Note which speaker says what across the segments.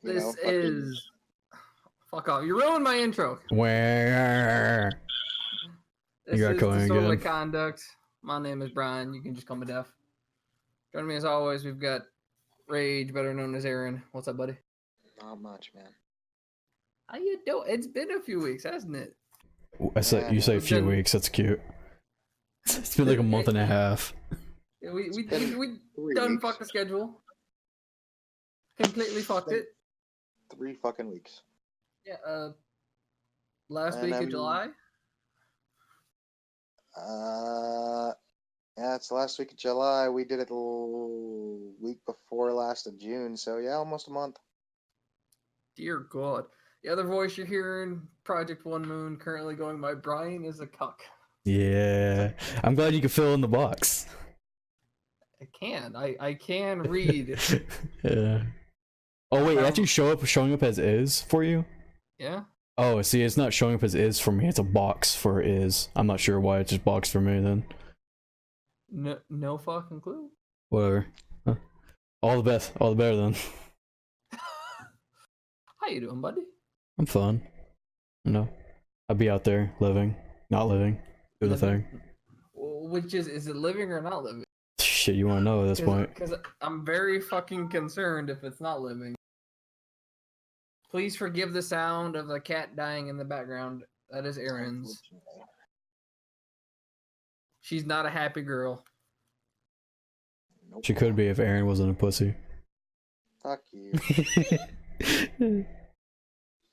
Speaker 1: You
Speaker 2: This
Speaker 1: know,
Speaker 2: is fuck off. You ruined my intro.
Speaker 3: Where
Speaker 2: This
Speaker 3: got
Speaker 2: is
Speaker 3: going
Speaker 2: Disorderly
Speaker 3: again.
Speaker 2: Conduct. My name is Brian. You can just call me Def. Joining me as always, we've got Rage, better known as Aaron. What's up, buddy?
Speaker 1: not much, man.
Speaker 2: How you doing? It's been a few weeks, hasn't it?
Speaker 3: You say a
Speaker 2: We've
Speaker 3: few
Speaker 2: done-
Speaker 3: weeks. That's cute. It's been like a month and a half.
Speaker 2: We
Speaker 1: been 3
Speaker 2: done
Speaker 1: weeks.
Speaker 2: fucked the schedule. Completely fucked it.
Speaker 1: 3 fucking weeks.
Speaker 2: Yeah. Last
Speaker 1: And
Speaker 2: week
Speaker 1: I'm-
Speaker 2: of July.
Speaker 1: Yeah, it's the last week of July. We did it the week before last of June, so yeah, almost a month.
Speaker 2: Dear God. The other voice you're hearing, Project One Moon, currently going by Brian is a cuck.
Speaker 3: Yeah, I'm glad you could fill in the box.
Speaker 2: I can read.
Speaker 3: Yeah. Oh wait, it actually showing up as is for you?
Speaker 2: Yeah.
Speaker 3: Oh, see, it's not showing up as is for me. It's a box for is. I'm not sure why it's just box for me then.
Speaker 2: No fucking clue.
Speaker 3: Whatever. Huh. All the best. All the better then.
Speaker 2: How you doing, buddy?
Speaker 3: I'm fine. You know, I'd be out there living, not living, do the thing.
Speaker 2: Which is it living or not living?
Speaker 3: Shit, you want to know at this point?
Speaker 2: Because I'm very fucking concerned if it's not living. Please forgive the sound of a cat dying in the background. That is Aaron's. She's not a happy girl.
Speaker 1: Nope.
Speaker 3: She could be if Aaron wasn't a pussy.
Speaker 1: Fuck you.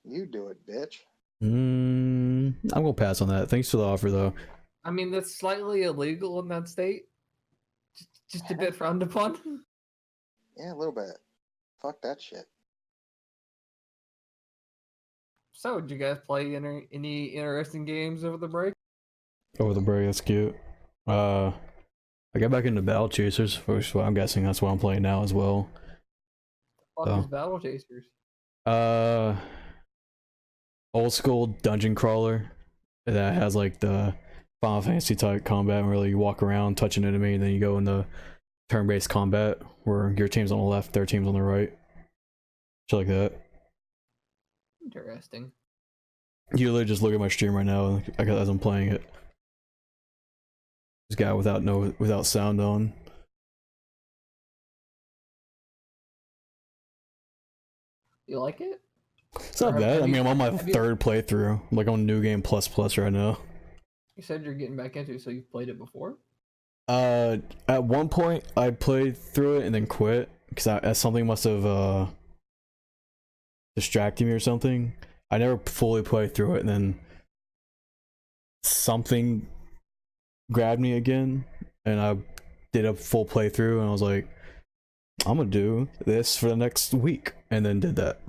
Speaker 1: You do it, bitch.
Speaker 3: I'm gonna pass on that. Thanks for the offer, though.
Speaker 2: I mean, that's slightly illegal in that state. Just a bit frowned upon.
Speaker 1: Yeah, a little bit. Fuck that shit.
Speaker 2: So, did you guys play any interesting games over the break?
Speaker 3: Over the break, that's cute. I got back into Battle Chasers, which I'm guessing that's what I'm playing now as well.
Speaker 2: Fuck
Speaker 3: Oh.
Speaker 2: is Battle Chasers?
Speaker 3: Old school dungeon crawler that has like the Final Fantasy type combat where you walk around, touch an enemy, and then you go into turn-based combat where your team's on the left, their team's on the right. Shit like that.
Speaker 2: Interesting.
Speaker 3: You literally just look at my stream right now as I'm playing it. This guy without sound on.
Speaker 2: You like it?
Speaker 3: It's not
Speaker 2: Or
Speaker 3: bad.
Speaker 2: have
Speaker 3: I mean,
Speaker 2: you-
Speaker 3: I'm on my
Speaker 2: have you-
Speaker 3: third playthrough. I'm like on New Game Plus Plus right now.
Speaker 2: You said you're getting back into it, so you've played it before?
Speaker 3: At one point I played through it and then quit because something must have distracted me or something. I never fully played through it, and then something grabbed me again, and I did a full playthrough, and I was like, I'm gonna do this for the next week, and then did that.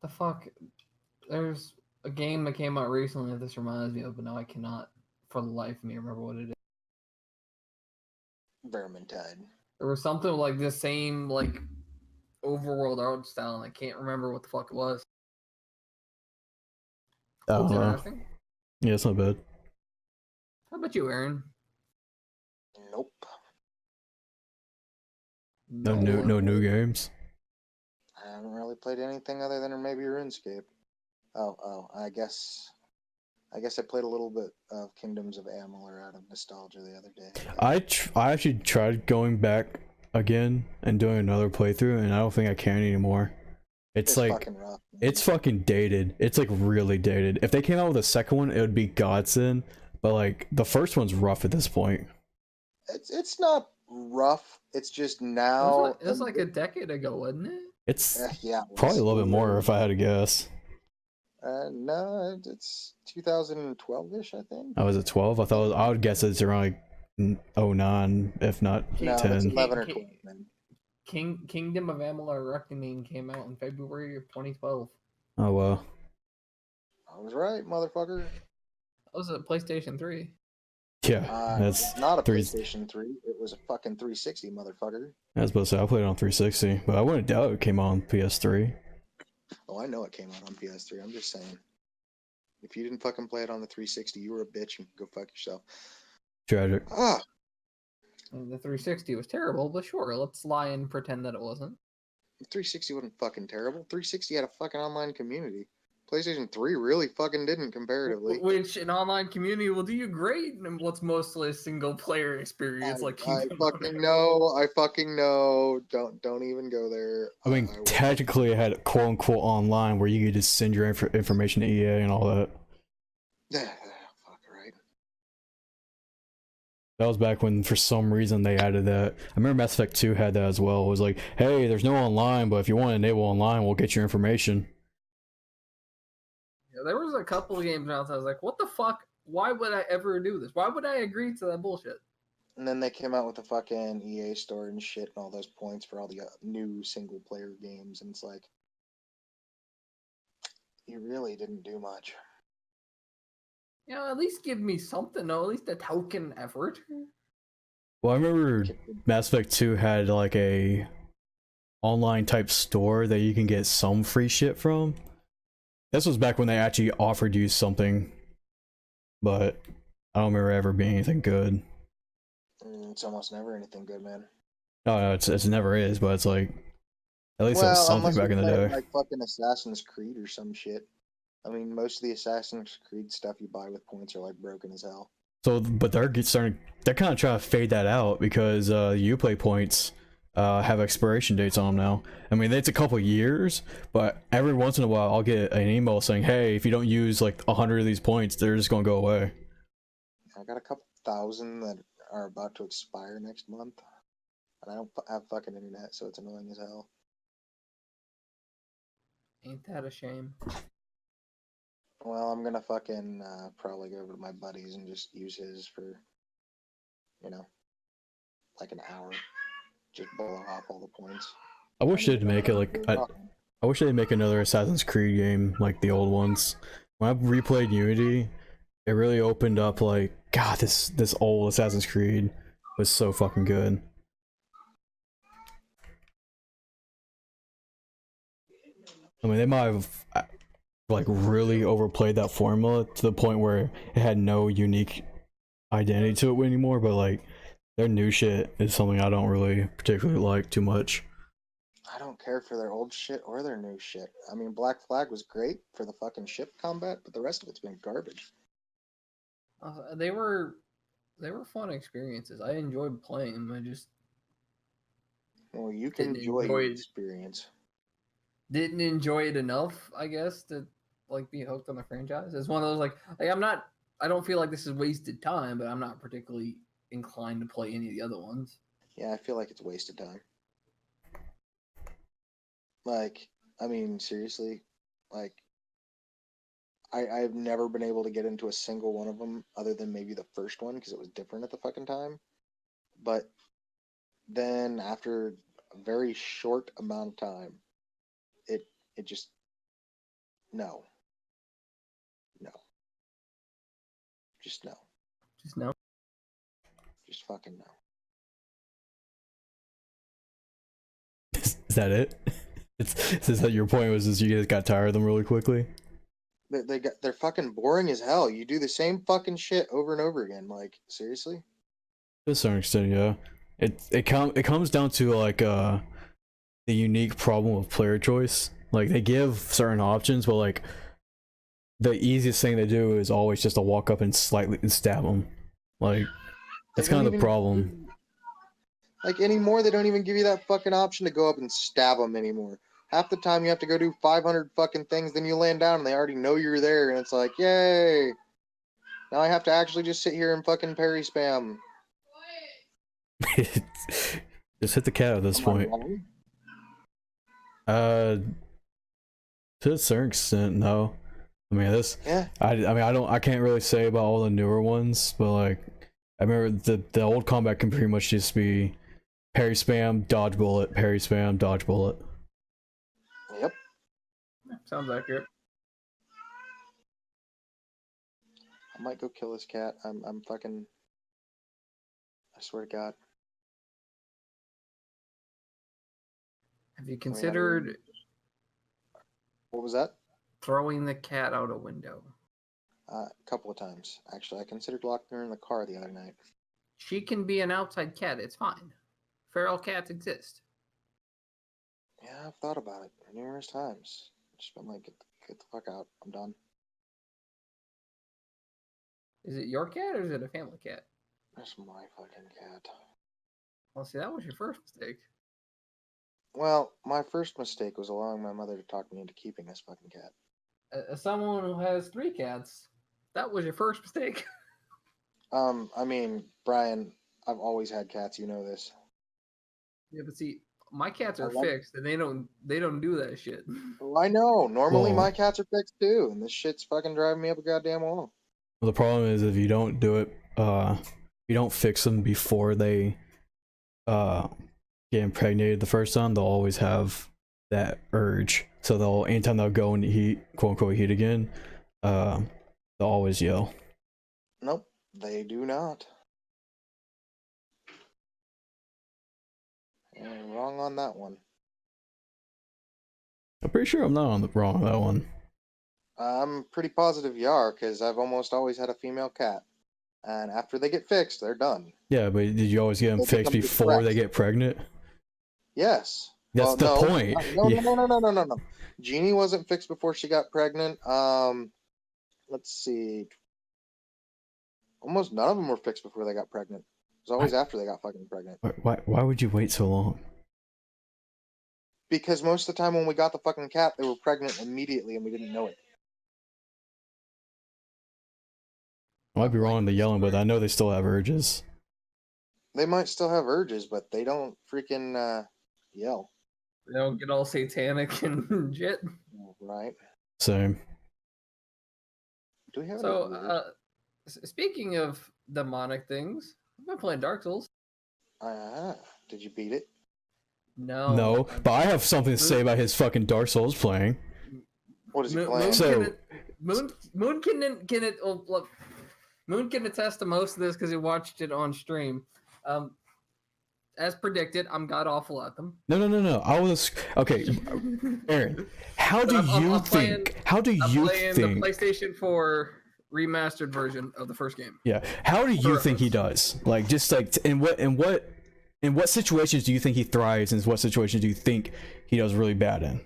Speaker 2: The fuck? There's a game that came out recently that this reminds me of, but now I cannot, for the life of me, remember what it is.
Speaker 1: Vermintide.
Speaker 2: There was something like the same, like, overworld art style, and I can't remember what the fuck it was. Looks interesting.
Speaker 3: Yeah, it's not bad.
Speaker 2: How about you, Aaron?
Speaker 1: Nope.
Speaker 3: No new games.
Speaker 1: I haven't really played anything other than maybe RuneScape. Oh, I guess I played a little bit of Kingdoms of Amalur out of nostalgia the other day.
Speaker 3: I actually tried going back again and doing another playthrough, and I don't think I can anymore. It's like
Speaker 1: fucking rough. Man.
Speaker 3: it's fucking dated. It's like really dated. If they came out with a second one, it would be godsend. But like the first one's rough at this point.
Speaker 1: It's not rough. It's just now.
Speaker 2: It was like a decade ago, wasn't it?
Speaker 3: It's
Speaker 1: yeah,
Speaker 3: probably a little bit more if I had to guess.
Speaker 1: No, it's 2012ish, I think.
Speaker 3: Oh, was it 12? I would guess it's around like 09, if not
Speaker 1: No,
Speaker 3: 10.
Speaker 1: it's 11 or 12. Man.
Speaker 2: Kingdom of Amalur Reckoning came out in February of 2012.
Speaker 3: Oh well.
Speaker 1: I was right, motherfucker.
Speaker 2: That was a PlayStation 3.
Speaker 3: Yeah, that's
Speaker 1: it's not a
Speaker 3: three-
Speaker 1: PlayStation 3. It was a fucking 360, motherfucker.
Speaker 3: I was supposed to say I played it on 360, but I wouldn't doubt it came on PS3.
Speaker 1: Oh, I know it came out on PS3. I'm just saying. If you didn't fucking play it on the 360, you were a bitch and go fuck yourself.
Speaker 3: Tragic.
Speaker 2: And the 360 was terrible, but sure, let's lie and pretend that it wasn't.
Speaker 1: 360 wasn't fucking terrible. 360 had a fucking online community. PlayStation 3 really fucking didn't comparatively.
Speaker 2: Which an online community will do you great in what's mostly a single player experience like
Speaker 1: I
Speaker 2: Kingdom
Speaker 1: fucking
Speaker 2: Hearts.
Speaker 1: know. I fucking know. Don't even go there.
Speaker 3: I mean,
Speaker 1: will.
Speaker 3: technically, it had quote unquote online where you could just send your information to EA and all that.
Speaker 1: Fuck right.
Speaker 3: That was back when, for some reason, they added that. I remember Mass Effect 2 had that as well. It was like, hey, there's no online, but if you want to enable online, we'll get your information.
Speaker 2: Yeah, there was a couple of games out there I was like, what the fuck? Why would I ever do this? Why would I agree to that bullshit?
Speaker 1: And then they came out with the fucking EA store and shit and all those points for all the new single player games, and it's like, you really didn't do much.
Speaker 2: You know, at least give me something, though. At least a token effort.
Speaker 3: Well, I remember Mass Effect 2 had like a online type store that you can get some free shit from. This was back when they actually offered you something, but I don't remember ever being anything good.
Speaker 1: It's almost never anything good, man.
Speaker 3: No, it's never is, but it's like at least it was something
Speaker 1: unless
Speaker 3: back in
Speaker 1: you're
Speaker 3: the
Speaker 1: playing,
Speaker 3: day.
Speaker 1: like fucking Assassin's Creed or some shit. I mean, most of the Assassin's Creed stuff you buy with points are like broken as hell.
Speaker 3: So, but they're kind of trying to fade that out because Uplay points have expiration dates on them now. I mean, it's a couple years, but every once in a while I'll get an email saying, hey, if you don't use like 100 of these points, they're just gonna go away.
Speaker 1: I got a couple thousand that are about to expire next month, and I don't have fucking internet, so it's annoying as hell.
Speaker 2: Ain't that a shame?
Speaker 1: Well, I'm gonna fucking probably go over to my buddies and just use his for, like an hour. Just blow off all the points.
Speaker 3: I wish they'd make it like I wish they'd make another Assassin's Creed game like the old ones. When I replayed Unity, it really opened up like, God, this old Assassin's Creed was so fucking good. I mean, they might have like really overplayed that formula to the point where it had no unique identity to it anymore, but like their new shit is something I don't really particularly like too much.
Speaker 1: I don't care for their old shit or their new shit. I mean, Black Flag was great for the fucking ship combat, but the rest of it's been garbage.
Speaker 2: They were fun experiences. I enjoyed playing them. I just
Speaker 1: Well, you can
Speaker 2: Didn't
Speaker 1: enjoy
Speaker 2: enjoy
Speaker 1: your
Speaker 2: it.
Speaker 1: experience.
Speaker 2: didn't enjoy it enough, I guess, to like be hooked on the franchise. It's one of those like I don't feel like this is wasted time, but I'm not particularly inclined to play any of the other ones.
Speaker 1: Yeah, I feel like it's wasted time. Like, I mean, seriously, like, I've never been able to get into a single one of them other than maybe the first one because it was different at the fucking time. But then after a very short amount of time, it just no, just no,
Speaker 2: Just no.
Speaker 1: just fucking no.
Speaker 3: Is that it? Is that your point? Was you guys got tired of them really quickly?
Speaker 1: They're fucking boring as hell. You do the same fucking shit over and over again. Like, seriously?
Speaker 3: To a certain extent, yeah. It comes down to like the unique problem of player choice. Like they give certain options, but like the easiest thing to do is always just to walk up and slightly stab them. Like that's kind of the problem.
Speaker 1: Like anymore, they don't even give you that fucking option to go up and stab them anymore. Half the time you have to go do 500 fucking things, then you land down and they already know you're there, and it's like, yay! Now I have to actually just sit here and fucking parry spam.
Speaker 3: Just hit the cat at this
Speaker 1: Am I
Speaker 3: point.
Speaker 1: wrong?
Speaker 3: To a certain extent, no. I mean
Speaker 1: Yeah.
Speaker 3: I can't really say about all the newer ones, but like I remember the old combat can pretty much just be parry spam, dodge bullet, parry spam, dodge bullet.
Speaker 1: Yep.
Speaker 2: Sounds accurate.
Speaker 1: I might go kill this cat. I'm fucking. I swear to God.
Speaker 2: Have you considered
Speaker 1: What was that?
Speaker 2: throwing the cat out a window?
Speaker 1: A couple of times, actually. I considered locking her in the car the other night.
Speaker 2: She can be an outside cat. It's fine. Feral cats exist.
Speaker 1: Yeah, I've thought about it numerous times. Just been like, get the fuck out. I'm done.
Speaker 2: Is it your cat or is it a family cat?
Speaker 1: That's my fucking cat.
Speaker 2: Well, see, that was your first mistake.
Speaker 1: Well, my first mistake was allowing my mother to talk me into keeping this fucking cat.
Speaker 2: As someone who has 3 cats, that was your first mistake.
Speaker 1: I mean, Brian, I've always had cats. You know this.
Speaker 2: Yeah, but see, my cats
Speaker 1: I
Speaker 2: are
Speaker 1: love-
Speaker 2: fixed, and they don't do that shit.
Speaker 1: Well, I know. Normally,
Speaker 3: Well-
Speaker 1: my cats are fixed too, and this shit's fucking driving me up a goddamn wall.
Speaker 3: Well, the problem is if you don't do it, you don't fix them before they get impregnated the first time, they'll always have that urge. So they'll anytime they'll go and heat, quote unquote, heat again, they'll always yell.
Speaker 1: Nope, they do not. Wrong on that one.
Speaker 3: I'm pretty sure I'm not on the wrong on that one.
Speaker 1: I'm pretty positive you are, because I've almost always had a female cat. And after they get fixed, they're done.
Speaker 3: Yeah, but did you always get them
Speaker 1: They
Speaker 3: fixed
Speaker 1: become
Speaker 3: before they
Speaker 1: depressed.
Speaker 3: get pregnant?
Speaker 1: Yes.
Speaker 3: That's
Speaker 1: Well,
Speaker 3: the
Speaker 1: no,
Speaker 3: point.
Speaker 1: No,
Speaker 3: Yeah.
Speaker 1: no. Jeannie wasn't fixed before she got pregnant. Let's see. Almost none of them were fixed before they got pregnant. It was always after they got fucking pregnant.
Speaker 3: Why would you wait so long?
Speaker 1: Because most of the time when we got the fucking cat, they were pregnant immediately and we didn't know it.
Speaker 3: I might be wrong on the yelling, but I know they still have urges.
Speaker 1: They might still have urges, but they don't freaking yell,
Speaker 2: They don't get all satanic and shit.
Speaker 1: right?
Speaker 3: Same.
Speaker 1: Do we have
Speaker 2: So,
Speaker 1: any viewers?
Speaker 2: speaking of demonic things, I've been playing Dark Souls.
Speaker 1: Did you beat it?
Speaker 2: No.
Speaker 3: No, but I have something to say about his fucking Dark Souls playing.
Speaker 1: What is he
Speaker 2: Moon,
Speaker 1: playing?
Speaker 3: So-
Speaker 2: Moon can attest to most of this because he watched it on stream. As predicted, I'm god awful at them.
Speaker 3: No. I was okay. Aaron, how do you
Speaker 2: I'm
Speaker 3: think?
Speaker 2: playing-
Speaker 3: How do
Speaker 2: I'm
Speaker 3: you
Speaker 2: playing
Speaker 3: think?
Speaker 2: the PlayStation 4 remastered version of the first game.
Speaker 3: Yeah. How do you
Speaker 2: For
Speaker 3: think he does? Like, just like in what situations do you think he thrives, and what situations do you think he does really bad in?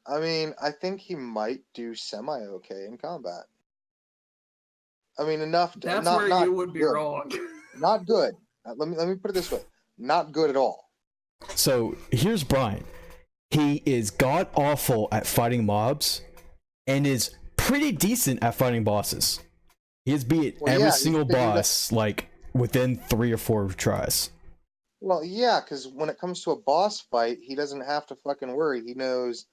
Speaker 1: I mean, I think he might do semi-okay in combat. I mean, enough.
Speaker 2: That's
Speaker 1: not,
Speaker 2: where
Speaker 1: not
Speaker 2: you would be
Speaker 1: good.
Speaker 2: wrong.
Speaker 1: Not good. Let me put it this way: not good at all.
Speaker 3: So here's Brian. He is god awful at fighting mobs, and is pretty decent at fighting bosses. He has beat
Speaker 1: Well,
Speaker 3: every
Speaker 1: yeah,
Speaker 3: single
Speaker 1: he's figured
Speaker 3: boss like within 3 or 4 tries.
Speaker 1: Well, yeah, because when it comes to a boss fight, he doesn't have to fucking worry. He knows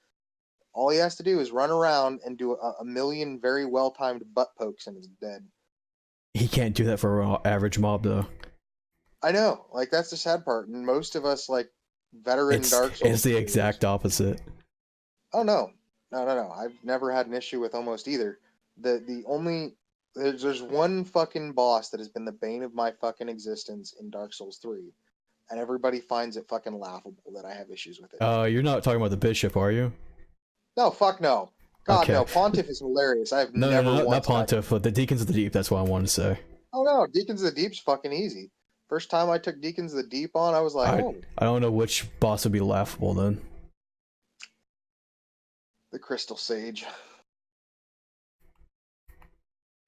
Speaker 1: all he has to do is run around and do a million very well-timed butt pokes, and he's dead.
Speaker 3: He can't do that for an average mob though.
Speaker 1: I know, like that's the sad part. And most of us, like veteran Dark Souls,
Speaker 3: It's the
Speaker 1: players-
Speaker 3: exact opposite.
Speaker 1: Oh no. I've never had an issue with almost either. The only there's one fucking boss that has been the bane of my fucking existence in Dark Souls 3, and everybody finds it fucking laughable that I have issues with it.
Speaker 3: You're not talking about the bishop, are you?
Speaker 1: No, fuck no. God
Speaker 3: Okay.
Speaker 1: no. Pontiff is hilarious. I have
Speaker 3: No,
Speaker 1: never
Speaker 3: not
Speaker 1: once
Speaker 3: Pontiff, but the Deacons of the Deep. That's what I wanted to say.
Speaker 1: Oh no, Deacons of the Deep's fucking easy. First time I took Deacons of the Deep on, I was like, oh,
Speaker 3: I don't know which boss would be laughable then.
Speaker 1: the Crystal Sage.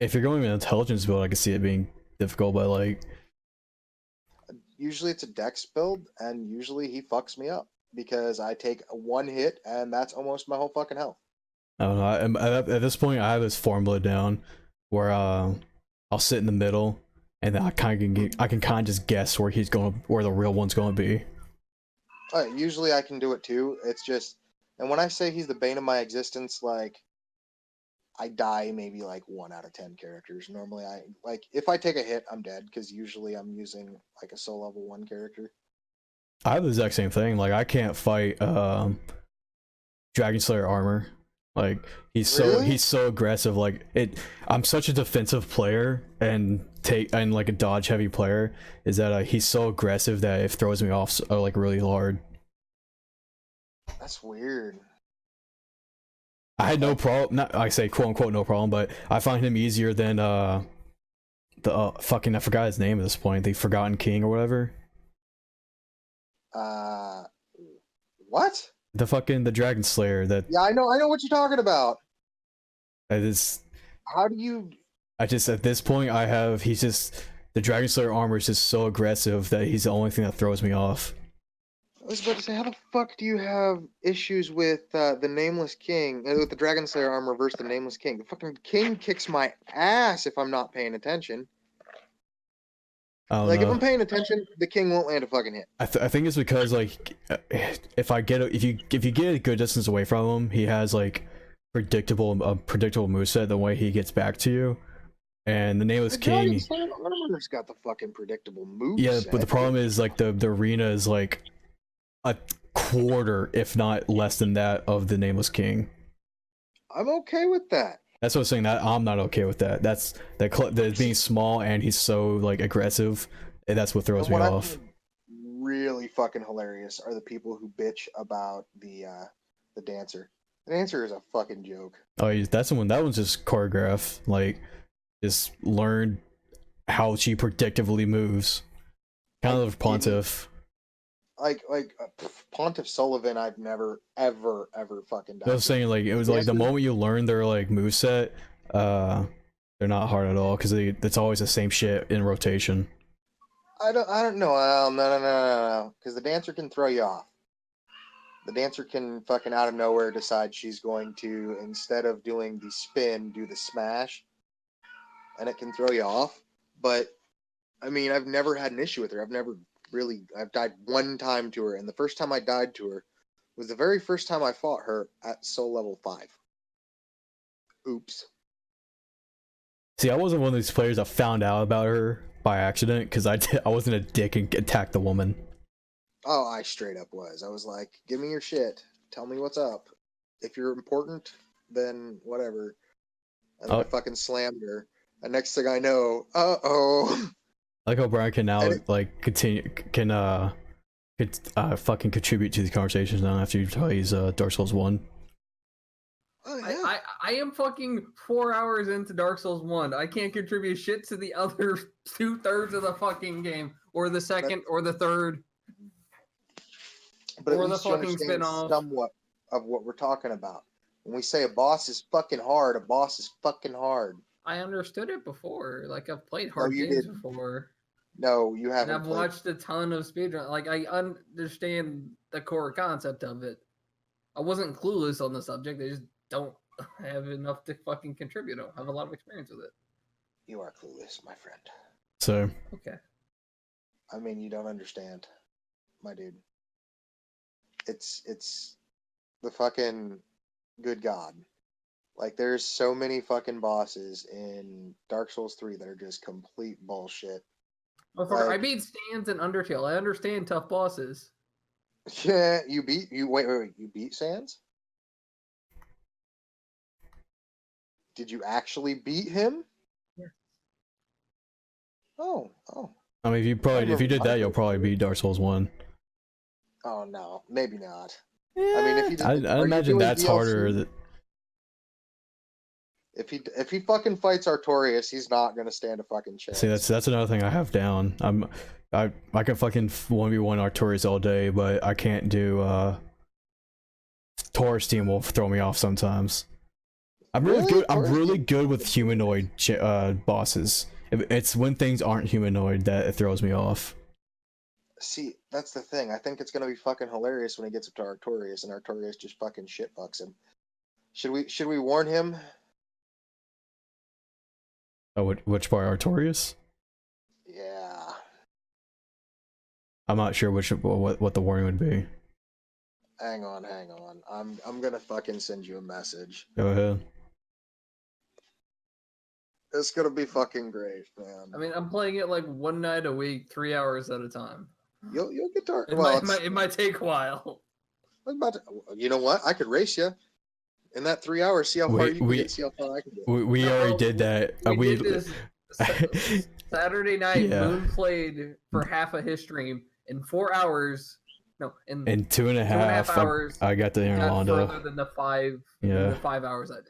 Speaker 3: If you're going with an intelligence build, I can see it being difficult, but like,
Speaker 1: Usually it's a dex build, and usually he fucks me up because I take one hit, and that's almost my whole fucking health.
Speaker 3: I don't know. At this point, I have this formula down where I'll sit in the middle, and then I can kind of just guess where where the real one's going to be.
Speaker 1: Usually I can do it too. It's just, and when I say he's the bane of my existence, like I die maybe like 1 out of 10 characters. Normally, if I take a hit, I'm dead because usually I'm using like a soul level 1 character.
Speaker 3: I have the exact same thing. Like, I can't fight Dragon Slayer armor. Like, he's so aggressive. Like, I'm such a defensive player and like a dodge heavy player, is that he's so aggressive that it throws me off like really hard.
Speaker 1: That's weird.
Speaker 3: I had no problem, not I say quote unquote no problem, but I find him easier than the fucking, I forgot his name at this point, the Forgotten King or whatever.
Speaker 1: What?
Speaker 3: the Dragon Slayer that
Speaker 1: Yeah, I know what you're talking about.
Speaker 3: is.
Speaker 1: How do you?
Speaker 3: I just at this point he's just the Dragon Slayer armor is just so aggressive that he's the only thing that throws me off.
Speaker 1: I was about to say, how the fuck do you have issues with the Nameless King, with the Dragon Slayer armor versus the Nameless King? The fucking King kicks my ass if I'm not paying attention.
Speaker 3: I don't
Speaker 1: Like,
Speaker 3: know.
Speaker 1: if I'm paying attention, the King won't land a fucking hit.
Speaker 3: I think it's because like if you get a good distance away from him, he has like predictable moveset the way he gets back to you. And the Nameless
Speaker 1: The Dragon
Speaker 3: King,
Speaker 1: Slayer armor's got the fucking predictable move.
Speaker 3: yeah, but the problem is like the arena is like a quarter, if not less than that, of the Nameless King.
Speaker 1: I'm okay with that.
Speaker 3: That's what I'm saying. That I'm not okay with that. That's that being small and he's so like aggressive. And that's what throws
Speaker 1: And
Speaker 3: me
Speaker 1: what I
Speaker 3: off.
Speaker 1: find really fucking hilarious are the people who bitch about the dancer. The dancer is a fucking joke.
Speaker 3: Oh, that's the one. That one's just choreographed. Like, just learn how she predictably moves. Kind of Pontiff.
Speaker 1: Like Pontiff Sullivan, I've never ever fucking done.
Speaker 3: I was saying like it was like the moment you learn their like moveset, they're not hard at all because it's always the same shit in rotation.
Speaker 1: I don't know. No. Because the dancer can throw you off. The dancer can fucking out of nowhere decide she's going to, instead of doing the spin, do the smash, and it can throw you off. But I mean, I've never had an issue with her. I've died one time to her, and the first time I died to her was the very first time I fought her at Soul Level 5. Oops.
Speaker 3: See, I wasn't one of these players that found out about her by accident because I wasn't a dick and attacked the woman.
Speaker 1: Oh, I straight up was. I was like, give me your shit. Tell me what's up. If you're important, then whatever. And then I fucking slammed her. And next thing I know, uh-oh.
Speaker 3: I like how Brian can now like continue fucking contribute to these conversations now after you plays Dark Souls 1.
Speaker 1: Oh, yeah.
Speaker 2: I am fucking 4 hours into Dark Souls 1. I can't contribute shit to the other 2/3 of the fucking game, or the second, or the third,
Speaker 1: but
Speaker 2: or
Speaker 1: at
Speaker 2: the
Speaker 1: least you
Speaker 2: fucking
Speaker 1: understand
Speaker 2: spin-off.
Speaker 1: somewhat of what we're talking about. When we say a boss is fucking hard, a boss is fucking hard.
Speaker 2: I understood it before. Like, I've played
Speaker 1: No,
Speaker 2: hard
Speaker 1: you
Speaker 2: games
Speaker 1: didn't.
Speaker 2: before.
Speaker 1: No, you
Speaker 2: And
Speaker 1: haven't.
Speaker 2: I've watched a ton of speedrun. Like, I understand the core concept of it. I wasn't clueless on the subject. I just don't have enough to fucking contribute. I don't have a lot of experience with it.
Speaker 1: You are clueless, my friend.
Speaker 3: So
Speaker 2: Okay.
Speaker 1: I mean, you don't understand, my dude. It's the fucking good God. Like, there's so many fucking bosses in Dark Souls 3 that are just complete bullshit.
Speaker 2: I beat Sans and Undertale. I understand tough bosses.
Speaker 1: Yeah, you beat Sans? Did you actually beat him?
Speaker 2: Yeah.
Speaker 1: Oh.
Speaker 3: I mean, if you did that, you'll probably beat Dark Souls 1.
Speaker 1: Oh no, maybe not.
Speaker 3: Yeah,
Speaker 1: I mean, if you did,
Speaker 3: I imagine that's harder.
Speaker 1: If he fucking fights Artorias, he's not gonna stand a fucking chance.
Speaker 3: See, that's another thing I have down. I can fucking 1v1 Artorias all day, but I can't do Taurus team will throw me off sometimes. I'm really good. I'm really good with humanoid bosses. It's when things aren't humanoid that it throws me off.
Speaker 1: See, that's the thing. I think it's gonna be fucking hilarious when he gets up to Artorias and Artorias just fucking shitfucks him. Should we warn him?
Speaker 3: Oh, which part, Artorias?
Speaker 1: Yeah.
Speaker 3: I'm not sure what the warning would be.
Speaker 1: Hang on. I'm gonna fucking send you a message.
Speaker 3: Go ahead.
Speaker 1: It's gonna be fucking great, man.
Speaker 2: I mean, I'm playing it like one night a week, 3 hours at a time.
Speaker 1: You'll get to
Speaker 2: It might take a while.
Speaker 1: You know what? I could race you in that 3 hours. See how far you can get. See how far I can get.
Speaker 3: We already did that.
Speaker 2: We did this Saturday night.
Speaker 3: Yeah.
Speaker 2: Moon played for half of his stream in 4 hours. No, in
Speaker 3: 2.5
Speaker 2: hours.
Speaker 3: I got the
Speaker 2: got
Speaker 3: Orlando.
Speaker 2: further than the 5.
Speaker 3: Yeah.
Speaker 2: The 5 hours I did.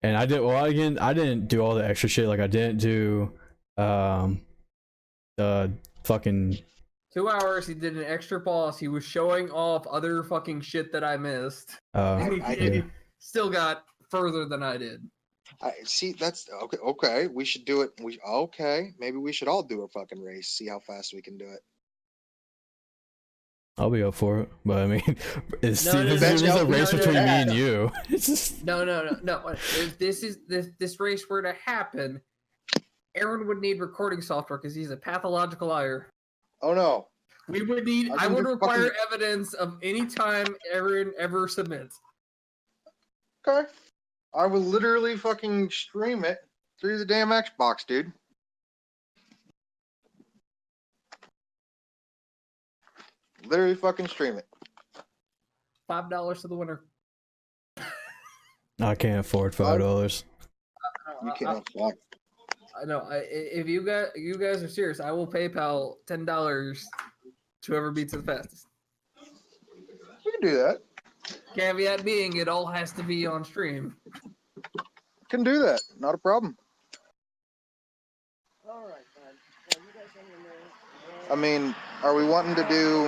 Speaker 3: And I didn't do all the extra shit. Like I didn't do the fucking
Speaker 2: 2 hours. He did an extra boss. He was showing off other fucking shit that I missed. And he still got further than I did.
Speaker 1: I see. That's okay. Okay, we should do it. Maybe we should all do a fucking race. See how fast we can do it.
Speaker 3: I'll be up for it, but I mean, it's
Speaker 2: No, no,
Speaker 3: this is
Speaker 1: no,
Speaker 3: a race
Speaker 1: no,
Speaker 3: between
Speaker 1: no.
Speaker 3: me and you. It's just
Speaker 2: No. If this race were to happen, Aaron would need recording software because he's a pathological liar.
Speaker 1: Oh no.
Speaker 2: We would need.
Speaker 1: I
Speaker 2: I
Speaker 1: can
Speaker 2: would
Speaker 1: just
Speaker 2: require
Speaker 1: fucking-
Speaker 2: evidence of any time Aaron ever submits.
Speaker 1: Okay. I will literally fucking stream it through the damn Xbox, dude. Literally fucking stream it.
Speaker 2: $5 to the winner.
Speaker 3: I can't afford $5.
Speaker 1: You can't. Fuck.
Speaker 2: I know. If you guys are serious, I will PayPal $10 to whoever beats it fastest.
Speaker 1: We can do that.
Speaker 2: Caveat being, it all has to be on stream.
Speaker 1: Can do that. Not a problem.
Speaker 4: All right, then. Well, you guys hang in there.
Speaker 1: I mean, are we wanting to do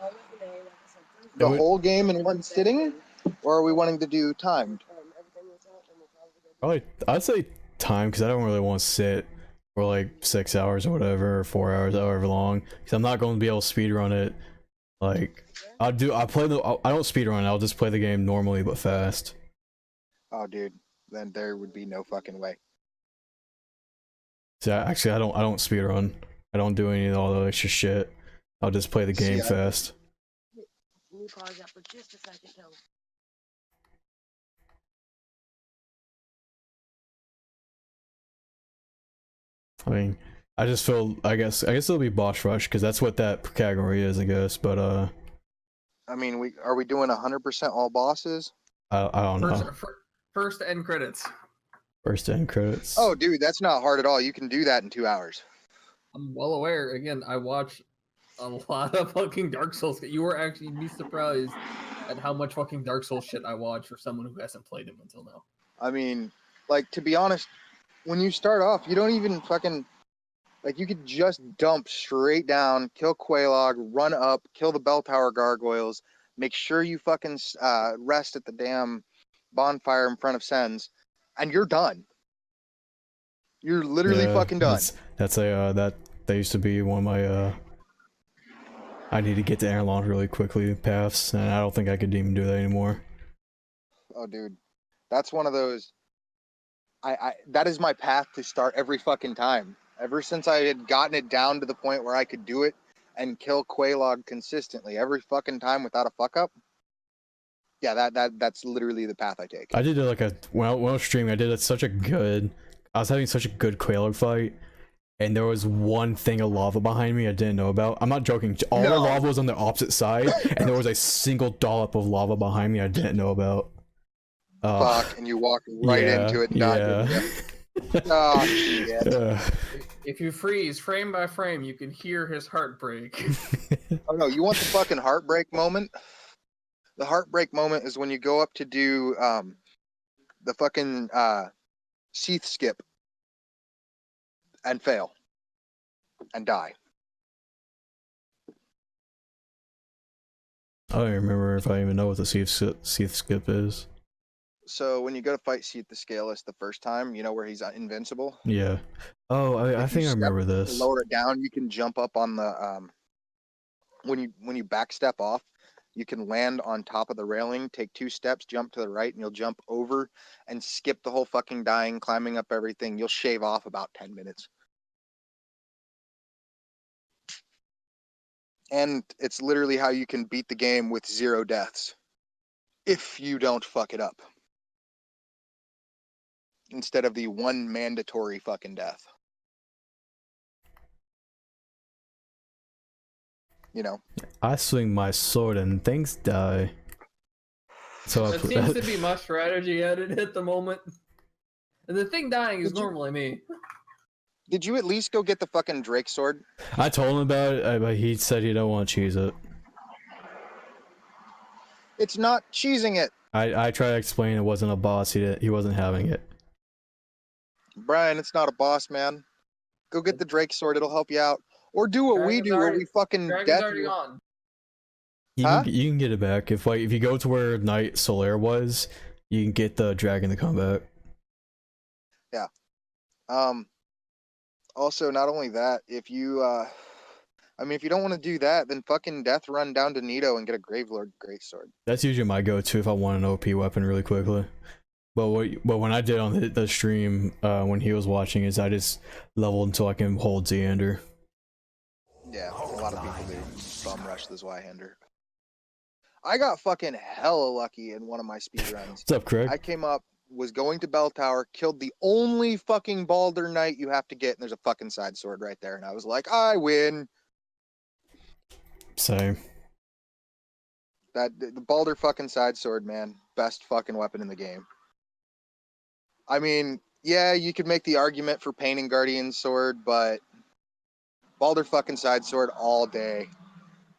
Speaker 4: I'll let you know, like I said, Thursday,
Speaker 1: the
Speaker 3: Yeah, we-
Speaker 1: whole game in one sitting, or are we wanting to do timed?
Speaker 4: everything works out, and we'll probably go.
Speaker 3: Probably, I'd say time because I don't really want to sit for like 6 hours or whatever, or 4 hours, however long. Because I'm not going to be able to speed run it. Like I don't speed run. I'll just play the game normally but fast.
Speaker 1: Oh, dude, then there would be no fucking way.
Speaker 3: So actually, I don't speed run. I don't do any of all the extra shit. I'll just play the game
Speaker 1: See,
Speaker 3: fast.
Speaker 4: Can you pause that for just a second, Joe?
Speaker 3: I mean, I just feel. I guess it'll be boss rush because that's what that category is. I guess, but
Speaker 1: I mean, are we doing 100% all bosses?
Speaker 3: I don't know.
Speaker 2: First end credits.
Speaker 3: First end credits.
Speaker 1: Oh, dude, that's not hard at all. You can do that in 2 hours.
Speaker 2: I'm well aware. Again, I watch a lot of fucking Dark Souls. You'd be surprised at how much fucking Dark Souls shit I watch for someone who hasn't played him until now.
Speaker 1: I mean, like, to be honest, when you start off, you don't even fucking, like, you could just dump straight down, kill Quelaag, run up, kill the bell tower gargoyles, make sure you fucking rest at the damn bonfire in front of Sens, and you're done. You're literally
Speaker 3: Yeah,
Speaker 1: fucking done.
Speaker 3: That used to be one of my I need to get to Airlaunch really quickly paths, and I don't think I could even do that anymore.
Speaker 1: Oh, dude, that's one of those. That is my path to start every fucking time. Ever since I had gotten it down to the point where I could do it and kill Quelaag consistently every fucking time without a fuck up. Yeah, that's literally the path I take.
Speaker 3: I did when I was streaming. I was having such a good Quelaag fight, and there was one thing of lava behind me I didn't know about. I'm not joking. All the
Speaker 1: No.
Speaker 3: lava was on the opposite side, and there was a single dollop of lava behind me I didn't know about.
Speaker 1: Fuck, and you walk right into it and die.
Speaker 3: yeah.
Speaker 1: Oh, shit.
Speaker 2: If you freeze frame by frame, you can hear his heart break.
Speaker 1: Oh, no, you want the fucking heartbreak moment? The heartbreak moment is when you go up to do the fucking Seath skip and fail and die.
Speaker 3: I don't even remember if I even know what the Seath skip is.
Speaker 1: So when you go to fight Seath the Scaleless the first time, you know where he's invincible?
Speaker 3: Yeah. Oh, I
Speaker 1: If you
Speaker 3: think I
Speaker 1: step
Speaker 3: remember this.
Speaker 1: Lower it down, you can jump up on the when you back step off, you can land on top of the railing, take 2 steps, jump to the right, and you'll jump over and skip the whole fucking dying, climbing up everything. You'll shave off about 10 minutes. And it's literally how you can beat the game with 0 deaths. If you don't fuck it up. Instead of the 1 mandatory fucking death. You know?
Speaker 3: I swing my sword and things die. So
Speaker 2: That seems to be my strategy at it at the moment. And the thing dying is normally me.
Speaker 1: Did you at least go get the fucking Drake sword?
Speaker 3: I told him about it, but he said he don't want to cheese it.
Speaker 1: It's not cheesing it.
Speaker 3: I tried to explain it wasn't a boss. He wasn't having it.
Speaker 1: Brian, it's not a boss, man. Go get the Drake sword. It'll help you out. Or do what we
Speaker 2: Dragon's
Speaker 1: do, where
Speaker 2: already-
Speaker 1: we fucking
Speaker 2: Dragon's
Speaker 1: death.
Speaker 2: already gone.
Speaker 3: You can get it back if you go to where Knight Solaire was, you can get the dragon to come back.
Speaker 1: Also, not only that, if you if you don't want to do that, then fucking death run down to Nito and get a Gravelord Greatsword.
Speaker 3: That's usually my go-to if I want an OP weapon really quickly. But when I did on the stream when he was watching is I just leveled until I can hold Xander.
Speaker 1: Yeah, a lot of people do bum rush the Zweihander. I got fucking hella lucky in one of my speed runs.
Speaker 3: What's up, Craig?
Speaker 1: I came up, was going to Bell Tower, killed the only fucking Baldur Knight you have to get, and there's a fucking side sword right there. And I was like, I win.
Speaker 3: Same.
Speaker 1: The Baldur fucking side sword, man. Best fucking weapon in the game. I mean, yeah, you could make the argument for Pain and Guardian sword, but Baldur fucking side sword all day.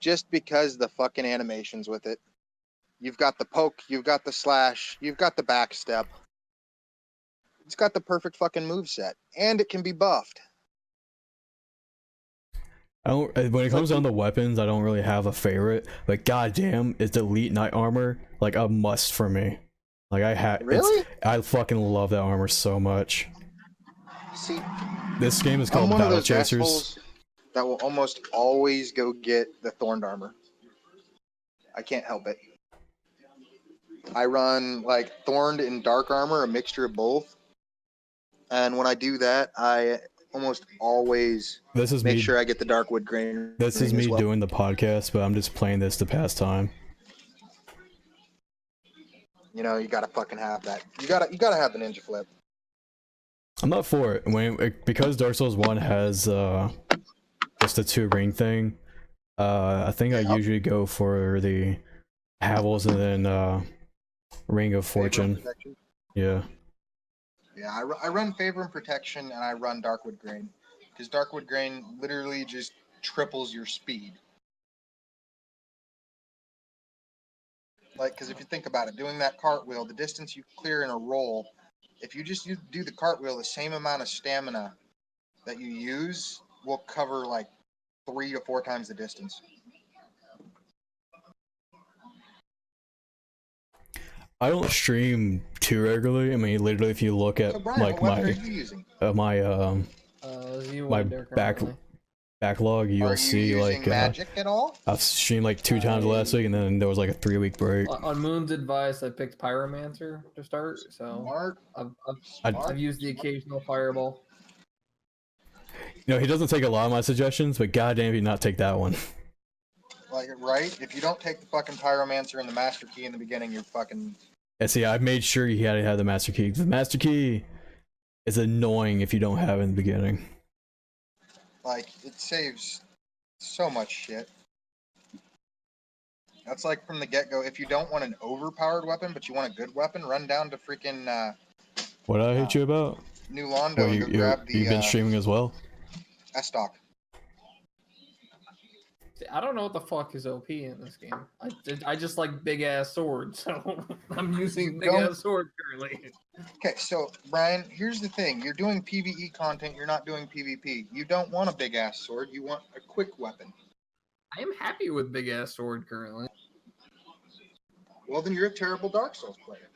Speaker 1: Just because the fucking animations with it. You've got the poke, you've got the slash, you've got the backstep. It's got the perfect fucking moveset, and it can be buffed.
Speaker 3: When it comes down to weapons, I don't really have a favorite. But goddamn, is the Elite Knight armor like a must for me? Like
Speaker 1: Really?
Speaker 3: I fucking love that armor so much.
Speaker 1: See,
Speaker 3: This game is
Speaker 1: I'm
Speaker 3: called
Speaker 1: one of
Speaker 3: Battle
Speaker 1: those
Speaker 3: Chasers.
Speaker 1: assholes that will almost always go get the Thorned armor. I can't help it. I run like Thorned and Dark armor, a mixture of both. And when I do that, I almost always
Speaker 3: This is
Speaker 1: make
Speaker 3: me.
Speaker 1: sure I get the Darkwood Grain.
Speaker 3: This is
Speaker 1: ring as
Speaker 3: me
Speaker 1: well.
Speaker 3: doing the podcast, but I'm just playing this to pass time.
Speaker 1: You know, you gotta fucking have that. You gotta have the ninja flip.
Speaker 3: I'm not for it because Dark Souls 1 has just the 2 ring thing. I think I usually go for the Havels and then Ring of
Speaker 1: Favor and
Speaker 3: Fortune.
Speaker 1: protection.
Speaker 3: Yeah.
Speaker 1: Yeah, I run Favor and Protection, and I run Darkwood Grain. Because Darkwood Grain literally just triples your speed. Like, because if you think about it, doing that cartwheel, the distance you clear in a roll, if you just do the cartwheel, the same amount of stamina that you use will cover like 3 to 4 times the distance.
Speaker 3: I don't stream too regularly. I mean, literally, if you look at
Speaker 1: So Brian,
Speaker 3: like
Speaker 1: what weapon are
Speaker 3: my
Speaker 1: you using?
Speaker 3: My
Speaker 2: Back.
Speaker 3: backlog,
Speaker 1: Are
Speaker 3: you'll
Speaker 1: you
Speaker 3: see
Speaker 1: using
Speaker 3: like
Speaker 1: magic at all?
Speaker 3: I've streamed like 2 times last week, and then there was like a 3-week break.
Speaker 2: On Moon's advice, I picked Pyromancer to start, so
Speaker 1: Smart.
Speaker 2: I've used the occasional Fireball.
Speaker 3: You know, he doesn't take a lot of my suggestions, but goddamn, if you not take that one.
Speaker 1: Like, right? If you don't take the fucking Pyromancer and the Master Key in the beginning, you're fucking...
Speaker 3: And see, I made sure you had to have the Master Key. The Master Key is annoying if you don't have it in the beginning.
Speaker 1: Like, it saves so much shit. That's like from the get-go. If you don't want an overpowered weapon, but you want a good weapon, run down to freaking
Speaker 3: What did I hit you about?
Speaker 1: New Londo
Speaker 3: Well,
Speaker 1: and go grab the
Speaker 3: you've been streaming as well?
Speaker 1: S-Stock.
Speaker 2: See, I don't know what the fuck is OP in this game. I just like big ass swords, so I'm using big ass sword currently.
Speaker 1: Okay, so, Brian, here's the thing. You're doing PvE content, you're not doing PvP. You don't want a big-ass sword, you want a quick weapon.
Speaker 2: I am happy with big ass sword currently.
Speaker 1: Well, then you're a terrible Dark Souls player.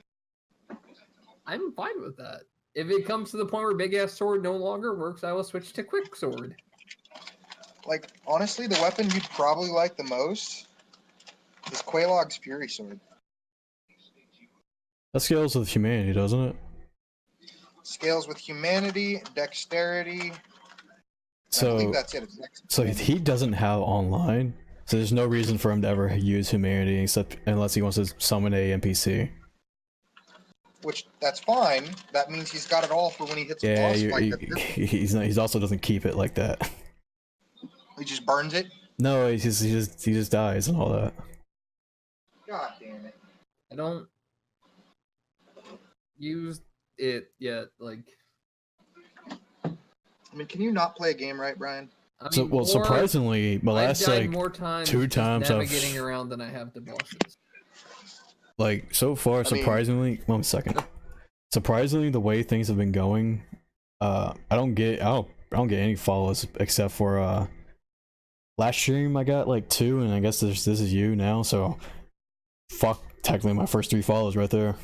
Speaker 2: I'm fine with that. If it comes to the point where big ass sword no longer works, I will switch to quick sword.
Speaker 1: Like, honestly, the weapon you'd probably like the most is Quelaag's Fury Sword.
Speaker 3: That scales with humanity, doesn't it?
Speaker 1: Scales with humanity, dexterity. I
Speaker 3: So,
Speaker 1: believe that's it.
Speaker 3: so he doesn't have online, so there's no reason for him to ever use humanity except unless he wants to summon a NPC.
Speaker 1: Which, that's fine. That means he's got it all for when he hits a
Speaker 3: Yeah,
Speaker 1: boss fight.
Speaker 3: he's also doesn't keep it like that.
Speaker 1: He just burns it.
Speaker 3: No, he just dies and all that.
Speaker 1: God damn it.
Speaker 2: I don't use it yet. Like,
Speaker 1: I mean, can you not play a game right, Brian?
Speaker 2: I
Speaker 3: So,
Speaker 2: mean,
Speaker 3: well,
Speaker 2: more-
Speaker 3: surprisingly, my
Speaker 2: I've
Speaker 3: last
Speaker 2: died
Speaker 3: like
Speaker 2: more times
Speaker 3: 2
Speaker 2: just
Speaker 3: times I've
Speaker 2: navigating around than I have to bosses.
Speaker 3: like so far,
Speaker 1: mean-
Speaker 3: surprisingly, 1 second. Surprisingly, the way things have been going, I don't get any follows except for last stream I got like 2, and I guess this is you now. So fuck, technically my first 3 follows right there.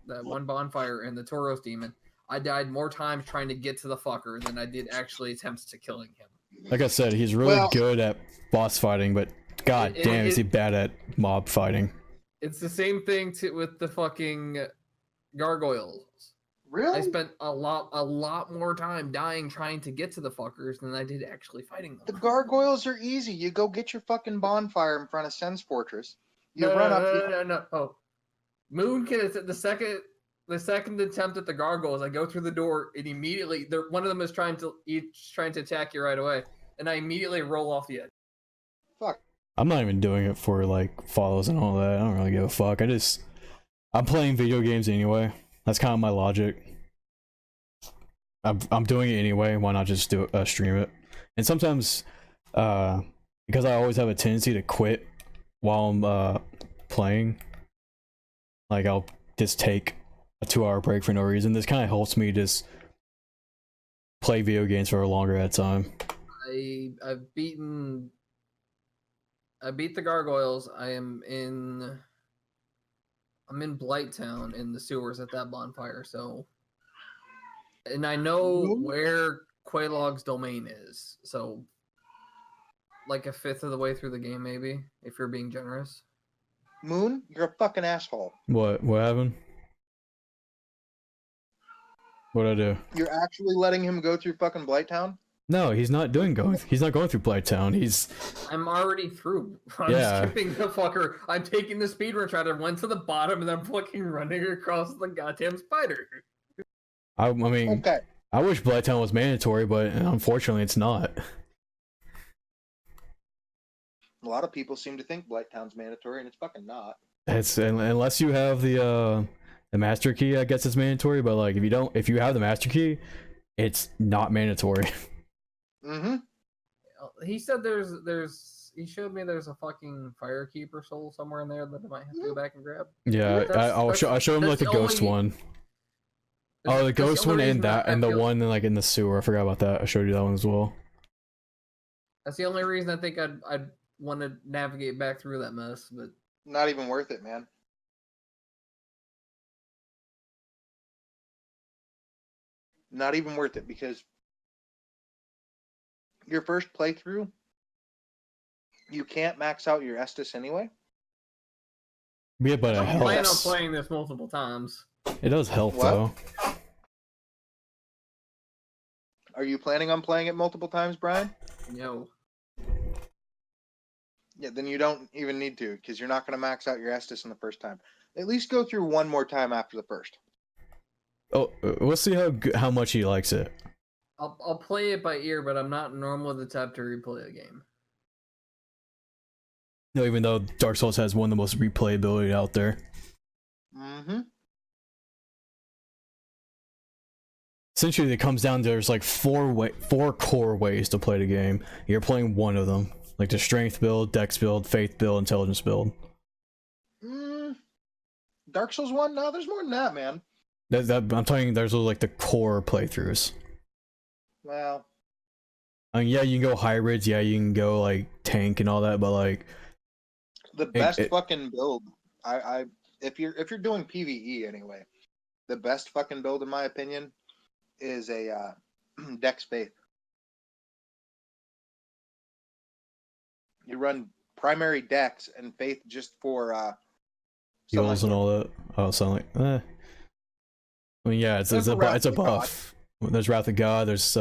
Speaker 2: That one bonfire and the Tauros demon. I died more times trying to get to the fucker than I did actually attempts to killing him.
Speaker 3: Like I said, he's really
Speaker 1: Well-
Speaker 3: good at boss fighting, but god damn, is he bad at mob fighting?
Speaker 2: It's the same thing with the fucking gargoyles.
Speaker 1: Really?
Speaker 2: I spent a lot more time dying trying to get to the fuckers than I did actually fighting
Speaker 1: The
Speaker 2: them.
Speaker 1: gargoyles are easy. You go get your fucking bonfire in front of Sen's Fortress. You
Speaker 2: No,
Speaker 1: run
Speaker 2: no,
Speaker 1: up.
Speaker 2: no. Oh, Moon can the second attempt at the gargoyles. I go through the door and immediately one of them is trying to attack you right away, and I immediately roll off the edge.
Speaker 1: Fuck.
Speaker 3: I'm not even doing it for like follows and all that. I don't really give a fuck. I'm playing video games anyway. That's kind of my logic. I'm doing it anyway. Why not just stream it? And sometimes, because I always have a tendency to quit while I'm playing, like I'll just take a 2-hour break for no reason. This kind of helps me just play video games for a longer at a time.
Speaker 2: I beat the gargoyles. I'm in Blighttown in the sewers at that bonfire. So, and I know where Quelaag's domain is. So, like a fifth of the way through the game, maybe, if you're being generous.
Speaker 1: Moon, you're a fucking asshole.
Speaker 3: What happened? What'd I do?
Speaker 1: You're actually letting him go through fucking Blighttown?
Speaker 3: No, he's not going through Blighttown.
Speaker 2: I'm already through. I'm skipping the fucker. I'm taking the speedrun try to run to the bottom and I'm fucking running across the goddamn spider.
Speaker 3: I mean,
Speaker 1: Okay.
Speaker 3: I wish Blighttown was mandatory, but unfortunately it's not.
Speaker 1: A lot of people seem to think Blighttown's mandatory, and it's fucking not.
Speaker 3: It's unless you have the master key, I guess it's mandatory. But like, if you have the master key, it's not mandatory.
Speaker 1: Mm-hmm.
Speaker 2: He said he showed me there's a fucking Firekeeper soul somewhere in there that I might have to go back and grab.
Speaker 3: Yeah, I'll show him like the ghost one. Oh, the ghost one and the one in the sewer. I forgot about that. I showed you that one as well.
Speaker 2: That's the only reason I think I'd want to navigate back through that mess, but
Speaker 1: Not even worth it, man. Not even worth it, because your first playthrough, you can't max out your Estus anyway.
Speaker 3: Yeah, but it
Speaker 2: I plan on
Speaker 3: helps.
Speaker 2: playing this multiple times.
Speaker 3: It does help
Speaker 1: What?
Speaker 3: though.
Speaker 1: Are you planning on playing it multiple times, Brian?
Speaker 2: No.
Speaker 1: Yeah, then you don't even need to, because you're not going to max out your Estus in the first time. At least go through one more time after the first.
Speaker 3: Oh, we'll see how much he likes it.
Speaker 2: I'll play it by ear, but I'm not normally the type to replay a game.
Speaker 3: No, even though Dark Souls has one of the most replayability out there.
Speaker 1: Mm-hmm.
Speaker 3: Essentially, it comes down to there's like four core ways to play the game. You're playing one of them, like the strength build, dex build, faith build, intelligence build.
Speaker 1: Dark Souls 1? No, there's more than that, man.
Speaker 3: I'm telling you, there's like the core playthroughs.
Speaker 1: Well,
Speaker 3: I mean, yeah, you can go hybrids, yeah, you can go like tank and all that, but like
Speaker 1: the best fucking build, if you're doing PvE anyway, the best fucking build in my opinion is a Dex Faith. You run primary Dex and Faith just for
Speaker 3: heals and all that. Oh, sound like I mean, yeah, it's a buff. There's Wrath of God. There's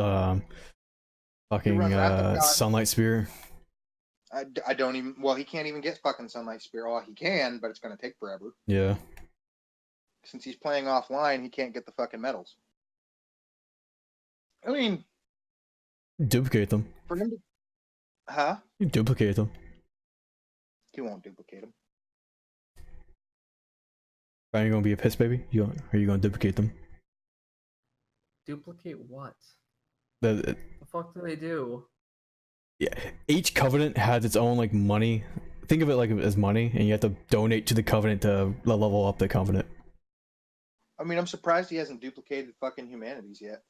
Speaker 3: fucking Sunlight Spear.
Speaker 1: I don't even. Well, he can't even get fucking Sunlight Spear. Oh, he can, but it's gonna take forever.
Speaker 3: Yeah.
Speaker 1: Since he's playing offline, he can't get the fucking medals. I mean,
Speaker 3: Duplicate them.
Speaker 1: for him to, huh?
Speaker 3: You duplicate them.
Speaker 1: He won't duplicate them.
Speaker 3: Are you gonna be a piss baby? Are you gonna duplicate them?
Speaker 2: Duplicate what?
Speaker 3: The
Speaker 2: fuck do they do?
Speaker 3: Yeah, each covenant has its own like money. Think of it like as money, and you have to donate to the covenant to level up the covenant.
Speaker 1: I mean, I'm surprised he hasn't duplicated fucking humanities yet.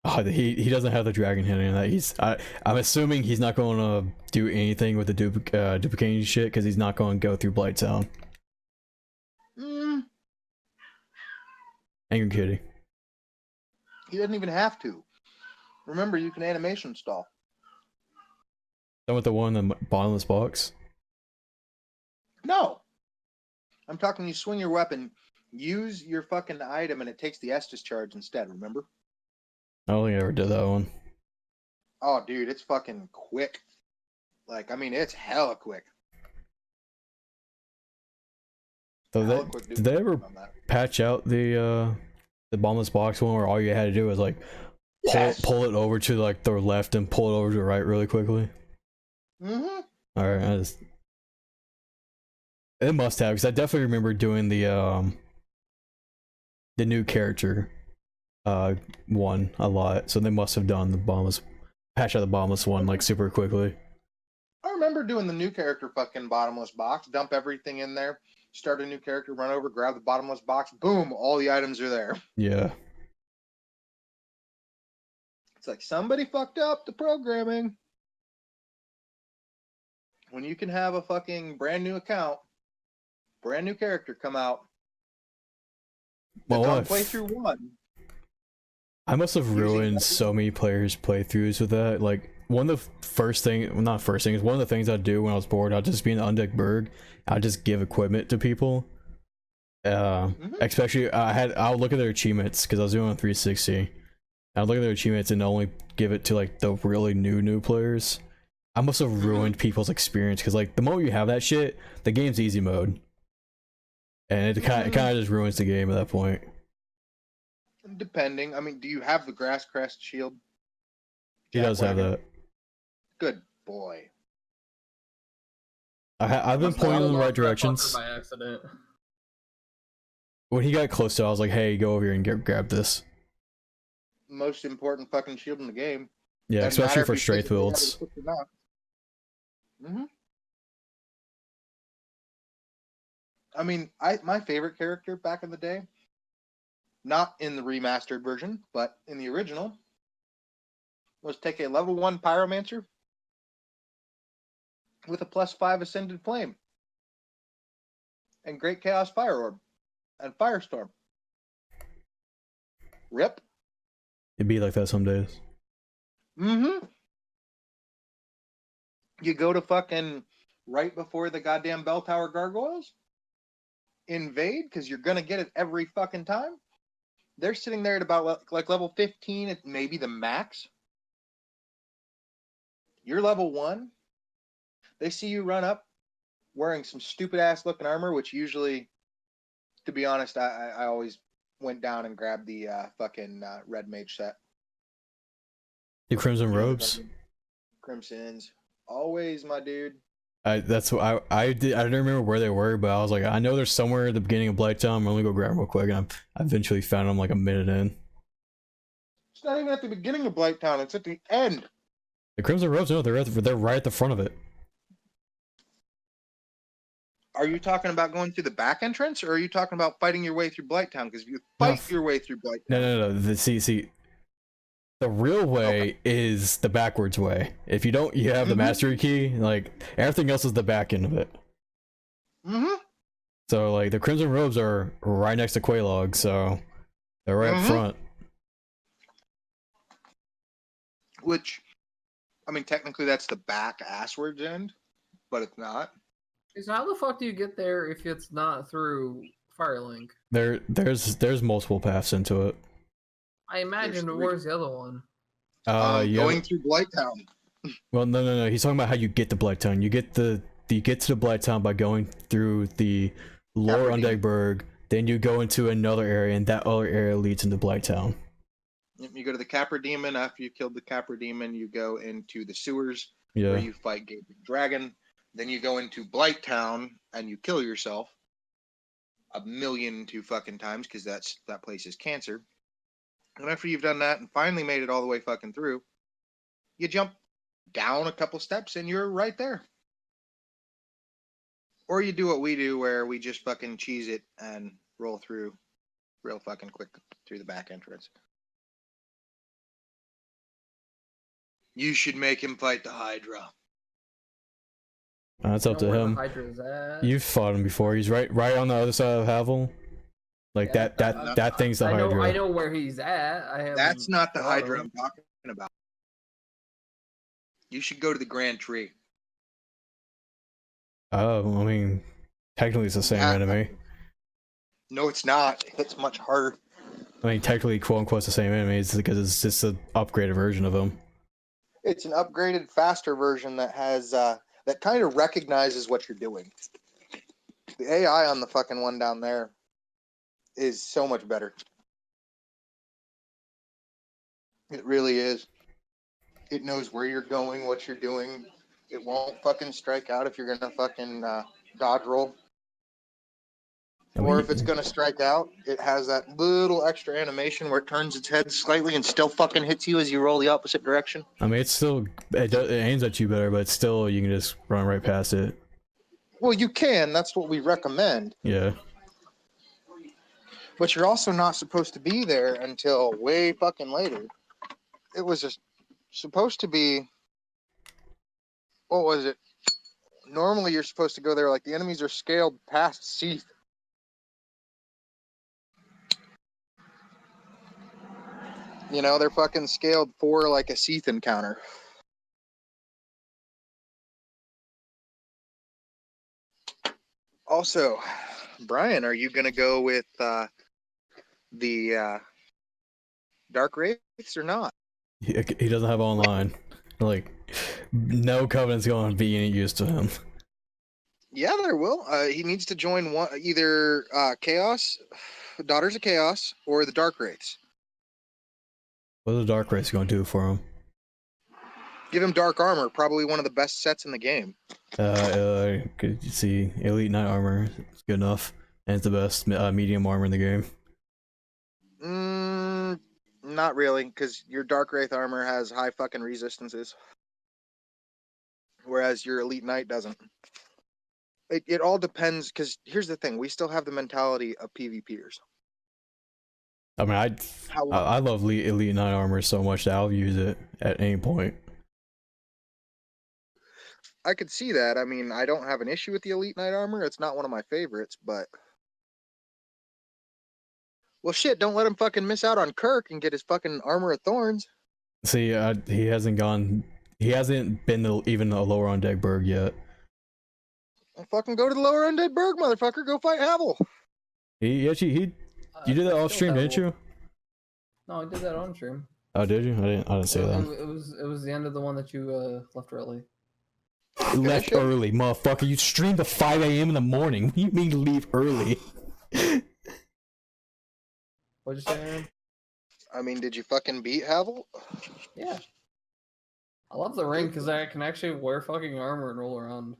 Speaker 3: Oh, he doesn't have the dragon hit in that. I'm assuming he's not going to do anything with the duplicating shit because he's not going to go through Blighttown.
Speaker 1: Mm,
Speaker 3: Ain't kidding.
Speaker 1: he doesn't even have to. Remember, you can animation stall.
Speaker 3: Done with the one in the bottomless box.
Speaker 1: No. I'm talking you swing your weapon, use your fucking item, and it takes the Estus charge instead, remember?
Speaker 3: I don't think I ever did that one.
Speaker 1: Oh, dude, it's fucking quick. Like, I mean, it's hella quick.
Speaker 3: So
Speaker 1: Hella quick
Speaker 3: did they ever
Speaker 1: on that.
Speaker 3: patch out the bottomless box one where all you had to do was like pull it over to like the left and pull it over to the right really quickly?
Speaker 1: Mm-hmm.
Speaker 3: All right, it must have, because I definitely remember doing the new character one a lot. So they must have done the bottomless patch out the bottomless one like super quickly.
Speaker 1: I remember doing the new character fucking bottomless box, dump everything in there, start a new character, run over, grab the bottomless box, boom, all the items are there.
Speaker 3: Yeah.
Speaker 1: It's like somebody fucked up the programming. When you can have a fucking brand new account, brand new character come out.
Speaker 3: Well,
Speaker 1: On playthrough 1.
Speaker 3: I must have ruined so many players' playthroughs with that. Like, one of the first thing, well, not first things, one of the things I'd do when I was bored, I'd just be in the Undeck Burg. I'd just give equipment to people. Especially, I would look at their achievements, because I was doing it on 360. I'd look at their achievements and only give it to, like, the really new players. I must have ruined people's experience, because, like, the moment you have that shit, the game's easy mode. And it kind of just ruins the game at that point.
Speaker 1: Depending. I mean, do you have the Grass Crest shield?
Speaker 3: He does have that.
Speaker 1: Good boy.
Speaker 3: I've been pointing in the right directions.
Speaker 2: By accident.
Speaker 3: When he got close to it, I was like, hey, go over here and grab this.
Speaker 1: Most important fucking shield in the game.
Speaker 3: Yeah,
Speaker 1: Doesn't
Speaker 3: especially
Speaker 1: matter
Speaker 3: for
Speaker 1: if you
Speaker 3: strength
Speaker 1: physically have
Speaker 3: builds.
Speaker 1: it equipped or not. I mean, my favorite character back in the day, not in the remastered version, but in the original, was take a level 1 Pyromancer with a +5 Ascended Flame and Great Chaos Fire Orb and Firestorm. Rip.
Speaker 3: It'd be like that some days.
Speaker 1: You go to fucking right before the goddamn Bell Tower Gargoyles, invade, because you're gonna get it every fucking time. They're sitting there at about like level 15 at maybe the max. You're level 1. They see you run up wearing some stupid ass looking armor, which usually, to be honest, I always went down and grabbed the fucking red mage set.
Speaker 3: The Crimson Robes.
Speaker 1: Crimsons. Always, my dude.
Speaker 3: That's what I did. I don't remember where they were, but I was like, I know they're somewhere at the beginning of Blighttown. I'm gonna go grab them real quick, and I eventually found them like a minute in.
Speaker 1: It's not even at the beginning of Blighttown. It's at the end.
Speaker 3: The Crimson Robes, no, they're right at the front of it.
Speaker 1: Are you talking about going through the back entrance, or are you talking about fighting your way through Blighttown? Because if you fight your way through Blighttown...
Speaker 3: No. See, the real way is the backwards way. If you don't, you have the mastery key. Like, everything else is the back end of it. So, like, the Crimson Robes are right next to Quelaag, so they're right up front.
Speaker 1: Which, I mean, technically that's the back asswards end, but it's not.
Speaker 2: So how the fuck do you get there if it's not through Firelink?
Speaker 3: There's multiple paths into it.
Speaker 2: I imagine where's the other one?
Speaker 1: Going through Blighttown.
Speaker 3: Well, no. He's talking about how you get to Blighttown. You get to the Blighttown by going through the lower Undeck Burg. Then you go into another area, and that other area leads into Blighttown.
Speaker 1: You go to the Capra Demon. After you killed the Capra Demon, you go into the sewers where you fight Gaping Dragon. Then you go into Blighttown and you kill yourself 1,000,002 fucking times because that place is cancer. And after you've done that and finally made it all the way fucking through, you jump down a couple steps and you're right there. Or you do what we do where we just fucking cheese it and roll through real fucking quick through the back entrance. You should make him fight the Hydra.
Speaker 3: That's
Speaker 2: I
Speaker 3: up
Speaker 2: know
Speaker 3: to
Speaker 2: where the
Speaker 3: him.
Speaker 2: Hydra's at.
Speaker 3: You've fought him before. He's right on the other side of Havel. Like
Speaker 2: Yeah,
Speaker 3: that thing's the
Speaker 2: I know
Speaker 3: Hydra.
Speaker 2: where he's at. I have.
Speaker 1: That's not the Hydra I'm talking about. You should go to the Grand Tree.
Speaker 3: Oh, I mean, technically it's the same
Speaker 1: Yeah.
Speaker 3: enemy.
Speaker 1: No, it's not. It's much harder.
Speaker 3: I mean, technically, quote unquote, it's the same enemy. It's because it's just an upgraded version of him.
Speaker 1: It's an upgraded, faster version that has that kind of recognizes what you're doing. The AI on the fucking one down there is so much better. It really is. It knows where you're going, what you're doing. It won't fucking strike out if you're gonna fucking dodge roll.
Speaker 3: I mean,
Speaker 1: Or if it's gonna strike out, it has that little extra animation where it turns its head slightly and still fucking hits you as you roll the opposite direction.
Speaker 3: I mean, it's still it aims at you better, but still you can just run right past it.
Speaker 1: Well, you can. That's what we recommend.
Speaker 3: Yeah.
Speaker 1: But you're also not supposed to be there until way fucking later. It was just supposed to be. What was it? Normally, you're supposed to go there like the enemies are scaled past Seath. You know, they're fucking scaled for like a Seath encounter. Also, Brian, are you gonna go with the Dark Wraiths or not?
Speaker 3: He doesn't have online. Like, no Covenant's going to be any use to him.
Speaker 1: Yeah, there will. He needs to join one, either Chaos, Daughters of Chaos, or the Dark Wraiths.
Speaker 3: What are the Dark Wraiths going to do for him?
Speaker 1: Give him Dark Armor, probably one of the best sets in the game.
Speaker 3: Could you see Elite Knight Armor? It's good enough. And it's the best medium armor in the game.
Speaker 1: Not really, because your Dark Wraith armor has high fucking resistances. Whereas your Elite Knight doesn't. It all depends, because here's the thing. We still have the mentality of PvPers.
Speaker 3: I mean, I love Elite Knight Armor so much that I'll use it at any point.
Speaker 1: I could see that. I mean, I don't have an issue with the Elite Knight armor. It's not one of my favorites, but... Well, shit, don't let him fucking miss out on Kirk and get his fucking Armor of Thorns.
Speaker 3: See, he hasn't been even a lower on deck Berg yet.
Speaker 1: Well, fucking go to the lower undead Berg, motherfucker. Go fight Havel.
Speaker 3: You did that off stream, didn't you?
Speaker 2: No, I did that on stream.
Speaker 3: Oh, did you? I didn't see that.
Speaker 2: It was the end of the one that you left early.
Speaker 3: Left early, motherfucker. You streamed at 5 a.m. in the morning. What do you mean to leave early?
Speaker 2: What'd you say, Aaron?
Speaker 1: I mean, did you fucking beat Havel?
Speaker 2: Yeah. I love the ring because I can actually wear fucking armor and roll around.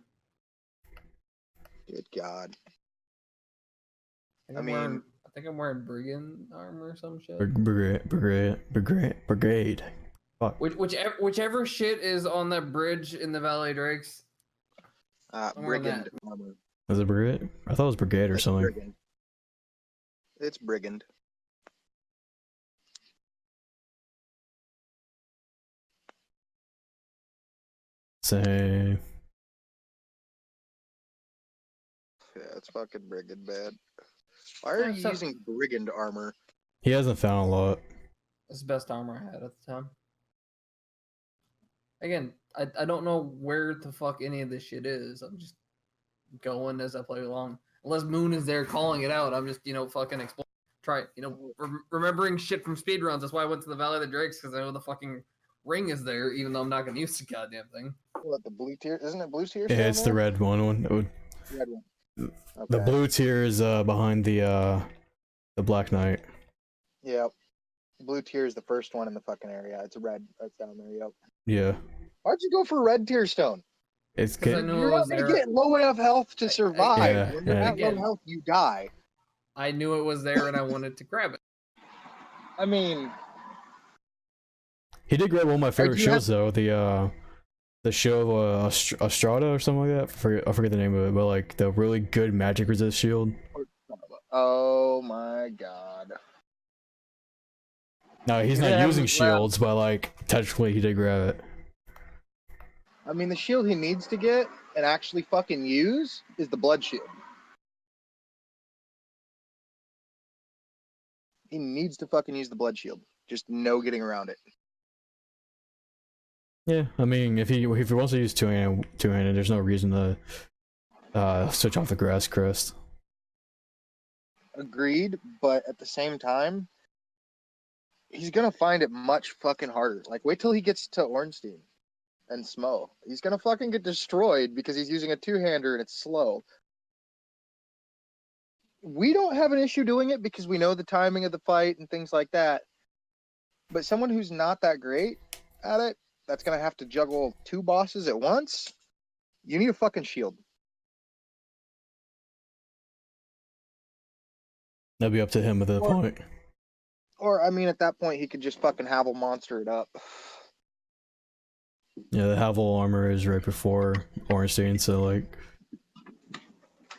Speaker 1: Good God.
Speaker 2: I think I'm wearing brigand armor or some shit.
Speaker 3: Brigade. Fuck.
Speaker 2: Whichever shit is on that bridge in the Valley of Drakes. I'm wearing
Speaker 1: Brigand armor.
Speaker 3: Was it Brigade? I thought it was Brigade or something.
Speaker 1: Brigand. It's Brigand.
Speaker 3: Same.
Speaker 1: Yeah, it's fucking Brigand, bad. Why are you using Brigand armor?
Speaker 3: He hasn't found a lot.
Speaker 2: It's the best armor I had at the time. Again, I don't know where the fuck any of this shit is. I'm just going as I play along. Unless Moon is there calling it out, I'm just, fucking remembering shit from speedruns. That's why I went to the Valley of the Drakes, because I know the fucking ring is there, even though I'm not going to use the goddamn thing.
Speaker 1: What, the blue tier? Isn't it blue tier?
Speaker 3: Yeah, it's the red one.
Speaker 1: Red one. Okay.
Speaker 3: The blue tier is behind the Black Knight.
Speaker 1: Yep. Blue tier is the first one in the fucking area. It's red. That's down there. Yep.
Speaker 3: Yeah.
Speaker 1: Why'd you go for red tier stone?
Speaker 3: It's
Speaker 2: I knew
Speaker 1: You're
Speaker 2: it
Speaker 1: not
Speaker 2: was
Speaker 1: gonna
Speaker 2: there.
Speaker 1: get low enough health to survive.
Speaker 3: Yeah,
Speaker 1: When you're
Speaker 3: yeah.
Speaker 1: at low health, you die.
Speaker 2: I knew it was there and I wanted to grab it.
Speaker 1: I mean,
Speaker 3: He did grab one of my favorite
Speaker 1: you have-
Speaker 3: shows though, the show of Estrada or something like that. I forget the name of it, but like the really good magic resist shield.
Speaker 1: oh my God.
Speaker 3: No, he's
Speaker 1: You're
Speaker 3: not
Speaker 1: gonna
Speaker 3: using
Speaker 1: have to grab-
Speaker 3: shields, but like technically he did grab it.
Speaker 1: I mean, the shield he needs to get and actually fucking use is the blood shield. He needs to fucking use the blood shield. Just no getting around it.
Speaker 3: Yeah, I mean, if he wants to use two-handed, there's no reason to switch off the grass crest.
Speaker 1: Agreed, but at the same time, he's gonna find it much fucking harder. Like, wait till he gets to Ornstein and Smo. He's gonna fucking get destroyed because he's using a two-hander and it's slow. We don't have an issue doing it because we know the timing of the fight and things like that. But someone who's not that great at it, that's gonna have to juggle two bosses at once, you need a fucking shield.
Speaker 3: That'd be up to him at that point.
Speaker 1: Or, I mean, at that point, he could just fucking Havel monster it up.
Speaker 3: Yeah, the Havel armor is right before Ornstein, so like,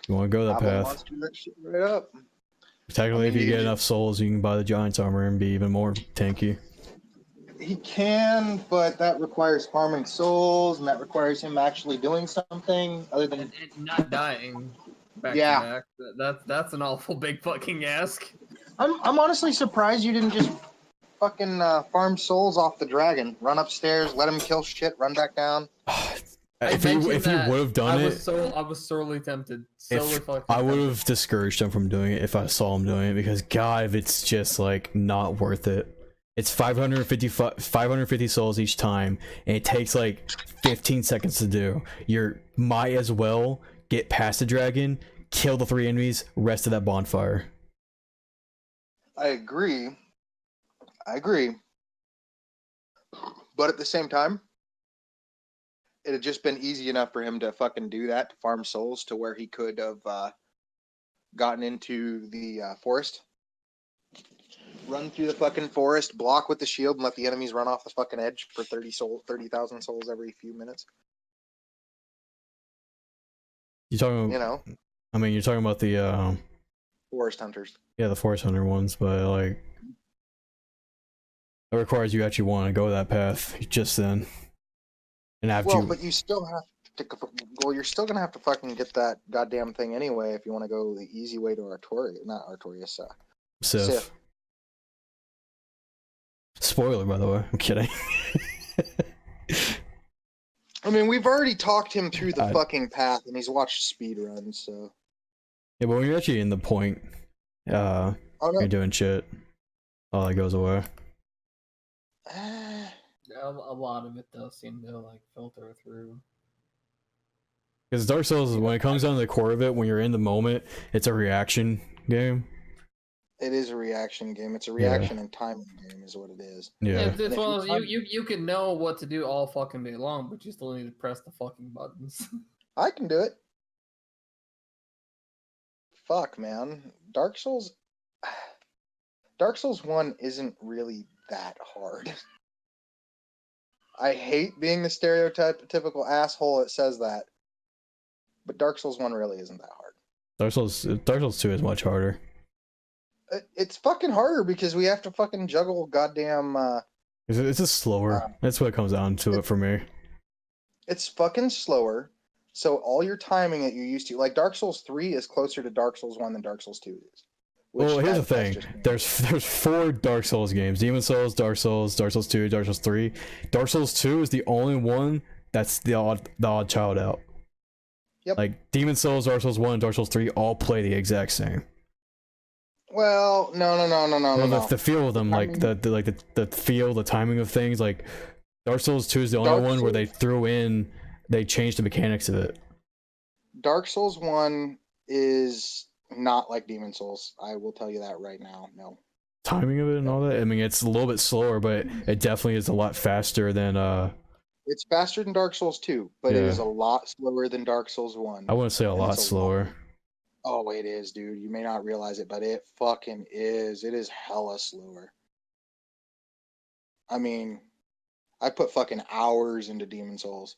Speaker 3: you want to go that
Speaker 1: Havel
Speaker 3: path.
Speaker 1: monster that shit right up.
Speaker 3: Technically,
Speaker 1: I mean,
Speaker 3: if you get
Speaker 1: you-
Speaker 3: enough souls, you can buy the Giant's armor and be even more tanky.
Speaker 1: He can, but that requires farming souls, and that requires him actually doing something other than.
Speaker 2: And not dying back
Speaker 1: Yeah.
Speaker 2: to back. That's an awful big fucking ask.
Speaker 1: I'm honestly surprised you didn't just fucking farm souls off the dragon. Run upstairs, let him kill shit, run back down.
Speaker 3: If he would have done it,
Speaker 2: I was sorely tempted. Sorely fucking
Speaker 3: I would
Speaker 2: tempted.
Speaker 3: have discouraged him from doing it if I saw him doing it, because God, if it's just like not worth it. It's 550 souls each time, and it takes like 15 seconds to do. You might as well get past the dragon, kill the 3 enemies, rest of that bonfire.
Speaker 1: I agree. But at the same time, it had just been easy enough for him to fucking do that, to farm souls, to where he could have gotten into the forest, run through the fucking forest, block with the shield, and let the enemies run off the fucking edge for 30,000 souls every few minutes.
Speaker 3: You talking?
Speaker 1: You know,
Speaker 3: I mean, you're talking about the
Speaker 1: forest hunters.
Speaker 3: yeah, the Forest Hunter ones, but like, it requires you actually want to go that path just then, and after
Speaker 1: Well,
Speaker 3: you,
Speaker 1: but you still have to. Well, you're still gonna have to fucking get that goddamn thing anyway if you want to go the easy way to Artorias, not Artorias.
Speaker 3: Sif.
Speaker 1: Sif.
Speaker 3: Spoiler, by the way. I'm kidding.
Speaker 1: I mean, we've already talked him through the
Speaker 3: I-
Speaker 1: fucking path, and he's watched speed runs. So,
Speaker 3: Yeah, but when you're actually in the point,
Speaker 1: oh no,
Speaker 3: you're doing shit, all that goes away.
Speaker 2: A lot of it does seem to like filter through.
Speaker 3: Because Dark Souls, when it comes down to the core of it, when you're in the moment, it's a reaction game.
Speaker 1: it is a reaction game. It's a reaction and timing game, is what it is.
Speaker 3: Yeah.
Speaker 2: It's
Speaker 1: if
Speaker 2: one of
Speaker 1: you
Speaker 2: those, you can know what to do all fucking day long, but you still need to press the fucking buttons.
Speaker 1: I can do it. Fuck, man. Dark Souls 1 isn't really that hard. I hate being the stereotypical asshole that says that, but Dark Souls 1 really isn't that hard.
Speaker 3: Dark Souls 2 is much harder.
Speaker 1: It's fucking harder because we have to fucking juggle goddamn.
Speaker 3: It's just slower. That's what it comes down to it for me.
Speaker 1: It's fucking slower. So all your timing that you're used to, like Dark Souls 3 is closer to Dark Souls 1 than Dark Souls 2 is.
Speaker 3: Well, here's the
Speaker 1: that's
Speaker 3: thing.
Speaker 1: just me.
Speaker 3: There's 4 Dark Souls games: Demon Souls, Dark Souls 2, Dark Souls 3. Dark Souls 2 is the only one that's the odd child out.
Speaker 1: Yep.
Speaker 3: Like Demon Souls, Dark Souls 1, and Dark Souls 3 all play the exact same.
Speaker 1: Well, no.
Speaker 3: Well, the feel of them, like the feel, the timing of things, like Dark Souls 2 is the only
Speaker 1: Dark
Speaker 3: one where
Speaker 1: Souls-
Speaker 3: they changed the mechanics of it.
Speaker 1: Dark Souls 1 is not like Demon Souls. I will tell you that right now. No.
Speaker 3: Timing of it and all that. I mean, it's a little bit slower, but it definitely is a lot faster than
Speaker 1: It's faster than Dark Souls 2, but it
Speaker 3: Yeah.
Speaker 1: is a lot slower than Dark Souls 1.
Speaker 3: I wouldn't say a
Speaker 1: And
Speaker 3: lot
Speaker 1: it's
Speaker 3: slower.
Speaker 1: Oh, it is, dude. You may not realize it, but it fucking is. It is hella slower. I mean, I put fucking hours into Demon Souls,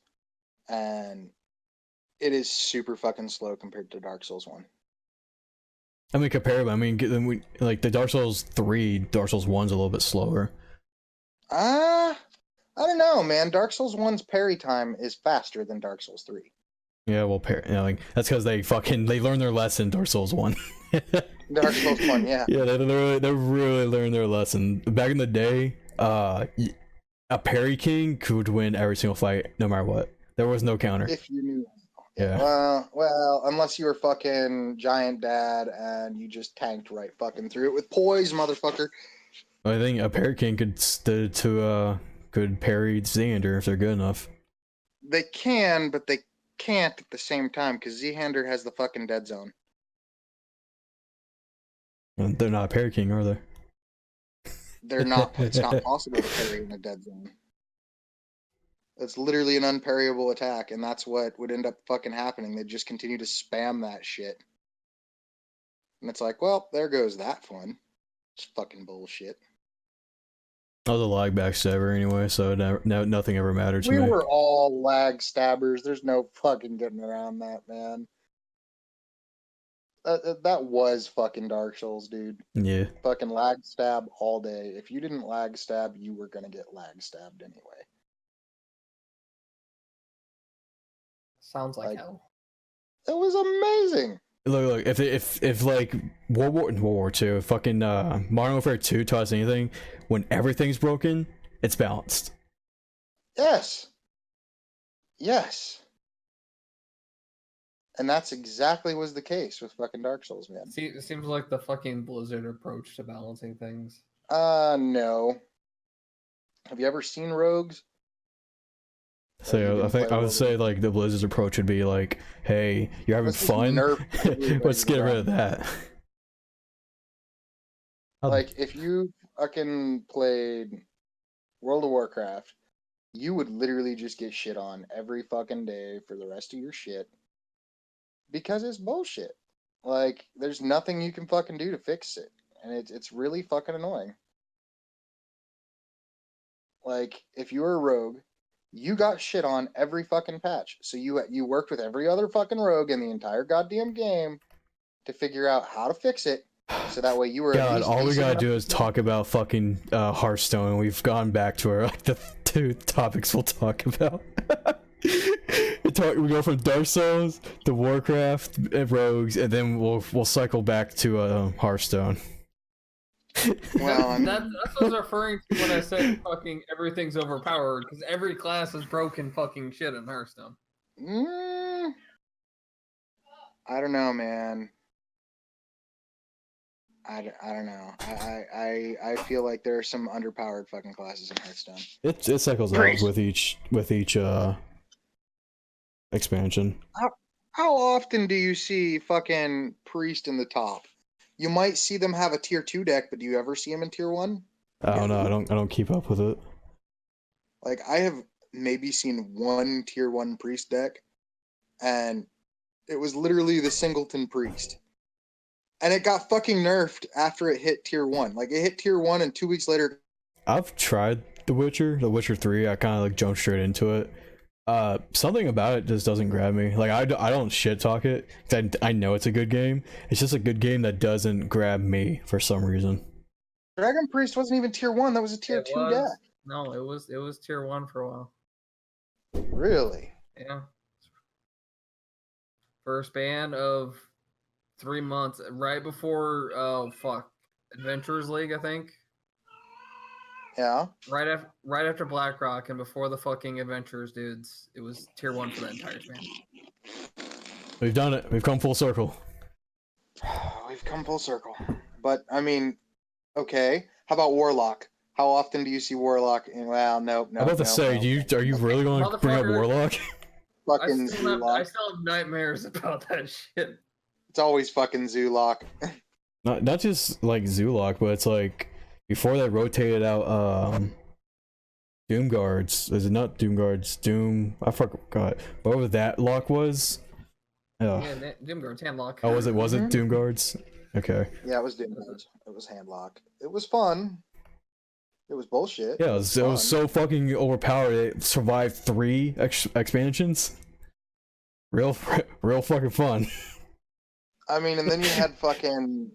Speaker 1: and it is super fucking slow compared to Dark Souls 1.
Speaker 3: I mean, comparable. I mean, like the Dark Souls 3, Dark Souls 1's a little bit slower.
Speaker 1: I I don't know, man. Dark Souls 1's parry time is faster than Dark Souls 3.
Speaker 3: Yeah, well, like that's because they learned their lesson. Dark Souls 1.
Speaker 1: Dark Souls 1, yeah.
Speaker 3: Yeah, they really learned their lesson. Back in the day, a parry king could win every single fight, no matter what. There was no counter.
Speaker 1: If you knew.
Speaker 3: Yeah.
Speaker 1: Well, unless you were fucking Giant Dad and you just tanked right fucking through it with poise, motherfucker.
Speaker 3: I think a parry king could parry Xander if they're good enough.
Speaker 1: They can, but they can't at the same time because Xander has the fucking dead zone.
Speaker 3: And they're not a parry king, are they?
Speaker 1: They're not. It's not possible to parry in a dead zone. It's literally an unparryable attack, and that's what would end up fucking happening. They just continue to spam that shit. And it's like, well, there goes that fun. It's fucking bullshit.
Speaker 3: I was a lag backstabber anyway, so nothing ever mattered to
Speaker 1: We
Speaker 3: me.
Speaker 1: were all lag stabbers. There's no fucking getting around that, man. That was fucking Dark Souls, dude.
Speaker 3: Yeah.
Speaker 1: Fucking lag stab all day. If you didn't lag stab, you were gonna get lag stabbed anyway.
Speaker 2: Sounds like
Speaker 1: Like-
Speaker 2: hell.
Speaker 1: It was amazing.
Speaker 3: Look, if like World War II, fucking Modern Warfare 2 taught us anything, when everything's broken, it's balanced.
Speaker 1: Yes. Yes. And that's exactly was the case with fucking Dark Souls, man.
Speaker 2: See, it seems like the fucking Blizzard approach to balancing things.
Speaker 1: No. Have you ever seen Rogues?
Speaker 3: So
Speaker 1: you
Speaker 3: I
Speaker 1: didn't
Speaker 3: think
Speaker 1: play
Speaker 3: I would
Speaker 1: World
Speaker 3: say like the Blizzard's approach would be like, hey, you're having
Speaker 1: Let's just
Speaker 3: fun,
Speaker 1: nerf everybody
Speaker 3: let's get rid of
Speaker 1: around.
Speaker 3: that.
Speaker 1: Like, if you fucking played World of Warcraft, you would literally just get shit on every fucking day for the rest of your shit. Because it's bullshit. Like, there's nothing you can fucking do to fix it. And it's really fucking annoying. Like, if you're a rogue, you got shit on every fucking patch. So you worked with every other fucking rogue in the entire goddamn game to figure out how to fix it. So that way you were at
Speaker 3: God,
Speaker 1: least
Speaker 3: all we
Speaker 1: decent
Speaker 3: gotta
Speaker 1: enough
Speaker 3: do
Speaker 1: to
Speaker 3: is talk about fucking Hearthstone, and we've gone back to our like the two topics we'll talk about. We go from Dark Souls to Warcraft and Rogues, and then we'll cycle back to Hearthstone.
Speaker 1: Well, I mean,
Speaker 2: That's what I was referring to when I said fucking everything's overpowered, because every class is broken fucking shit in Hearthstone.
Speaker 1: I don't know, man. I don't know. I feel like there are some underpowered fucking classes in Hearthstone.
Speaker 3: It cycles out
Speaker 1: Priest.
Speaker 3: with each expansion.
Speaker 1: How often do you see fucking Priest in the top? You might see them have a tier 2 deck, but do you ever see them in tier 1?
Speaker 3: I don't know. I don't keep up with it.
Speaker 1: Like, I have maybe seen one tier 1 Priest deck, and it was literally the Singleton Priest. And it got fucking nerfed after it hit tier 1. Like, it hit tier 1, and 2 weeks later,
Speaker 3: I've tried The Witcher 3. I kind of like jumped straight into it. Something about it just doesn't grab me. Like I don't shit talk it 'cause I know it's a good game. It's just a good game that doesn't grab me for some reason.
Speaker 1: Dragon Priest wasn't even tier 1. That was a tier
Speaker 2: It
Speaker 1: 2
Speaker 2: was-
Speaker 1: deck.
Speaker 2: No, it was tier 1 for a while.
Speaker 1: Really?
Speaker 2: Yeah. For a span of 3 months, right before Adventurers League, I think.
Speaker 1: Yeah.
Speaker 2: Right after BlackRock and before the fucking Adventurers dudes, it was tier 1 for that entire span.
Speaker 3: We've done it. We've come full circle.
Speaker 1: We've come full circle. But, I mean, okay. How about Warlock? How often do you see Warlock? Well, nope.
Speaker 3: I'm about to say, are you really going to bring up
Speaker 2: Motherfucker.
Speaker 3: Warlock?
Speaker 1: Fucking
Speaker 2: I still
Speaker 1: Zoolock.
Speaker 2: have nightmares about that shit.
Speaker 1: It's always fucking Zoolock.
Speaker 3: Not just like Zoolock, but it's like before they rotated out Doom Guards. Is it not Doom Guards? I forgot. Whatever that lock was. Oh,
Speaker 2: Yeah, Doomguard's handlock.
Speaker 3: oh was it
Speaker 1: Mhm.
Speaker 3: Doom Guards? Okay.
Speaker 1: Yeah, it was Doomguards. It was Handlock. It was fun. It was bullshit.
Speaker 3: Yeah, it was
Speaker 1: fun.
Speaker 3: so fucking overpowered. It survived 3 expansions. Real fucking fun.
Speaker 1: I mean, and then you had fucking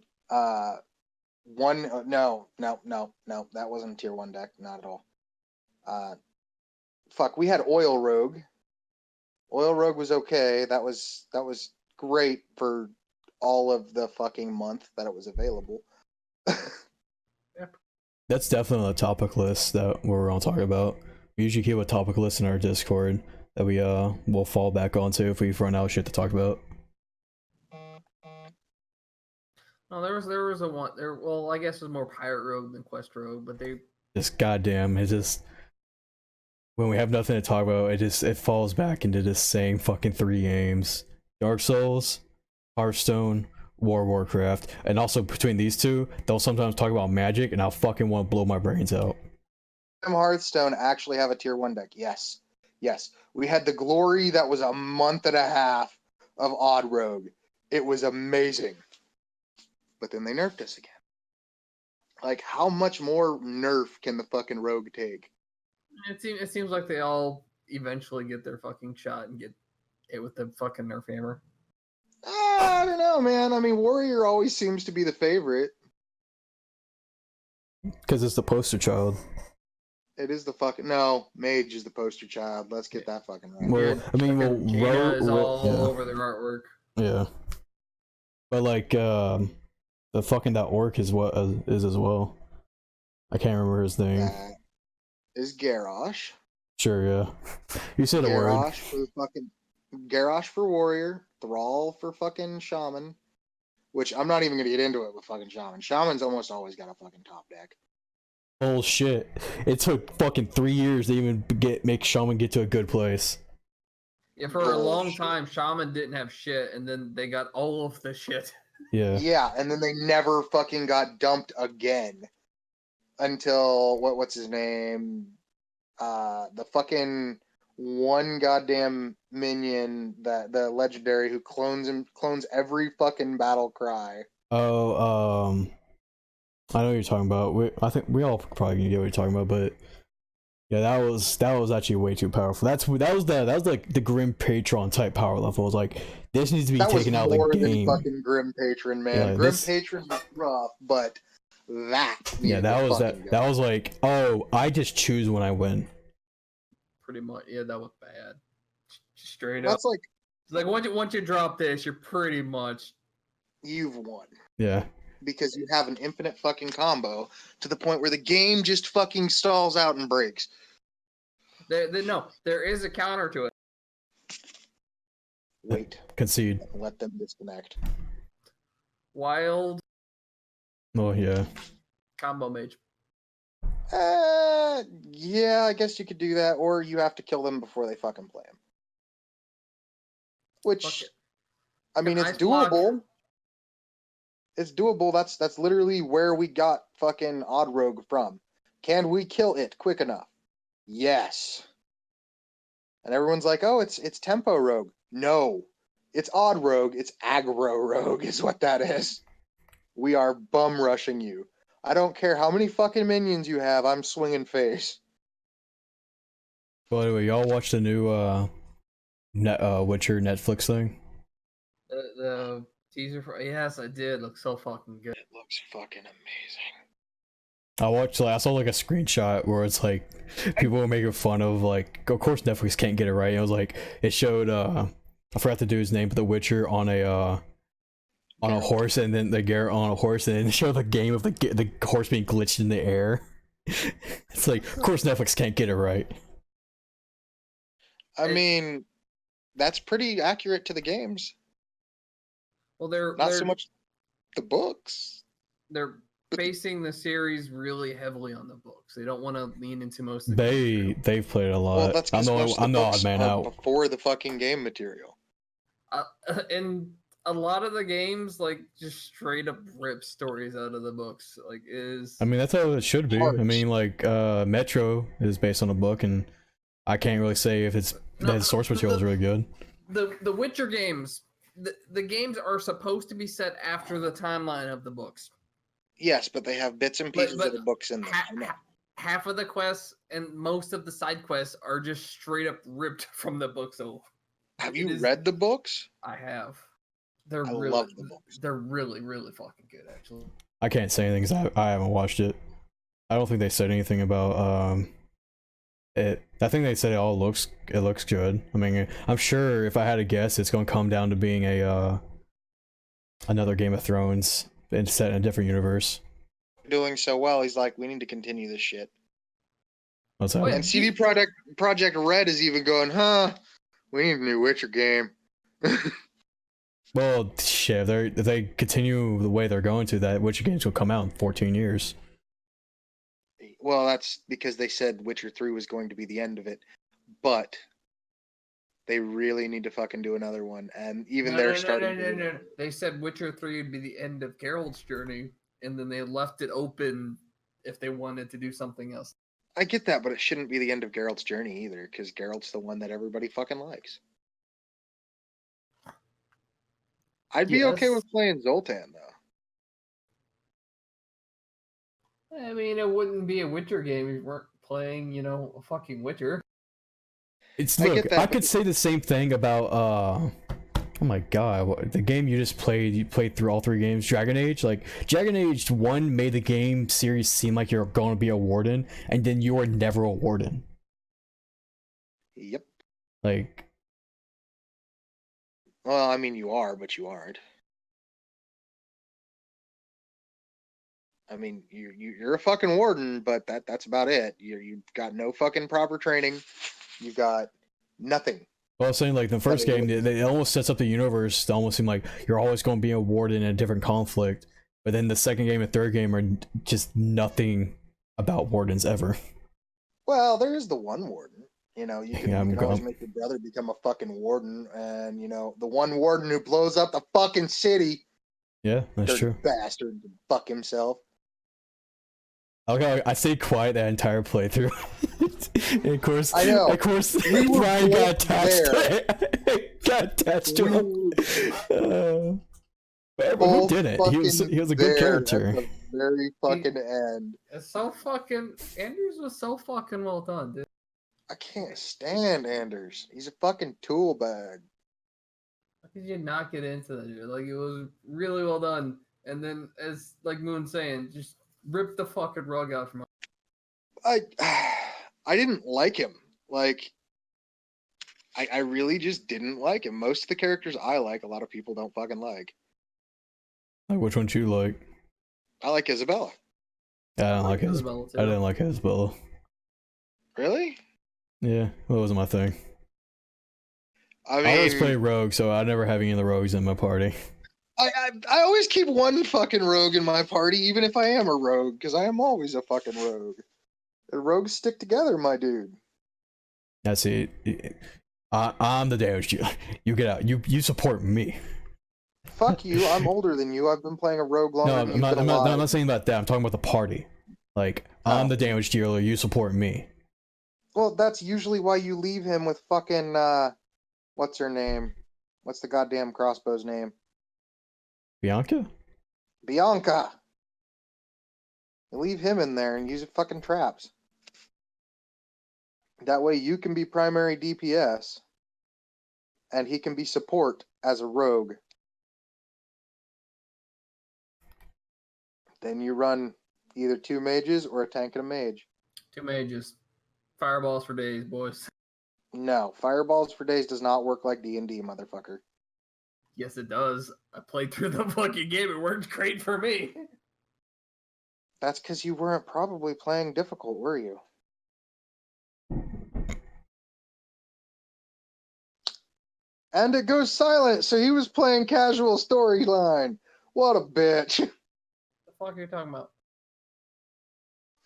Speaker 1: one. No, that wasn't a tier 1 deck. Not at all. fuck, we had Oil Rogue. Oil Rogue was okay. That was great for all of the fucking month that it was available.
Speaker 3: That's definitely a topic list that we're gonna talk about. We usually keep a topic list in our Discord that we will fall back onto if we run out of shit to talk about.
Speaker 2: No, there was a one there. Well, I guess it was more Pirate Rogue than Quest Rogue, but they
Speaker 3: Just goddamn, it just when we have nothing to talk about, it falls back into the same fucking 3 games: Dark Souls, Hearthstone, Warcraft, and also between these two, they'll sometimes talk about Magic, and I'll fucking want to blow my brains out.
Speaker 1: Hearthstone actually have a tier 1 deck. Yes. We had the Glory that was a month and a half of Odd Rogue. It was amazing. But then they nerfed us again. Like, how much more nerf can the fucking Rogue take?
Speaker 2: it seems like they all eventually get their fucking shot and get hit with the fucking Nerf hammer.
Speaker 1: I don't know, man. I mean, Warrior always seems to be the favorite.
Speaker 3: Because it's the poster child.
Speaker 1: It is the fucking no. Mage is the poster child. Let's get that fucking right.
Speaker 3: Well, I mean, well,
Speaker 2: Jaina is all
Speaker 3: yeah.
Speaker 2: over their artwork.
Speaker 3: Yeah. But like, the fucking that orc is what is as well. I can't remember his name.
Speaker 1: That is Garrosh.
Speaker 3: Sure, yeah. You said a word.
Speaker 1: Garrosh for fucking Garrosh for Warrior. Thrall for fucking Shaman. Which I'm not even gonna get into it with fucking Shaman. Shaman's almost always got a fucking top deck.
Speaker 3: Bullshit. It took fucking 3 years to even make Shaman get to a good place.
Speaker 2: Yeah, for a long time, Shaman didn't have shit, and then they got all of the shit.
Speaker 3: Yeah.
Speaker 1: Yeah, and then they never fucking got dumped again. Until what's his name? The fucking one goddamn minion that the legendary who clones every fucking battle cry.
Speaker 3: Oh, I know what you're talking about. I think we all probably get what you're talking about, but yeah, that was actually way too powerful. That was like the Grim Patron type power level. It was like this needs to be taken out of the game.
Speaker 1: Than fucking Grim Patron, man.
Speaker 3: Yeah,
Speaker 1: Grim Patron was rough, but that
Speaker 3: that was like, oh, I just choose when I win.
Speaker 2: Pretty much, yeah, that was bad. Straight up.
Speaker 1: That's like
Speaker 2: once you drop this, you're pretty much
Speaker 1: you've won.
Speaker 3: Yeah.
Speaker 1: Because you have an infinite fucking combo to the point where the game just fucking stalls out and breaks.
Speaker 2: No, there is a counter to it.
Speaker 1: Wait.
Speaker 3: Concede.
Speaker 1: Let them disconnect.
Speaker 2: Wild.
Speaker 3: Oh yeah.
Speaker 2: Combo mage.
Speaker 1: Yeah, I guess you could do that, or you have to kill them before they fucking play them. Which, I mean, it's doable. It's doable. That's literally where we got fucking Odd Rogue from. Can we kill it quick enough? Yes. And everyone's like, oh, it's Tempo Rogue. No. It's Odd Rogue. It's Aggro Rogue is what that is. We are bum rushing you. I don't care how many fucking minions you have. I'm swinging face.
Speaker 3: Well, anyway, y'all watch the new Witcher Netflix thing?
Speaker 2: The teaser for yes, I did. Looks so fucking good.
Speaker 1: It looks fucking amazing.
Speaker 3: I saw like a screenshot where it's like people were making fun of like, of course Netflix can't get it right. It was like it showed I forgot to do his name, but the Witcher on a horse, and then the Geralt on a horse, and then it showed the game of the horse being glitched in the air. It's like, of course Netflix can't get it right.
Speaker 1: I mean, that's pretty accurate to the games.
Speaker 2: Well, they're
Speaker 1: not so much the books.
Speaker 2: They're basing the series really heavily on the books. They don't want to lean into most of
Speaker 3: the they've played a lot.
Speaker 1: Well, that's
Speaker 3: I'm the odd man out.
Speaker 1: Before the fucking game material.
Speaker 2: And a lot of the games like just straight up rip stories out of the books. Like
Speaker 3: I mean, that's how it should be. I mean, like Metro is based on a book, and I can't really say if the source material is really good.
Speaker 2: The Witcher games, the games are supposed to be set after the timeline of the books.
Speaker 1: Yes, but they have bits and pieces of the books in there.
Speaker 2: Half of the quests and most of the side quests are just straight up ripped from the books. So,
Speaker 1: have you read the books?
Speaker 2: I have. I love the books. They're really, really fucking good, actually.
Speaker 3: I can't say anything because I haven't watched it. I don't think they said anything about I think they said it looks good. I mean, I'm sure if I had to guess, it's gonna come down to being a another Game of Thrones and set in a different universe.
Speaker 1: Doing so well, he's like, we need to continue this shit.
Speaker 3: What's that?
Speaker 2: Oh, yeah.
Speaker 1: And CD Project Red is even going, we need a new Witcher game.
Speaker 3: Well, shit, if they continue the way they're going to, that Witcher games will come out in 14 years.
Speaker 1: Well, that's because they said Witcher 3 was going to be the end of it. But they really need to fucking do another one. And even they're starting
Speaker 2: No. They said Witcher 3 would be the end of Geralt's journey, and then they left it open if they wanted to do something else.
Speaker 1: I get that, but it shouldn't be the end of Geralt's journey either, because Geralt's the one that everybody fucking likes. I'd be okay
Speaker 2: Yes.
Speaker 1: with playing Zoltan, though.
Speaker 2: I mean, it wouldn't be a Witcher game if you weren't playing, a fucking Witcher.
Speaker 1: I
Speaker 3: Look,
Speaker 1: get that,
Speaker 3: I
Speaker 1: but-
Speaker 3: could say the same thing about oh my god, the game you just played. You played through all 3 games, Dragon Age. Like Dragon Age 1 made the game series seem like you're going to be a warden, and then you were never a warden.
Speaker 1: Yep.
Speaker 3: Like,
Speaker 1: Well, I mean, you are, but you aren't. I mean, you're a fucking warden, but that's about it. You've got no fucking proper training. You've got nothing.
Speaker 3: well, I was saying, like the first
Speaker 1: But it
Speaker 3: game, they almost sets up the universe to almost seem like you're always going to be a warden in a different conflict. But then the second game and third game are just nothing about wardens ever.
Speaker 1: Well, there is the one warden. You can,
Speaker 3: Yeah,
Speaker 1: you can always make your brother become a fucking warden, and the one warden who blows up the fucking city.
Speaker 3: Yeah, that's
Speaker 1: Dirty
Speaker 3: true.
Speaker 1: bastard to fuck himself.
Speaker 3: Okay, I stayed quiet that entire playthrough. And of course,
Speaker 1: I know.
Speaker 3: Of course,
Speaker 1: We were
Speaker 3: Brian got
Speaker 1: both
Speaker 3: attached. Got attached to him. But who
Speaker 1: Both
Speaker 3: didn't? He was
Speaker 1: fucking
Speaker 3: a good
Speaker 1: there
Speaker 3: character.
Speaker 1: At the very fucking end.
Speaker 2: It's so fucking. Andrews was so fucking well done, dude.
Speaker 1: I can't stand Anders. He's a fucking tool bag.
Speaker 2: How could you not get into that, dude? Like, it was really well done. And then, as like Moon's saying, just rip the fucking rug out from.
Speaker 1: I didn't like him. Like, I really just didn't like him. Most of the characters I like, a lot of people don't fucking like.
Speaker 3: Like, which one you like?
Speaker 1: I like Isabella.
Speaker 3: I don't like his.
Speaker 2: Isabella, too.
Speaker 3: I didn't like Isabella.
Speaker 1: Really?
Speaker 3: Yeah, that wasn't my thing.
Speaker 1: I mean,
Speaker 3: I always play rogue, so I never have any of the rogues in my party.
Speaker 1: I always keep one fucking rogue in my party, even if I am a rogue, because I am always a fucking rogue. The rogues stick together, my dude.
Speaker 3: That's it. I'm the damage dealer. You get out. You support me.
Speaker 1: Fuck you. I'm older than you. I've been playing a rogue longer
Speaker 3: No,
Speaker 1: than you've been
Speaker 3: I'm
Speaker 1: alive.
Speaker 3: not saying about that. I'm talking about the party. Like, I'm the damage dealer. You support me.
Speaker 1: Well, that's usually why you leave him with fucking, what's her name? What's the goddamn crossbow's name?
Speaker 3: Bianca?
Speaker 1: Bianca. You leave him in there and use fucking traps. That way you can be primary DPS and he can be support as a rogue. Then you run either 2 mages or a tank and a mage.
Speaker 2: 2 mages. Fireballs for days, boys.
Speaker 1: No, Fireballs for Days does not work like D&D, motherfucker.
Speaker 2: Yes, it does. I played through the fucking game. It worked great for me.
Speaker 1: That's because you weren't probably playing difficult, were you? And it goes silent, so he was playing casual storyline. What a bitch.
Speaker 2: The fuck are you talking about?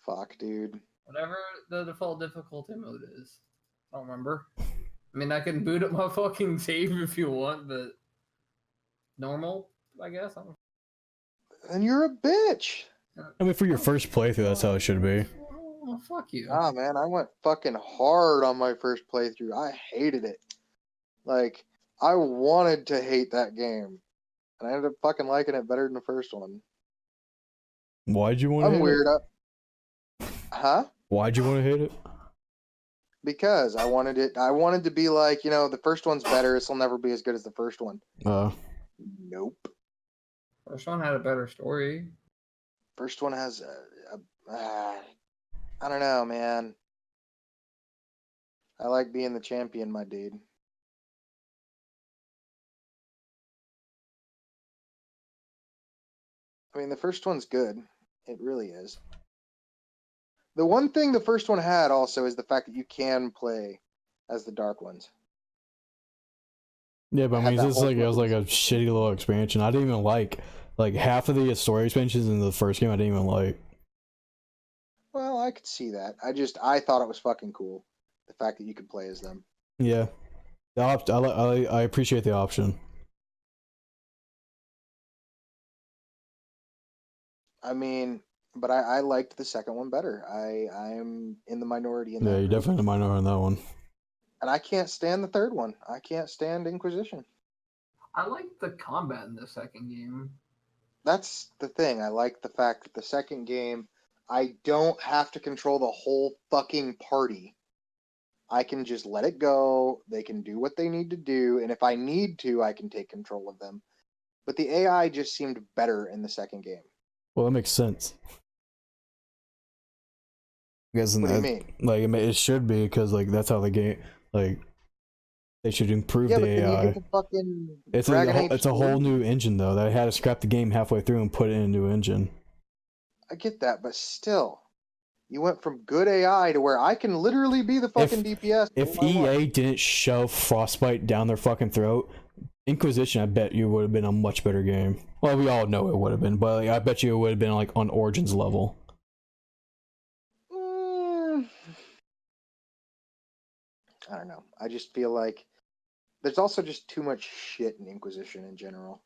Speaker 1: Fuck, dude.
Speaker 2: Whatever the default difficulty mode is. I don't remember. I mean, I can boot up my fucking save if you want, but normal, I guess. I don't...
Speaker 1: And you're a bitch.
Speaker 3: I mean, for your first playthrough, that's how it should be.
Speaker 2: Oh, fuck you.
Speaker 1: Ah, man, I went fucking hard on my first playthrough. I hated it. Like, I wanted to hate that game. And I ended up fucking liking it better than the first one.
Speaker 3: Why'd you want to
Speaker 1: I'm
Speaker 3: hate
Speaker 1: weird.
Speaker 3: it?
Speaker 1: Huh?
Speaker 3: Why'd you want to hate it?
Speaker 1: Because I wanted to be like, the first one's better. This will never be as good as the first one. Nope.
Speaker 2: First one had a better story.
Speaker 1: First one has I don't know, man. I like being the champion, my dude. I mean, the first one's good. It really is. The one thing the first one had also is the fact that you can play as the Dark Ones.
Speaker 3: Yeah, but I
Speaker 1: Had
Speaker 3: mean,
Speaker 1: that
Speaker 3: it's
Speaker 1: whole
Speaker 3: like it was like a
Speaker 1: focus.
Speaker 3: shitty little expansion. I didn't even like half of the story expansions in the first game. I didn't even like.
Speaker 1: Well, I could see that. I thought it was fucking cool. The fact that you could play as them.
Speaker 3: Yeah, I appreciate the option.
Speaker 1: I mean, but I liked the second one better. I'm in the minority in
Speaker 3: Yeah,
Speaker 1: that
Speaker 3: you're
Speaker 1: group.
Speaker 3: definitely the minority on that one.
Speaker 1: And I can't stand the third one. I can't stand Inquisition.
Speaker 2: I like the combat in the second game.
Speaker 1: That's the thing. I like the fact that the second game, I don't have to control the whole fucking party. I can just let it go. They can do what they need to do, and if I need to, I can take control of them. But the AI just seemed better in the second game.
Speaker 3: Well, that makes sense. Because
Speaker 1: What do you mean?
Speaker 3: like it should be because like that's how the game like they should improve
Speaker 1: Yeah,
Speaker 3: the
Speaker 1: but then you
Speaker 3: AI.
Speaker 1: get the fucking
Speaker 3: It's
Speaker 1: Dragon
Speaker 3: a
Speaker 1: Age
Speaker 3: it's a
Speaker 1: 3.
Speaker 3: whole new engine though. They had to scrap the game halfway through and put in a new engine.
Speaker 1: I get that, but still, you went from good AI to where I can literally be the fucking DPS.
Speaker 3: If
Speaker 1: all I want.
Speaker 3: EA didn't shove Frostbite down their fucking throat, Inquisition, I bet you would have been a much better game. Well, we all know it would have been, but like, I bet you it would have been like on Origins level.
Speaker 1: I don't know. I just feel like there's also just too much shit in Inquisition in general.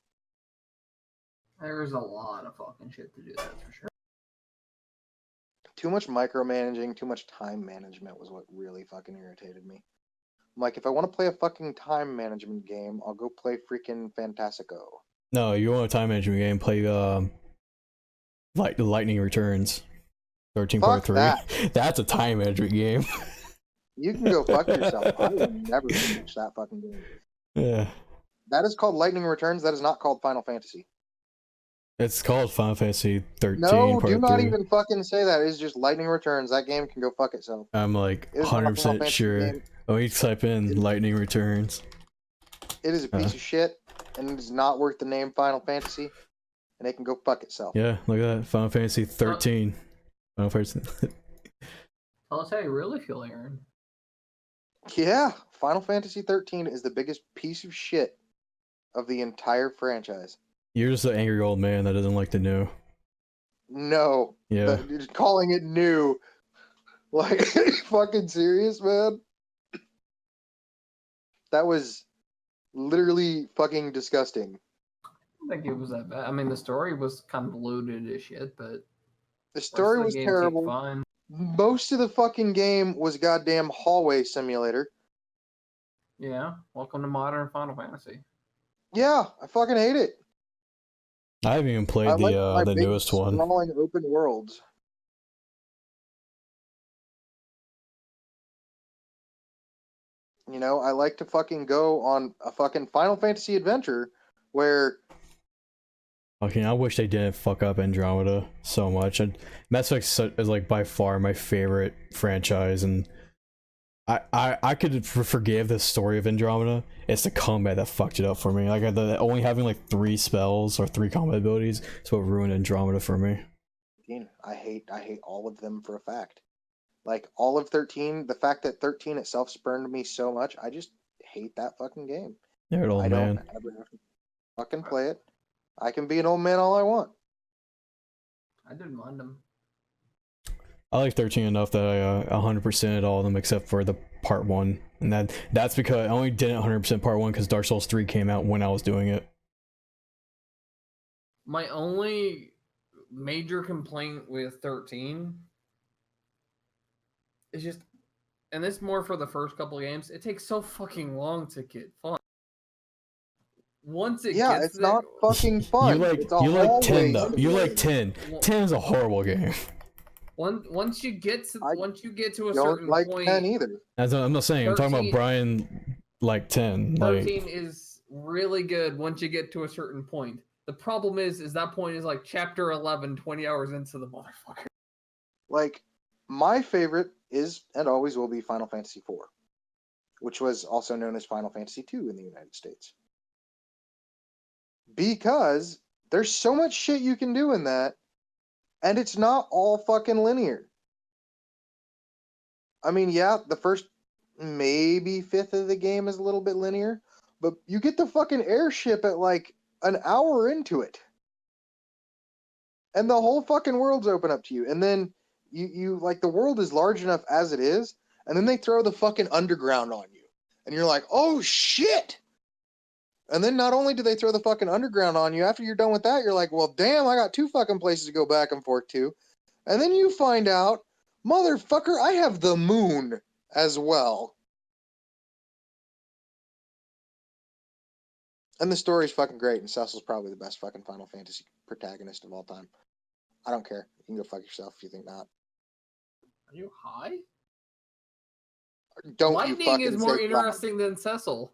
Speaker 2: There's a lot of fucking shit to do, that's for sure.
Speaker 1: Too much micromanaging, too much time management was what really fucking irritated me. I'm like, if I want to play a fucking time management game, I'll go play freaking Fantastico.
Speaker 3: No, you want a time management game? Play like the Lightning Returns, 13.3.
Speaker 1: that.
Speaker 3: That's a time management game.
Speaker 1: You can go fuck yourself. I will never finish that fucking game.
Speaker 3: Yeah,
Speaker 1: That is called Lightning Returns. That is not called Final Fantasy.
Speaker 3: it's called Final Fantasy 13.
Speaker 1: No, do
Speaker 3: Part
Speaker 1: not
Speaker 3: 3.
Speaker 1: even fucking say that. It is just Lightning Returns. That game can go fuck itself.
Speaker 3: I'm like
Speaker 1: It is not a Final
Speaker 3: 100%
Speaker 1: Fantasy
Speaker 3: sure.
Speaker 1: game.
Speaker 3: Oh, you type in Lightning Returns.
Speaker 1: It is a piece of shit, and it is not worth the name Final Fantasy, and it can go fuck itself.
Speaker 3: Yeah, look at that. Final Fantasy 13. Final Fantasy.
Speaker 2: Tell us how you really feel, Aaron.
Speaker 1: Yeah, Final Fantasy 13 is the biggest piece of shit of the entire franchise.
Speaker 3: You're just an angry old man that doesn't like the new.
Speaker 1: No.
Speaker 3: Yeah.
Speaker 1: Calling it new. Like, are you fucking serious, man? That was literally fucking disgusting.
Speaker 2: I don't think it was that bad. I mean, the story was kind of loaded as shit, but
Speaker 1: The story was terrible.
Speaker 2: Fine.
Speaker 1: Most of the fucking game was goddamn hallway simulator.
Speaker 2: Yeah, welcome to modern Final Fantasy.
Speaker 1: Yeah, I fucking hate it.
Speaker 3: I haven't even played
Speaker 1: I like my
Speaker 3: the
Speaker 1: big,
Speaker 3: newest one.
Speaker 1: sprawling open worlds. You know, I like to fucking go on a fucking Final Fantasy adventure where
Speaker 3: Okay, I wish they didn't fuck up Andromeda so much. And Mass Effect is like by far my favorite franchise, and I could forgive the story of Andromeda. It's the combat that fucked it up for me. Like only having like 3 spells or 3 combat abilities is what ruined Andromeda for me.
Speaker 1: I hate all of them for a fact. Like all of 13, the fact that 13 itself spurned me so much, I just hate that fucking game.
Speaker 3: You're an old
Speaker 1: I don't
Speaker 3: man.
Speaker 1: ever have to fucking play it. I can be an old man all I want.
Speaker 2: I didn't mind them.
Speaker 3: I like 13 enough that I 100%ed all of them except for the part 1, and that's because I only didn't 100% part 1 because Dark Souls 3 came out when I was doing it.
Speaker 2: My only major complaint with 13 is just, and this more for the first couple of games, it takes so fucking long to get fun. Once it gets
Speaker 1: it's
Speaker 2: there,
Speaker 1: not fucking fun.
Speaker 3: You like
Speaker 1: It's a
Speaker 3: 10
Speaker 1: hallway
Speaker 3: though. You like
Speaker 1: simulator.
Speaker 3: 10. 10 is a horrible game.
Speaker 2: once you get to
Speaker 1: I
Speaker 2: a
Speaker 1: Don't
Speaker 2: certain
Speaker 1: like
Speaker 2: point,
Speaker 1: 10 either.
Speaker 3: I'm not saying. I'm talking
Speaker 2: 13
Speaker 3: about Brian like 10.
Speaker 2: 13
Speaker 3: Like
Speaker 2: is really good once you get to a certain point. The problem is that point is like chapter 11, 20 hours into the motherfucker.
Speaker 1: Like, my favorite is and always will be Final Fantasy IV. which was also known as Final Fantasy II in the United States. Because there's so much shit you can do in that, and it's not all fucking linear. I mean, yeah, the first maybe fifth of the game is a little bit linear, but you get the fucking airship at like an hour into it. And the whole fucking world's open up to you. And then you like the world is large enough as it is, and then they throw the fucking underground on you. And you're like, oh shit! And then not only do they throw the fucking underground on you, after you're done with that, you're like, well, damn, I got 2 fucking places to go back and forth to. And then you find out, motherfucker, I have the moon as well. And the story's fucking great, and Cecil's probably the best fucking Final Fantasy protagonist of all time. I don't care. You can go fuck yourself if you think not.
Speaker 2: Are you high?
Speaker 1: Don't
Speaker 2: Lightning
Speaker 1: you fucking
Speaker 2: is more
Speaker 1: say
Speaker 2: interesting than Cecil.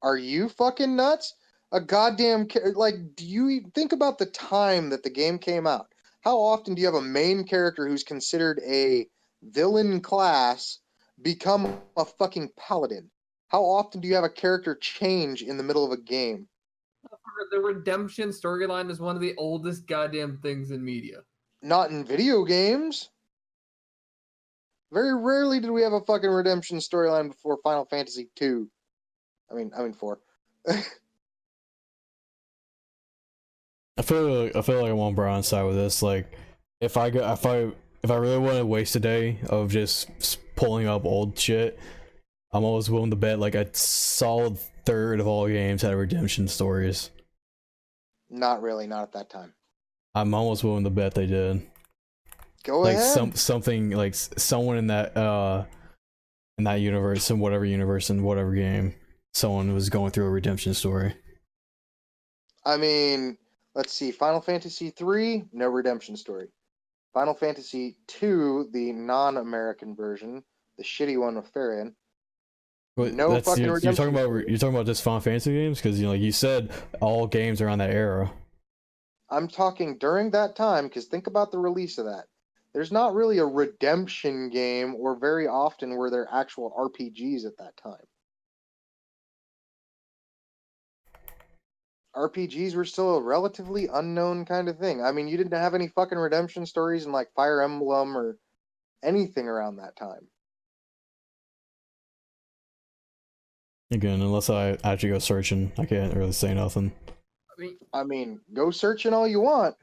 Speaker 1: Are you fucking nuts? A goddamn like, do you think about the time that the game came out? How often do you have a main character who's considered a villain class become a fucking paladin? How often do you have a character change in the middle of a game?
Speaker 2: The redemption storyline is one of the oldest goddamn things in media.
Speaker 1: Not in video games. Very rarely did we have a fucking redemption storyline before Final Fantasy II. I mean 4.
Speaker 3: I feel like I'm on Brian's side with this. Like, if I really want to waste a day of just pulling up old shit, I'm always willing to bet like a solid third of all games had redemption stories.
Speaker 1: Not really, not at that time.
Speaker 3: I'm almost willing to bet they did.
Speaker 1: Go
Speaker 3: Like
Speaker 1: ahead.
Speaker 3: something like someone in that universe, in whatever game, someone was going through a redemption story.
Speaker 1: I mean, let's see. Final Fantasy III, no redemption story. Final Fantasy II, the non-American version, the shitty one with Farian. No fucking redemption.
Speaker 3: You're talking about just Final Fantasy games, because like you said, all games around that era.
Speaker 1: I'm talking during that time, because think about the release of that. There's not really a redemption game, or very often were there actual RPGs at that time. RPGs were still a relatively unknown kind of thing. I mean, you didn't have any fucking redemption stories in like Fire Emblem or anything around that time.
Speaker 3: Again, unless I actually go searching, I can't really say nothing.
Speaker 1: I mean, go searching all you want,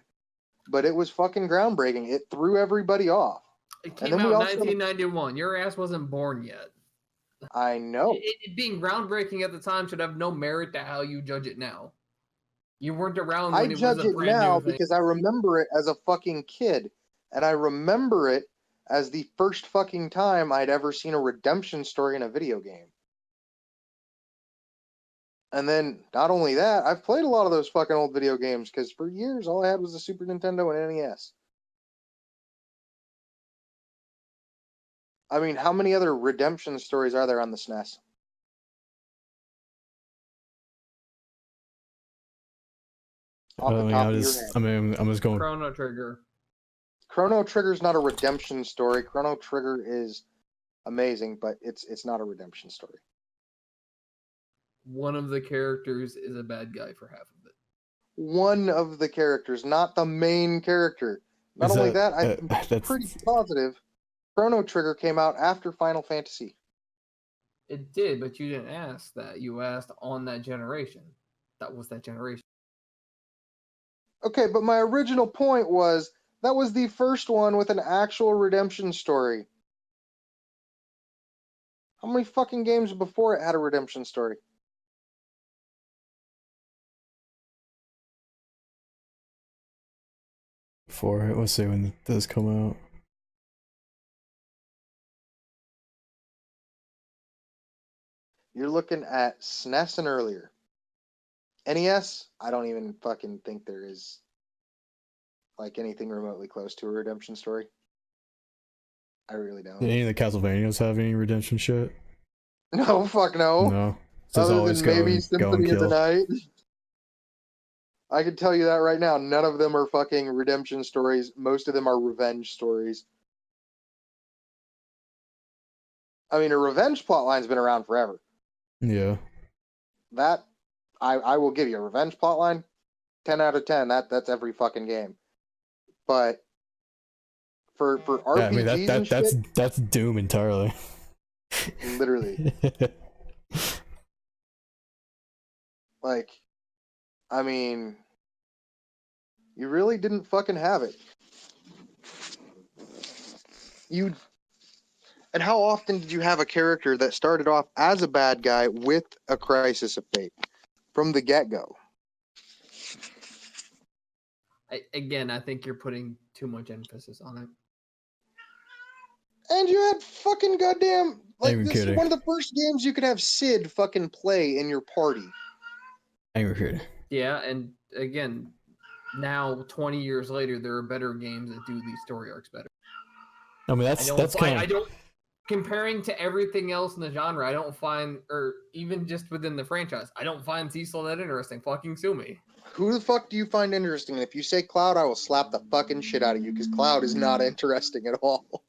Speaker 1: but it was fucking groundbreaking. It threw everybody off.
Speaker 2: It came out in 1991. Your ass wasn't born yet.
Speaker 1: I know.
Speaker 2: It being groundbreaking at the time should have no merit to how you judge it now. You weren't around when it was a brand new thing. I judge it now
Speaker 1: because I remember it as a fucking kid, and I remember it as the first fucking time I'd ever seen a redemption story in a video game. And then, not only that, I've played a lot of those fucking old video games, because for years, all I had was a Super Nintendo and NES. I mean, how many other redemption stories are there on the SNES?
Speaker 3: I'm just going.
Speaker 2: Chrono Trigger.
Speaker 1: Chrono Trigger's not a redemption story. Chrono Trigger is amazing, but it's not a redemption story.
Speaker 2: One of the characters is a bad guy for half of it.
Speaker 1: One of the characters, not the main character. Not only that, I'm pretty positive Chrono Trigger came out after Final Fantasy.
Speaker 2: It did, but you didn't ask that. You asked on that generation. That was that generation.
Speaker 1: Okay, but my original point was that was the first one with an actual redemption story. How many fucking games before it had a redemption story?
Speaker 3: For it, let's see when it does come out.
Speaker 1: You're looking at SNES and earlier. NES, I don't even fucking think there is like anything remotely close to a redemption story. I really don't.
Speaker 3: Did any of the Castlevanias have any redemption shit?
Speaker 1: No, fuck no.
Speaker 3: No.
Speaker 1: Other than maybe Symphony of the Night. I can tell you that right now. None of them are fucking redemption stories. Most of them are revenge stories. I mean, a revenge plotline's been around forever.
Speaker 3: Yeah.
Speaker 1: That I will give you a revenge plotline, 10 out of 10. That's every fucking game. But for RPGs
Speaker 3: Yeah, I mean
Speaker 1: and shit,
Speaker 3: that's Doom entirely.
Speaker 1: literally, like, I mean, you really didn't fucking have it. And how often did you have a character that started off as a bad guy with a crisis of fate from the get-go?
Speaker 2: I think you're putting too much emphasis on it.
Speaker 1: And you had fucking goddamn, like,
Speaker 3: Ain't
Speaker 1: this is
Speaker 3: kidding.
Speaker 1: one of the first games you could have Sid fucking play in your party.
Speaker 3: Angry Critter.
Speaker 2: Yeah, and again, now 20 years later, there are better games that do these story arcs better.
Speaker 3: I mean that's kind
Speaker 2: I
Speaker 3: of
Speaker 2: don't comparing to everything else in the genre. I don't find, or even just within the franchise, I don't find Cecil that interesting. Fucking sue me.
Speaker 1: Who the fuck do you find interesting? And if you say Cloud, I will slap the fucking shit out of you, because Cloud is not interesting at all.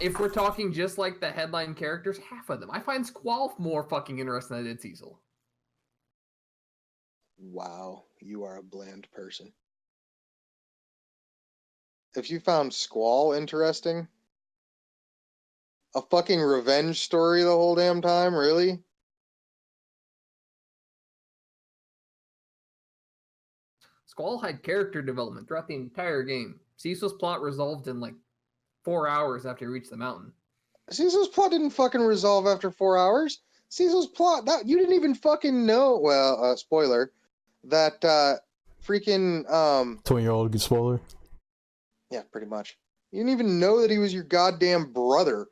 Speaker 2: If we're talking just like the headline characters, half of them. I find Squall more fucking interesting than I did Cecil.
Speaker 1: Wow, you are a bland person. If you found Squall interesting, a fucking revenge story the whole damn time, really?
Speaker 2: Squall had character development throughout the entire game. Cecil's plot resolved in like 4 hours after he reached the mountain.
Speaker 1: Cecil's plot didn't fucking resolve after 4 hours. Cecil's plot, that you didn't even fucking know. Well, spoiler, that freaking
Speaker 3: 20-year-old spoiler.
Speaker 1: yeah, pretty much. You didn't even know that he was your goddamn brother.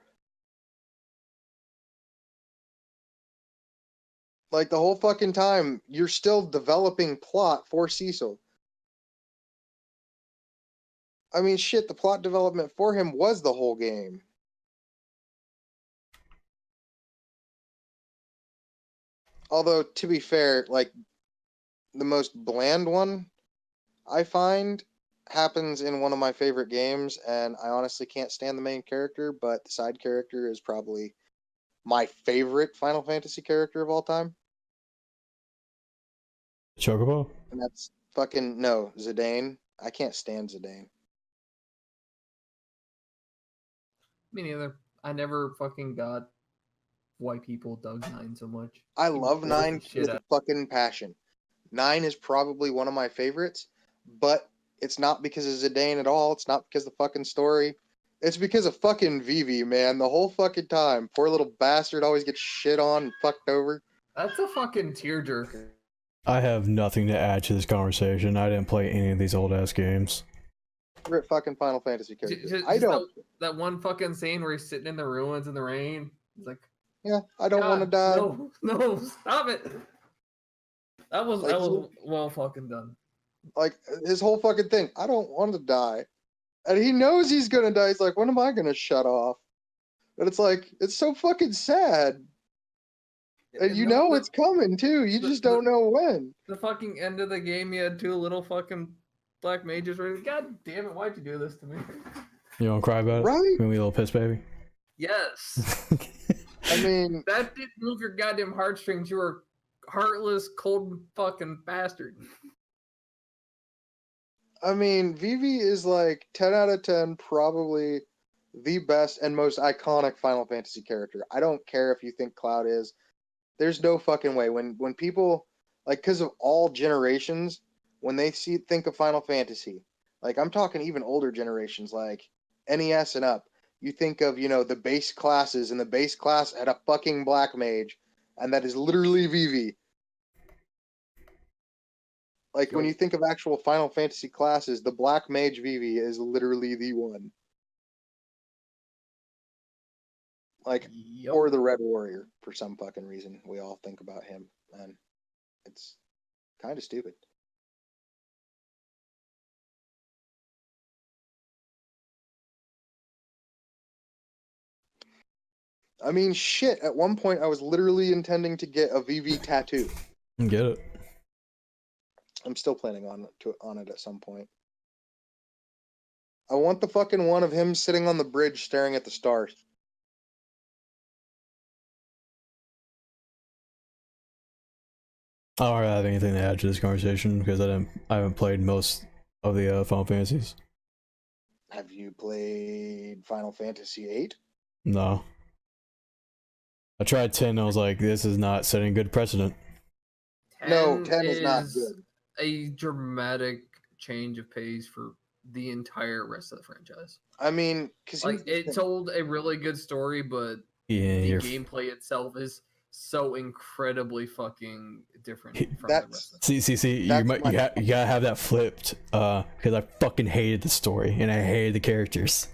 Speaker 1: Like, the whole fucking time, you're still developing plot for Cecil. I mean, shit, the plot development for him was the whole game. Although, to be fair, like, the most bland one I find happens in one of my favorite games, and I honestly can't stand the main character, but the side character is probably my favorite Final Fantasy character of all time.
Speaker 3: Chocobo?
Speaker 1: And that's fucking, no, Zidane. I can't stand Zidane.
Speaker 2: Me neither. I never fucking got why people dug 9 so much.
Speaker 1: I
Speaker 2: He
Speaker 1: love
Speaker 2: bores the
Speaker 1: 9
Speaker 2: shit
Speaker 1: with
Speaker 2: out
Speaker 1: a fucking passion. 9 is probably one of my favorites, but it's not because of Zidane at all. It's not because of the fucking story. It's because of fucking Vivi, man. The whole fucking time. Poor little bastard always gets shit on and fucked over.
Speaker 2: That's a fucking tearjerker.
Speaker 3: I have nothing to add to this conversation. I didn't play any of these old ass games.
Speaker 1: Favorite fucking Final Fantasy character.
Speaker 2: Just
Speaker 1: I don't.
Speaker 2: that one fucking scene where he's sitting in the ruins in the rain. He's like,
Speaker 1: Yeah, I don't want to
Speaker 2: "God,
Speaker 1: die.
Speaker 2: no, stop it." That was
Speaker 1: Like,
Speaker 2: well fucking done.
Speaker 1: Like, his whole fucking thing. I don't want to die. And he knows he's gonna die. He's like, when am I gonna shut off? And it's like, it's so fucking sad. And you know it's coming too. You just don't know when.
Speaker 2: The fucking end of the game, you had 2 little fucking black mages. Ready. God damn it! Why'd you do this to me?
Speaker 3: You don't cry about it?
Speaker 1: Right?
Speaker 3: You want me a little piss baby?
Speaker 2: Yes.
Speaker 1: I mean,
Speaker 2: That didn't move your goddamn heartstrings. You were a heartless, cold fucking bastard.
Speaker 1: Vivi is like 10 out of 10, probably the best and most iconic Final Fantasy character. I don't care if you think Cloud is. There's no fucking way. When people, like, because of all generations, when they think of Final Fantasy, like, I'm talking even older generations, like NES and up, you think of, the base classes, and the base class had a fucking black mage, and that is literally Vivi. Like, when you think of actual Final Fantasy classes, the black mage Vivi is literally the one. Like,
Speaker 2: Yep.
Speaker 1: or the Red Warrior, for some fucking reason. We all think about him, and it's kind of stupid. I mean, shit, at one point I was literally intending to get a VV tattoo.
Speaker 3: Get it.
Speaker 1: I'm still planning on it at some point. I want the fucking one of him sitting on the bridge staring at the stars.
Speaker 3: I don't have anything to add to this conversation because I haven't played most of the Final Fantasies.
Speaker 1: Have you played Final Fantasy VIII?
Speaker 3: No. I tried 10 and I was like, this is not setting good precedent.
Speaker 1: No, 10 is not
Speaker 2: is
Speaker 1: good.
Speaker 2: a dramatic change of pace for the entire rest of the franchise.
Speaker 1: I mean, because
Speaker 2: Like it told a really good story, but
Speaker 3: Yeah,
Speaker 2: the
Speaker 3: you're
Speaker 2: gameplay itself is so incredibly fucking different from the
Speaker 1: That's-
Speaker 2: rest of it.
Speaker 3: see, you
Speaker 1: That's
Speaker 3: might
Speaker 1: my-
Speaker 3: you gotta have that flipped, because I fucking hated the story and I hated the characters.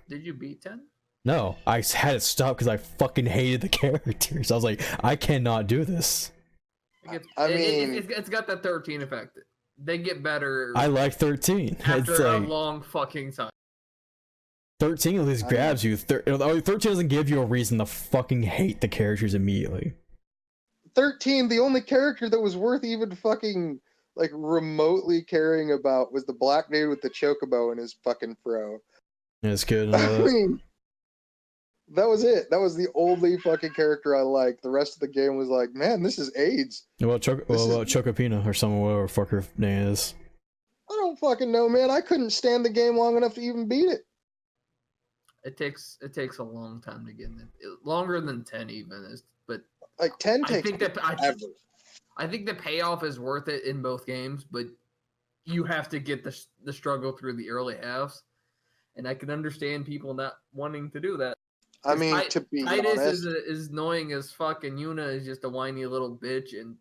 Speaker 2: Did you beat 10?
Speaker 3: No, I had to stop because I fucking hated the characters. I was like, I cannot do this.
Speaker 2: It's got that 13 effect. They get better
Speaker 3: I like 13.
Speaker 2: after
Speaker 3: It's
Speaker 2: a
Speaker 3: like
Speaker 2: long fucking time.
Speaker 3: 13 at least grabs you. 13 doesn't give you a reason to fucking hate the characters immediately.
Speaker 1: 13, the only character that was worth even fucking like remotely caring about was the black dude with the chocobo in his fucking fro.
Speaker 3: Yeah, it's good and all
Speaker 1: I
Speaker 3: that.
Speaker 1: mean, that was it. That was the only fucking character I liked. The rest of the game was like, man, this is AIDS.
Speaker 3: What about Chocopina or someone, whatever fuck her name is?
Speaker 1: I don't fucking know, man. I couldn't stand the game long enough to even beat it.
Speaker 2: It takes a long time to get in. Longer than 10 even is, but
Speaker 1: Like 10
Speaker 2: I
Speaker 1: takes
Speaker 2: think that
Speaker 1: ever.
Speaker 2: I think the payoff is worth it in both games, but you have to get the struggle through the early halves, and I can understand people not wanting to do that.
Speaker 1: I mean, to be
Speaker 2: Titus
Speaker 1: honest,
Speaker 2: is annoying as fuck, and Yuna is just a whiny little bitch, and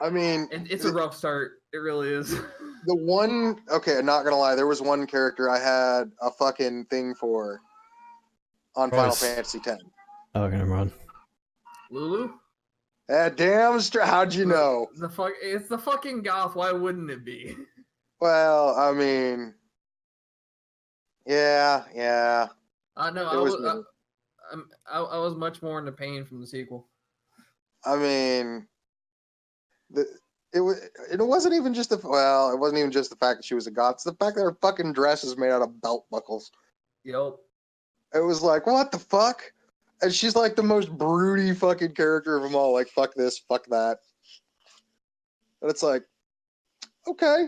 Speaker 1: I mean,
Speaker 2: it's a rough start. It really is.
Speaker 1: the one, okay, I'm not gonna lie, there was one character I had a fucking thing for on Final
Speaker 3: Christ.
Speaker 1: Fantasy X.
Speaker 3: Okay, never mind.
Speaker 2: Lulu?
Speaker 1: Damn, how'd you know?
Speaker 2: It's the fucking goth. Why wouldn't it be?
Speaker 1: Well, I mean, yeah.
Speaker 2: No,
Speaker 1: It was me.
Speaker 2: I was much more into pain from the sequel.
Speaker 1: I mean, it wasn't even just it wasn't even just the fact that she was a goth. It's the fact that her fucking dress is made out of belt buckles.
Speaker 2: Yep.
Speaker 1: It was like, what the fuck? And she's like the most broody fucking character of them all. Like, fuck this, fuck that. And it's like, okay,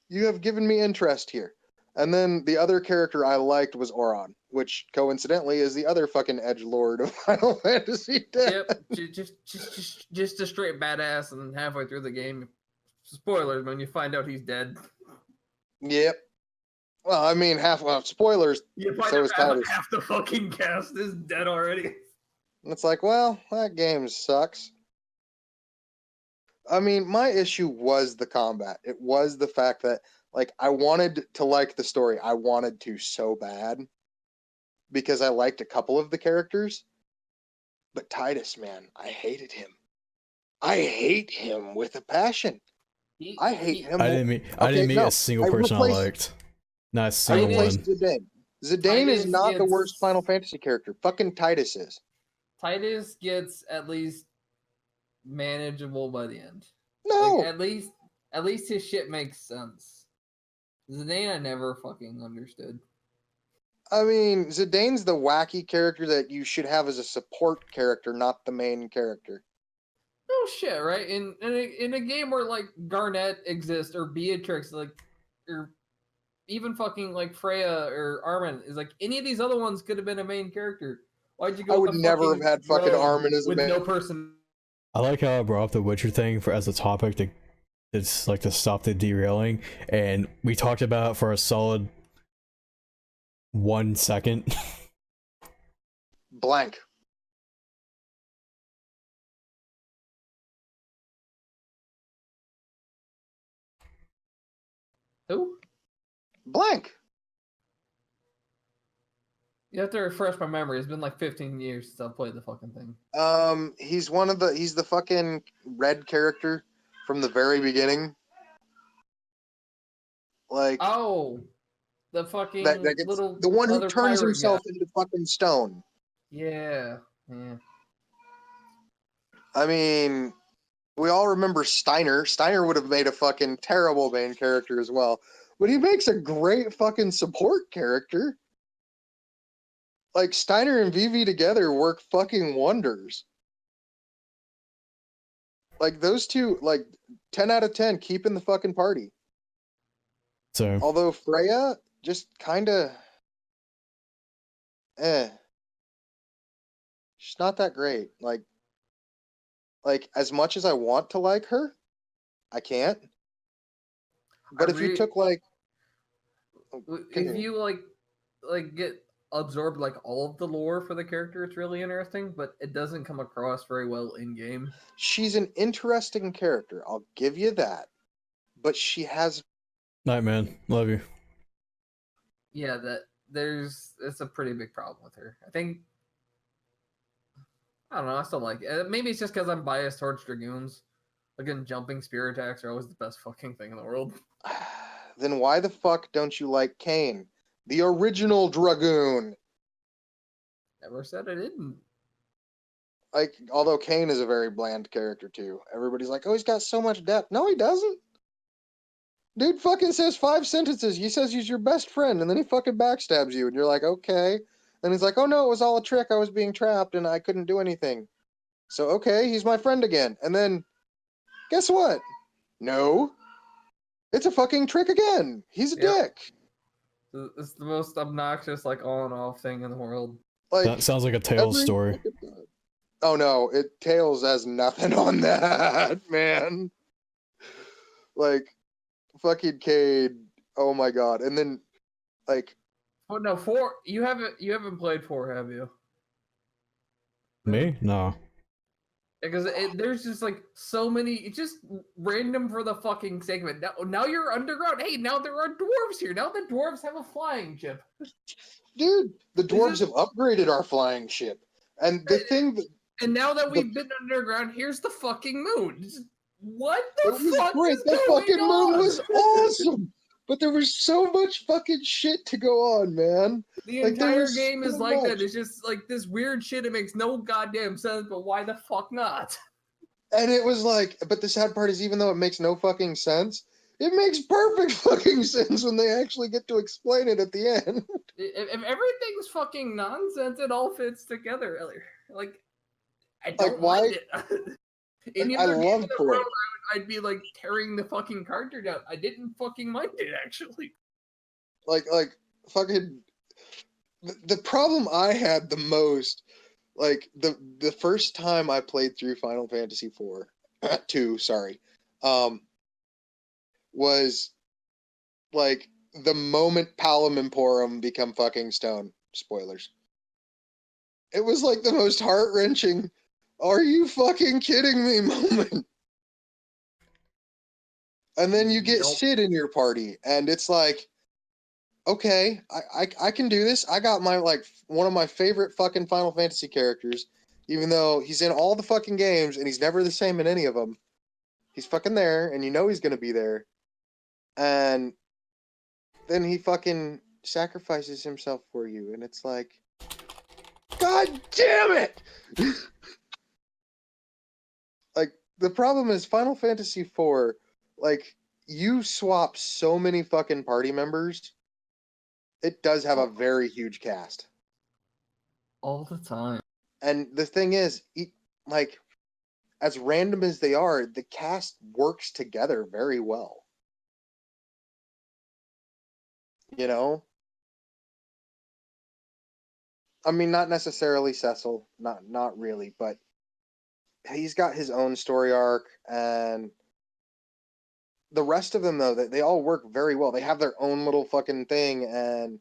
Speaker 1: you have given me interest here. And then the other character I liked was Auron, which coincidentally is the other fucking edgelord of Final Fantasy X.
Speaker 2: Yep. just a straight badass, and then halfway through the game, spoilers, man, you find out he's dead.
Speaker 1: Yep. Well, I mean, spoilers.
Speaker 2: You find
Speaker 1: So
Speaker 2: out
Speaker 1: is Titus.
Speaker 2: half the fucking cast is dead already.
Speaker 1: And it's like, well, that game sucks. I mean, my issue was the combat. It was the fact that, like, I wanted to like the story. I wanted to so bad because I liked a couple of the characters. But Titus, man, I hated him. I hate him with a passion. I hate him.
Speaker 3: I didn't meet a single person I liked. Not a
Speaker 1: I
Speaker 3: single
Speaker 1: replaced
Speaker 3: one.
Speaker 1: Zidane. Zidane is
Speaker 2: Titus
Speaker 1: not the
Speaker 2: gets-
Speaker 1: worst Final Fantasy character. Fucking Titus is.
Speaker 2: Titus gets at least manageable by the end.
Speaker 1: No.
Speaker 2: Like, at least his shit makes sense. Zidane I never fucking understood.
Speaker 1: I mean, Zidane's the wacky character that you should have as a support character, not the main character.
Speaker 2: No shit, right? In a game where like Garnet exists or Beatrix, like, or even fucking like Freya or Armin is like any of these other ones could have been a main character. Why'd you go?
Speaker 1: I
Speaker 2: with
Speaker 1: would
Speaker 2: the
Speaker 1: never have had fucking
Speaker 2: rogue
Speaker 1: Armin as a
Speaker 2: with
Speaker 1: main.
Speaker 2: no person.
Speaker 3: I like how I brought up the Witcher thing as a topic it's like to stop the derailing, and we talked about it for a solid 1 second.
Speaker 1: Blank.
Speaker 2: Who?
Speaker 1: Blank.
Speaker 2: You have to refresh my memory. It's been like 15 years since I've played the fucking thing.
Speaker 1: He's the fucking red character from the very beginning. Like
Speaker 2: Oh, the fucking
Speaker 1: that gets,
Speaker 2: little
Speaker 1: the one who
Speaker 2: other
Speaker 1: turns
Speaker 2: pirate
Speaker 1: himself
Speaker 2: guy.
Speaker 1: into fucking stone.
Speaker 2: Yeah.
Speaker 1: I mean, we all remember Steiner. Steiner would have made a fucking terrible main character as well, but he makes a great fucking support character. Like Steiner and Vivi together work fucking wonders. Like those two, like 10 out of 10, keep in the fucking party.
Speaker 3: So
Speaker 1: Although Freya just kind of, she's not that great. Like as much as I want to like her, I can't. But if you
Speaker 2: really,
Speaker 1: took like,
Speaker 2: if
Speaker 1: continue.
Speaker 2: you like get absorbed like all of the lore for the character, it's really interesting, but it doesn't come across very well in game.
Speaker 1: She's an interesting character. I'll give you that. But she has,
Speaker 3: night, man. Love you.
Speaker 2: Yeah, it's a pretty big problem with her. I think I don't know. I still like it. Maybe it's just because I'm biased towards dragoons. Again, jumping spear attacks are always the best fucking thing in the world.
Speaker 1: then why the fuck don't you like Kane, the original dragoon?
Speaker 2: Never said I didn't.
Speaker 1: Like, although Kane is a very bland character too. Everybody's like, oh, he's got so much depth. No, he doesn't. Dude fucking says 5 sentences. He says he's your best friend, and then he fucking backstabs you, and you're like, okay. And he's like, oh no, it was all a trick. I was being trapped, and I couldn't do anything. So okay, he's my friend again. And then, guess what? No, it's a fucking trick again. He's a
Speaker 2: Yep.
Speaker 1: dick.
Speaker 2: It's the most obnoxious, like, on and off thing in the world.
Speaker 1: Like,
Speaker 3: That sounds like a Tales
Speaker 1: every
Speaker 3: story.
Speaker 1: fucking time. Oh no, it Tails has nothing on that, man. Like, fucking Cade. Oh my god. And then, like,
Speaker 2: Oh no, you haven't played 4, have you?
Speaker 3: Me? No.
Speaker 2: Because there's just like so many, it's just random for the fucking sake of it. Now you're underground. Hey, now there are dwarves here. Now the dwarves have a flying ship.
Speaker 1: dude, the dwarves
Speaker 2: Is
Speaker 1: have upgraded our flying ship. And the thing that
Speaker 2: And now that
Speaker 1: the
Speaker 2: we've been underground, here's the fucking moon. What the
Speaker 1: it was
Speaker 2: fuck
Speaker 1: great.
Speaker 2: is
Speaker 1: The
Speaker 2: going
Speaker 1: fucking moon
Speaker 2: on?
Speaker 1: was awesome. But there was so much fucking shit to go on, man.
Speaker 2: The
Speaker 1: Like there
Speaker 2: entire
Speaker 1: was
Speaker 2: game is
Speaker 1: so
Speaker 2: like
Speaker 1: much.
Speaker 2: that. It's just like this weird shit. It makes no goddamn sense, but why the fuck not?
Speaker 1: And it was like, but the sad part is, even though it makes no fucking sense, it makes perfect fucking sense when they actually get to explain it at the end.
Speaker 2: If everything's fucking nonsense, it all fits together. Like, I
Speaker 1: Like,
Speaker 2: don't
Speaker 1: why?
Speaker 2: mind it. Any
Speaker 1: I
Speaker 2: other game in
Speaker 1: love
Speaker 2: the
Speaker 1: Ford.
Speaker 2: world, I'd be like tearing the fucking cartridge out. I didn't fucking mind it, actually.
Speaker 1: Like fucking. The problem I had the most, like the first time I played through Final Fantasy two, sorry, was like the moment Palom and Porum become fucking stone. Spoilers. It was like the most heart wrenching. Are you fucking kidding me? Moment. And then you get
Speaker 2: Nope.
Speaker 1: Sid in your party, and it's like, okay, I can do this. I got my like one of my favorite fucking Final Fantasy characters, even though he's in all the fucking games and he's never the same in any of them. He's fucking there, and you know he's gonna be there. And then he fucking sacrifices himself for you, and it's like, God damn it! Like the problem is Final Fantasy IV, like you swap so many fucking party members. It does have a very huge cast.
Speaker 2: All the time.
Speaker 1: And the thing is, like as random as they are, the cast works together very well. You know? I mean, not necessarily Cecil, not really, but he's got his own story arc, and the rest of them though, they all work very well. They have their own little fucking thing, and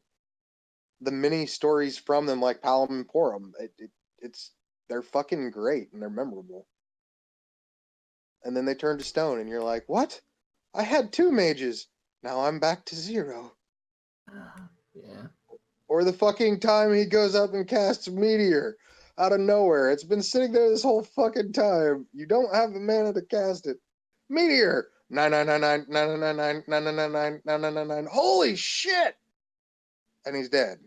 Speaker 1: the mini stories from them, like Palom and Porum, it's they're fucking great and they're memorable. And then they turn to stone, and you're like, what? I had 2 mages. Now I'm back to 0.
Speaker 2: Yeah.
Speaker 1: Or the fucking time he goes up and casts Meteor out of nowhere. It's been sitting there this whole fucking time. You don't have the mana to cast it. Meteor! 9999 999 999 999. Holy shit! And he's dead.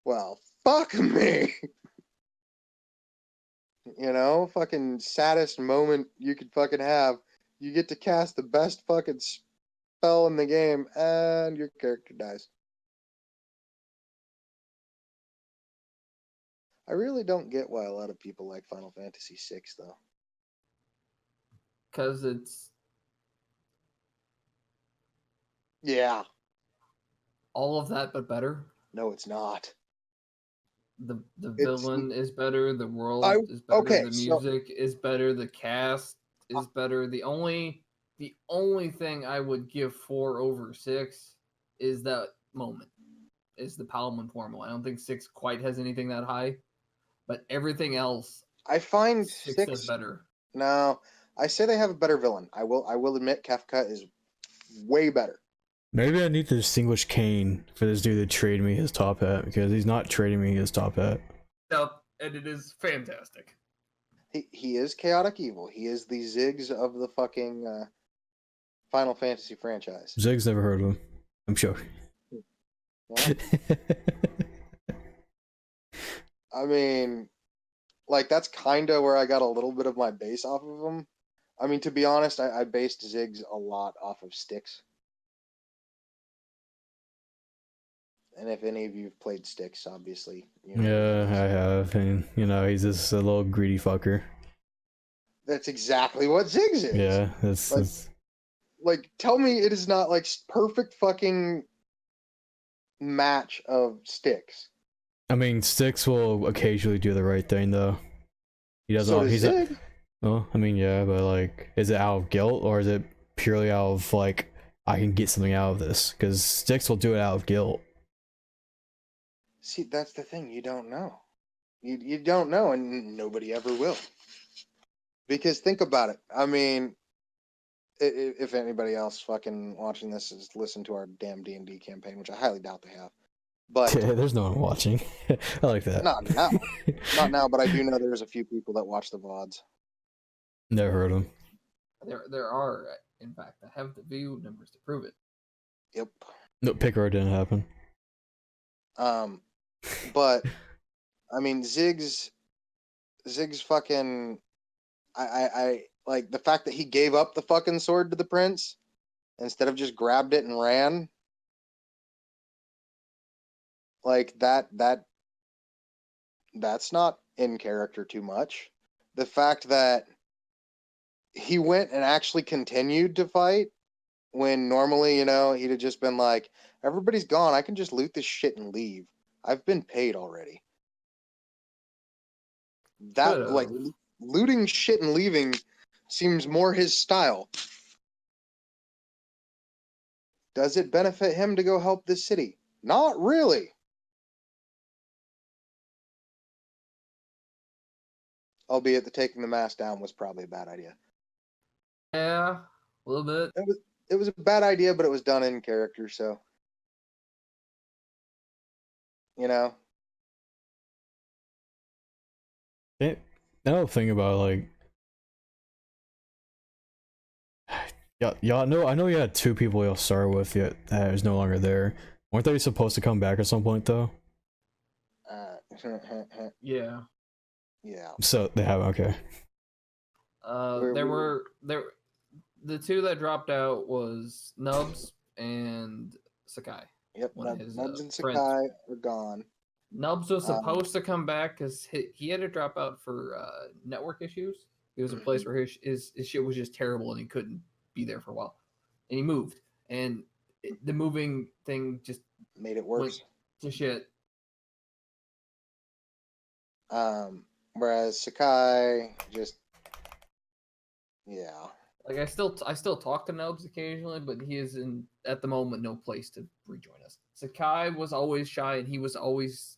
Speaker 1: Well, fuck me. You know, fucking saddest moment you could fucking have. You get to cast the best fucking spell in the game, and your character dies. I really don't get why a lot of people like Final Fantasy VI, though.
Speaker 2: because it's
Speaker 1: Yeah.
Speaker 2: all of that but better.
Speaker 1: No, it's not.
Speaker 2: The
Speaker 1: It's
Speaker 2: villain is better, the world
Speaker 1: I
Speaker 2: is better,
Speaker 1: okay.
Speaker 2: the
Speaker 1: So
Speaker 2: music is better, the cast is better. The only thing I would give 4/6 is that moment. Is the Palamon formula. I don't think 6 quite has anything that high, but everything else
Speaker 1: I find
Speaker 2: 6 does
Speaker 1: 6.
Speaker 2: better.
Speaker 1: No, I say they have a better villain. I will admit Kefka is way better.
Speaker 3: Maybe I need to distinguish Kane for this dude to trade me his top hat because he's not trading me his top hat.
Speaker 2: Yep, and it is fantastic.
Speaker 1: He is chaotic evil. He is the Ziggs of the fucking Final Fantasy franchise.
Speaker 3: Zig's never heard of him. I'm sure.
Speaker 1: Well, I mean, like that's kind of where I got a little bit of my base off of him. I mean, to be honest, I based Ziggs a lot off of Styx. And if any of you've played Styx, obviously, you know.
Speaker 3: Yeah, I have, and you know he's just a little greedy fucker.
Speaker 1: That's exactly what Ziggs is.
Speaker 3: Yeah, that's
Speaker 1: Like, tell me it is not like perfect fucking match of Styx.
Speaker 3: I mean, Styx will occasionally do the right thing though. He doesn't.
Speaker 1: So does
Speaker 3: He's
Speaker 1: Zig.
Speaker 3: well, I mean, yeah, but like, is it out of guilt or is it purely out of like I can get something out of this? Because Styx will do it out of guilt.
Speaker 1: See, that's the thing. You don't know. You don't know, and nobody ever will. Because think about it. I mean, if anybody else fucking watching this has listened to our damn D&D campaign, which I highly doubt they have, but
Speaker 3: There's no one watching. I like that.
Speaker 1: not now. But I do know there's a few people that watch the VODs.
Speaker 3: Never heard of him.
Speaker 2: There are, in fact, I have the view numbers to prove it.
Speaker 1: Yep.
Speaker 3: No, Picard didn't happen.
Speaker 1: But I mean, Ziggs fucking. I like the fact that he gave up the fucking sword to the prince instead of just grabbed it and ran. Like that's not in character too much. The fact that he went and actually continued to fight when normally, you know, he'd have just been like, everybody's gone, I can just loot this shit and leave. I've been paid already. That like
Speaker 2: Could've.
Speaker 1: looting shit and leaving seems more his style. Does it benefit him to go help this city? Not really. Albeit the taking the mask down was probably a bad idea.
Speaker 2: Yeah, a little bit.
Speaker 1: It was a bad idea, but it was done in character, so you know.
Speaker 3: Another thing about like, y'all know. I know you had two people you'll start with yet that is no longer there. Weren't they supposed to come back at some point though?
Speaker 2: Yeah.
Speaker 1: Yeah.
Speaker 3: So they have okay.
Speaker 2: The two that dropped out was Nubs and Sakai.
Speaker 1: Yep.
Speaker 2: One of his,
Speaker 1: Nubs and
Speaker 2: friends.
Speaker 1: Sakai are gone.
Speaker 2: Nubs was supposed to come back because he had to drop out for network issues. It was a place where his shit was just terrible and he couldn't be there for a while. And he moved. And the moving thing just
Speaker 1: Made it worse.
Speaker 2: went to shit.
Speaker 1: Whereas Sakai just, yeah.
Speaker 2: Like I still talk to Nubs occasionally, but he is at the moment no place to rejoin us. Sakai was always shy and he was always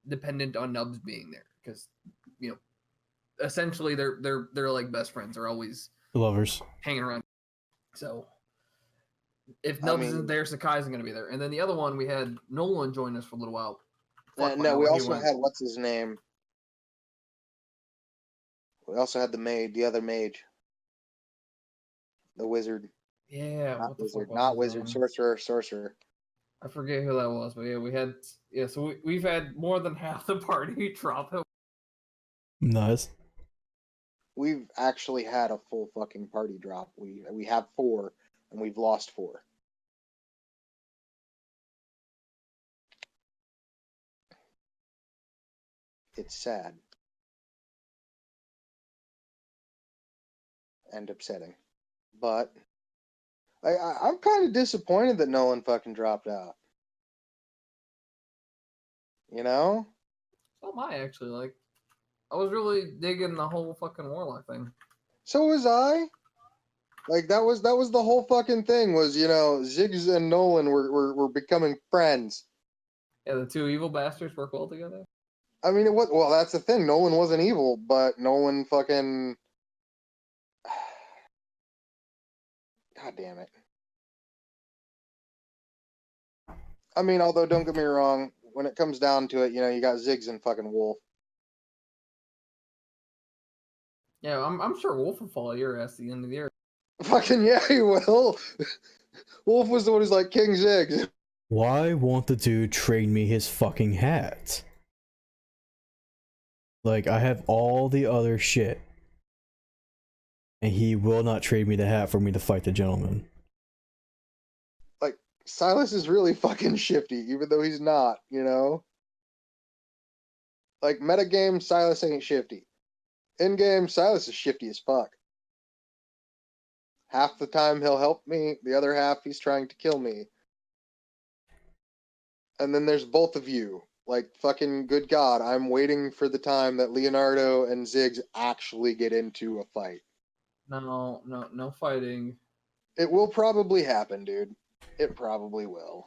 Speaker 2: dependent on Nubs being there because you know essentially they're like best friends. They're always
Speaker 3: Lovers.
Speaker 2: hanging around. So if Nubs isn't there, Sakai isn't going to be there. And then the other one we had Nolan join us for a little while.
Speaker 1: No, we also had what's his name. We also had the other mage. The wizard.
Speaker 2: Yeah,
Speaker 1: Not
Speaker 2: what the
Speaker 1: wizard.
Speaker 2: fuck was
Speaker 1: Not
Speaker 2: his
Speaker 1: wizard.
Speaker 2: name?
Speaker 1: Sorcerer.
Speaker 2: I forget who that was, but yeah, we had so we've had more than half the party drop out.
Speaker 3: Nice.
Speaker 1: We've actually had a full fucking party drop. We have 4 and we've lost 4. It's sad. and upsetting. But I'm kind of disappointed that Nolan fucking dropped out. You know?
Speaker 2: So am I actually. Like, I was really digging the whole fucking Warlock thing.
Speaker 1: So was I. Like that was the whole fucking thing was, Ziggs and Nolan were becoming friends.
Speaker 2: Yeah, the two evil bastards work well together.
Speaker 1: I mean, well, that's the thing. Nolan wasn't evil, but Nolan fucking. God damn it. I mean, although don't get me wrong, when it comes down to it, you got Ziggs and fucking Wolf.
Speaker 2: Yeah, I'm sure Wolf will follow your ass at the end of the year.
Speaker 1: Fucking yeah, he will. Wolf was the one who's like King Ziggs.
Speaker 3: Why won't the dude trade me his fucking hat? Like, I have all the other shit. And he will not trade me the hat for me to fight the gentleman.
Speaker 1: Like, Silas is really fucking shifty, even though he's not, Like, metagame, Silas ain't shifty. In-game, Silas is shifty as fuck. Half the time he'll help me, the other half he's trying to kill me. And then there's both of you. Like, fucking good God, I'm waiting for the time that Leonardo and Ziggs actually get into a fight.
Speaker 2: No fighting.
Speaker 1: It will probably happen, dude. It probably will.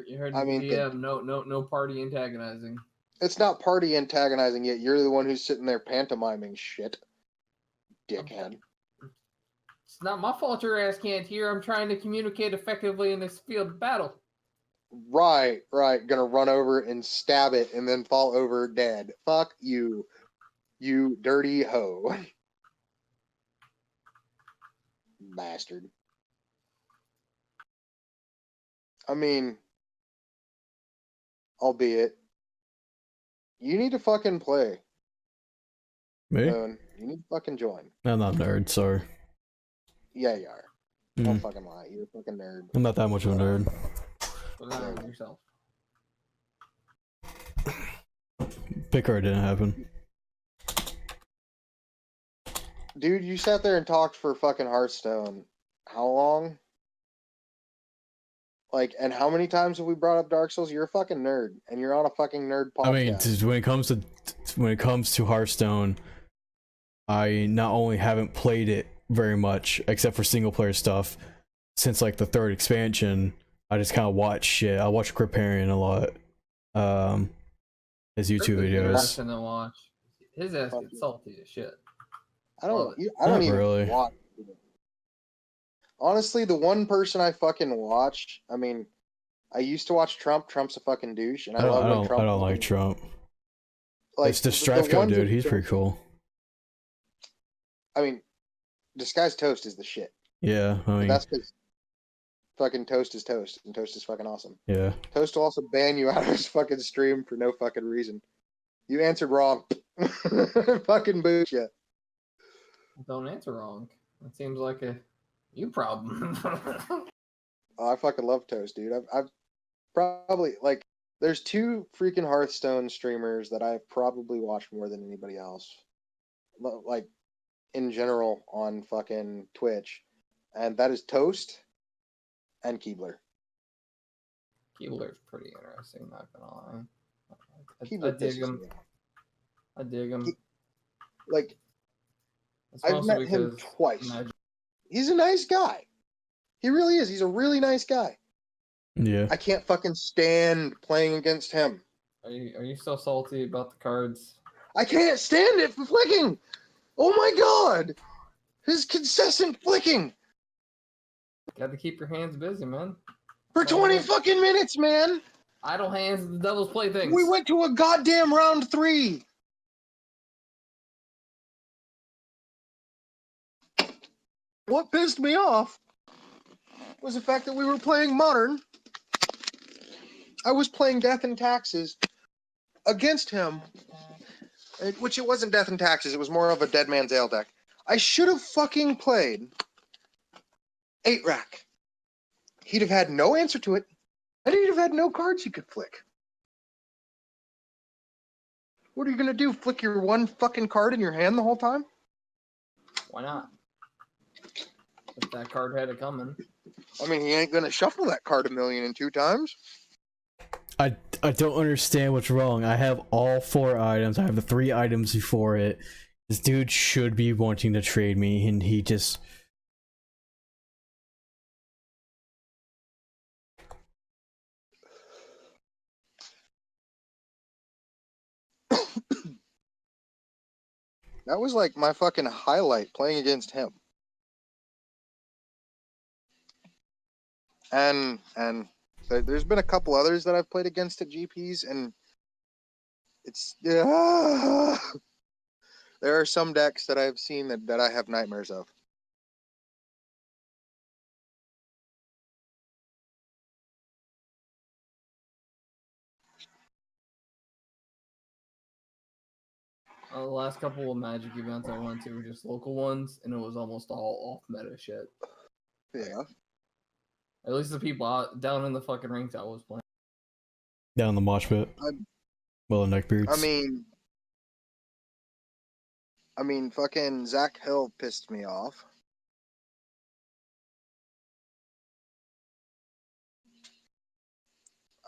Speaker 2: You heard
Speaker 1: I
Speaker 2: the
Speaker 1: mean,
Speaker 2: GM, no party antagonizing.
Speaker 1: It's not party antagonizing yet. You're the one who's sitting there pantomiming shit. Dickhead.
Speaker 2: It's not my fault your ass can't hear. I'm trying to communicate effectively in this field of battle.
Speaker 1: Right. Gonna run over and stab it and then fall over dead. Fuck you. You dirty hoe. Bastard. I mean, albeit, you need to fucking play.
Speaker 3: Me?
Speaker 1: Moon. You need to fucking join.
Speaker 3: I'm not a nerd, sorry.
Speaker 1: Yeah, you are. Don't fucking lie. You're a fucking nerd.
Speaker 3: I'm not that much of a nerd.
Speaker 2: Put it on yourself.
Speaker 3: Picard didn't happen.
Speaker 1: Dude, you sat there and talked for fucking Hearthstone. How long? Like, and how many times have we brought up Dark Souls? You're a fucking nerd, and you're on a fucking nerd podcast.
Speaker 3: I mean, when it comes to Hearthstone, I not only haven't played it very much, except for single player stuff, since like the third expansion. I just kind of watch shit. I watch Kripparrian a lot. His YouTube videos.
Speaker 2: To watch. His ass gets salty as shit.
Speaker 1: I don't
Speaker 3: Not
Speaker 1: even
Speaker 3: really.
Speaker 1: watch it. Honestly, the one person I fucking watch, I mean, I used to watch Trump. Trump's a fucking douche, and I love when Trump.
Speaker 3: I don't like Trump.
Speaker 1: Like
Speaker 3: it's the Strifecode dude. He's pretty cool.
Speaker 1: I mean, Disguised Toast is the shit.
Speaker 3: Yeah, I mean,
Speaker 1: that's because fucking Toast is Toast, and Toast is fucking awesome.
Speaker 3: Yeah.
Speaker 1: Toast will also ban you out of his fucking stream for no fucking reason. You answered wrong. Fucking boot ya.
Speaker 2: Don't answer wrong. That seems like a you problem.
Speaker 1: Oh, I fucking love Toast, dude. I've probably, like, there's two freaking Hearthstone streamers that I've probably watched more than anybody else. Like, in general on fucking Twitch. And that is Toast and Keebler.
Speaker 2: Keebler's pretty interesting, not gonna lie.
Speaker 1: Keebler
Speaker 2: I dig him. I dig him.
Speaker 1: Like, I've met him twice. He's a nice guy. He really is. He's a really nice guy.
Speaker 3: Yeah.
Speaker 1: I can't fucking stand playing against him.
Speaker 2: Are you so salty about the cards?
Speaker 1: I can't stand it for flicking. Oh my god. His incessant flicking.
Speaker 2: Got to keep your hands busy, man.
Speaker 1: For 20 fucking minutes, man.
Speaker 2: Idle hands, the devil's playthings.
Speaker 1: We went to a goddamn round 3. What pissed me off was the fact that we were playing Modern. I was playing Death and Taxes against him, which it wasn't Death and Taxes. It was more of a Dead Man's Ale deck. I should have fucking played 8-Rack. He'd have had no answer to it, and he'd have had no cards he could flick. What are you gonna do? Flick your one fucking card in your hand the whole time?
Speaker 2: Why not? If that card had it coming.
Speaker 1: I mean, he ain't gonna shuffle that card 1,000,002 times.
Speaker 3: I don't understand what's wrong. I have all 4 items. I have the 3 items before it. This dude should be wanting to trade me, and he just...
Speaker 1: That was like my fucking highlight playing against him. And there's been a couple others that I've played against at GPs, and it's there are some decks that I've seen that I have nightmares of.
Speaker 2: The last couple of Magic events I went to were just local ones, and it was almost all off meta shit.
Speaker 1: Yeah.
Speaker 2: At least the people down in the fucking rinks I was playing.
Speaker 3: Down the mosh pit. Well, neckbeards.
Speaker 1: I mean, fucking Zach Hill pissed me off.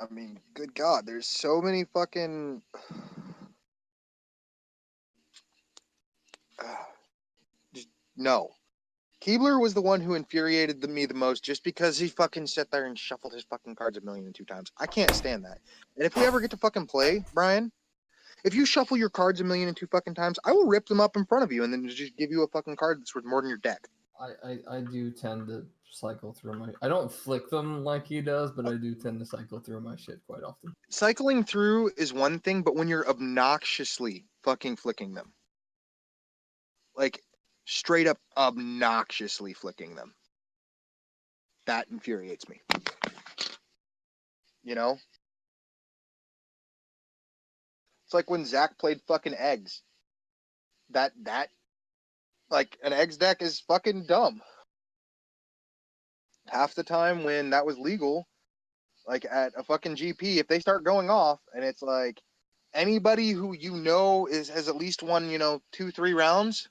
Speaker 1: I mean, good God, there's so many fucking... Just, no. Keebler was the one who infuriated me the most just because he fucking sat there and shuffled his fucking cards 1,000,002 times. I can't stand that. And if we ever get to fucking play, Brian, if you shuffle your cards 1,000,002 fucking times, I will rip them up in front of you and then just give you a fucking card that's worth more than your deck.
Speaker 2: I do tend to cycle through my... I don't flick them like he does, but I do tend to cycle through my shit quite often.
Speaker 1: Cycling through is one thing, but when you're obnoxiously fucking flicking them, like straight up obnoxiously flicking them, that infuriates me. You know? It's like when Zach played fucking eggs. That like an eggs deck is fucking dumb. Half the time when that was legal, like at a fucking GP, if they start going off and it's like anybody who you know has at least won, 2-3 rounds,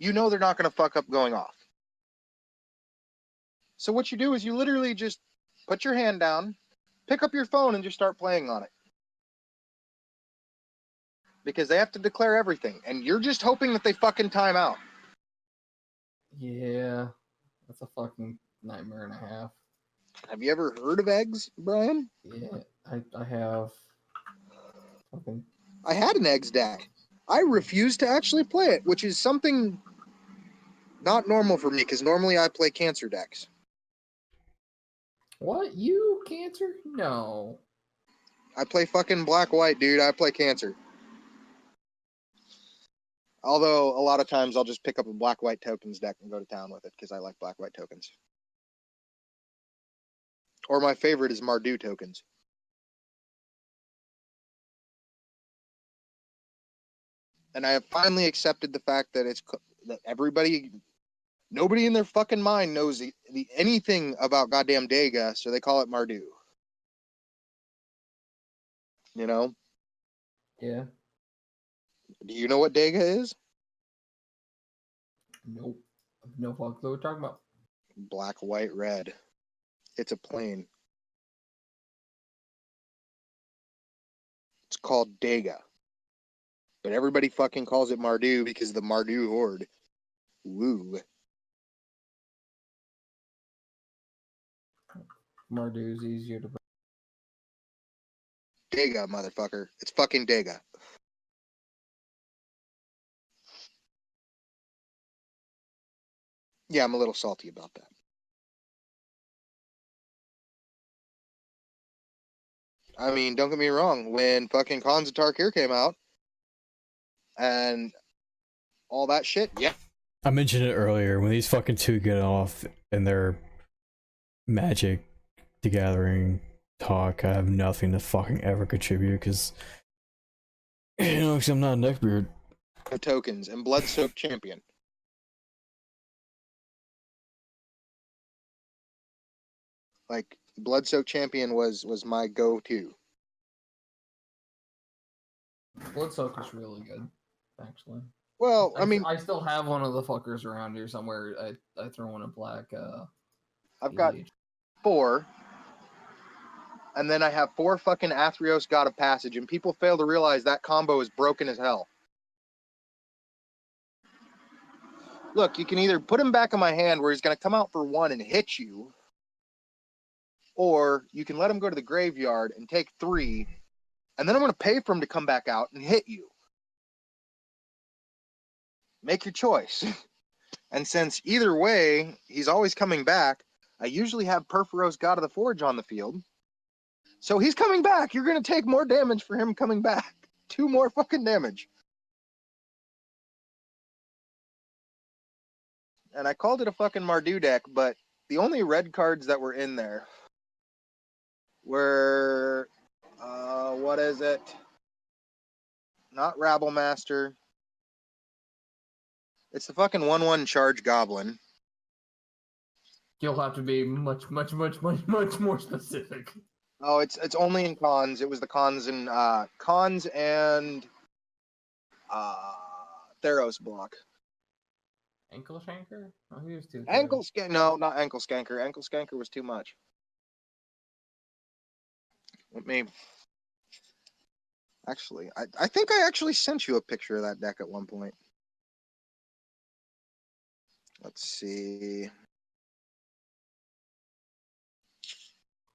Speaker 1: you know they're not gonna fuck up going off. So what you do is you literally just put your hand down, pick up your phone, and just start playing on it. Because they have to declare everything, and you're just hoping that they fucking time out.
Speaker 2: Yeah, that's a fucking nightmare and a half.
Speaker 1: Have you ever heard of eggs, Brian?
Speaker 2: Yeah, I have. Fucking...
Speaker 1: I had an eggs deck. I refused to actually play it, which is something not normal for me, because normally I play cancer decks.
Speaker 2: What? You cancer? No.
Speaker 1: I play fucking black-white, dude. I play cancer. Although, a lot of times I'll just pick up a black-white tokens deck and go to town with it, because I like black-white tokens. Or my favorite is Mardu tokens. And I have finally accepted the fact that nobody in their fucking mind knows anything about goddamn Dega, so they call it Mardu. You know?
Speaker 2: Yeah.
Speaker 1: Do you know what Dega is?
Speaker 2: Nope. No fuck clue what we're talking about.
Speaker 1: Black, white, red. It's a plane. It's called Dega. But everybody fucking calls it Mardu because of the Mardu Horde. Woo.
Speaker 2: Mardu's easier to...
Speaker 1: Dega, motherfucker. It's fucking Dega. Yeah, I'm a little salty about that. I mean, don't get me wrong. When fucking Khans of Tarkir came out and all that shit, yeah.
Speaker 3: I mentioned it earlier, when these fucking two get off in their Magic the Gathering talk, I have nothing to fucking ever contribute, because, cause I'm not a neckbeard.
Speaker 1: Tokens and Blood-Soaked Champion. Like, Blood-Soaked Champion was my go-to.
Speaker 2: Bloodsoaker's really good, actually.
Speaker 1: Well, I mean,
Speaker 2: I still have one of the fuckers around here somewhere. I throw in a black.
Speaker 1: I've got
Speaker 2: EDH.
Speaker 1: 4, and then I have 4 fucking Athreos God of Passage, and people fail to realize that combo is broken as hell. Look, you can either put him back in my hand where he's going to come out for 1 and hit you, or you can let him go to the graveyard and take 3, and then I'm going to pay for him to come back out and hit you. Make your choice. And since either way, he's always coming back, I usually have Purphoros God of the Forge on the field. So he's coming back. You're going to take more damage for him coming back. 2 more fucking damage. And I called it a fucking Mardu deck, but the only red cards that were in there were, what is it? Not Rabblemaster. It's the fucking 1/1 charge goblin.
Speaker 2: You'll have to be much more specific.
Speaker 1: Oh, it's only in cons. It was the cons and Theros block.
Speaker 2: Ankle Shanker? Oh, he was too.
Speaker 1: Ankle skank? No, not ankle skanker. Ankle skanker was too much. Let me. Actually, I think I actually sent you a picture of that deck at one point. Let's see.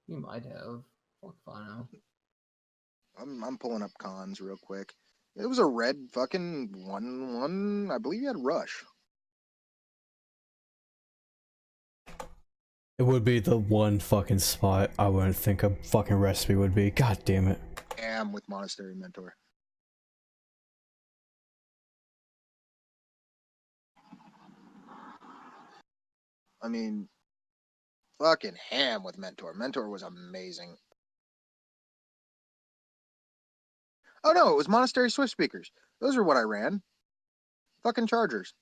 Speaker 2: You might have. Fuck if I know.
Speaker 1: I'm pulling up cons real quick. It was a red fucking 1/1. I believe you had Rush.
Speaker 3: It would be the one fucking spot I wouldn't think a fucking recipe would be. God damn it.
Speaker 1: Am with Monastery Mentor. I mean, fucking ham with Mentor. Mentor was amazing. Oh no, it was Monastery Swift Speakers. Those are what I ran. Fucking Chargers.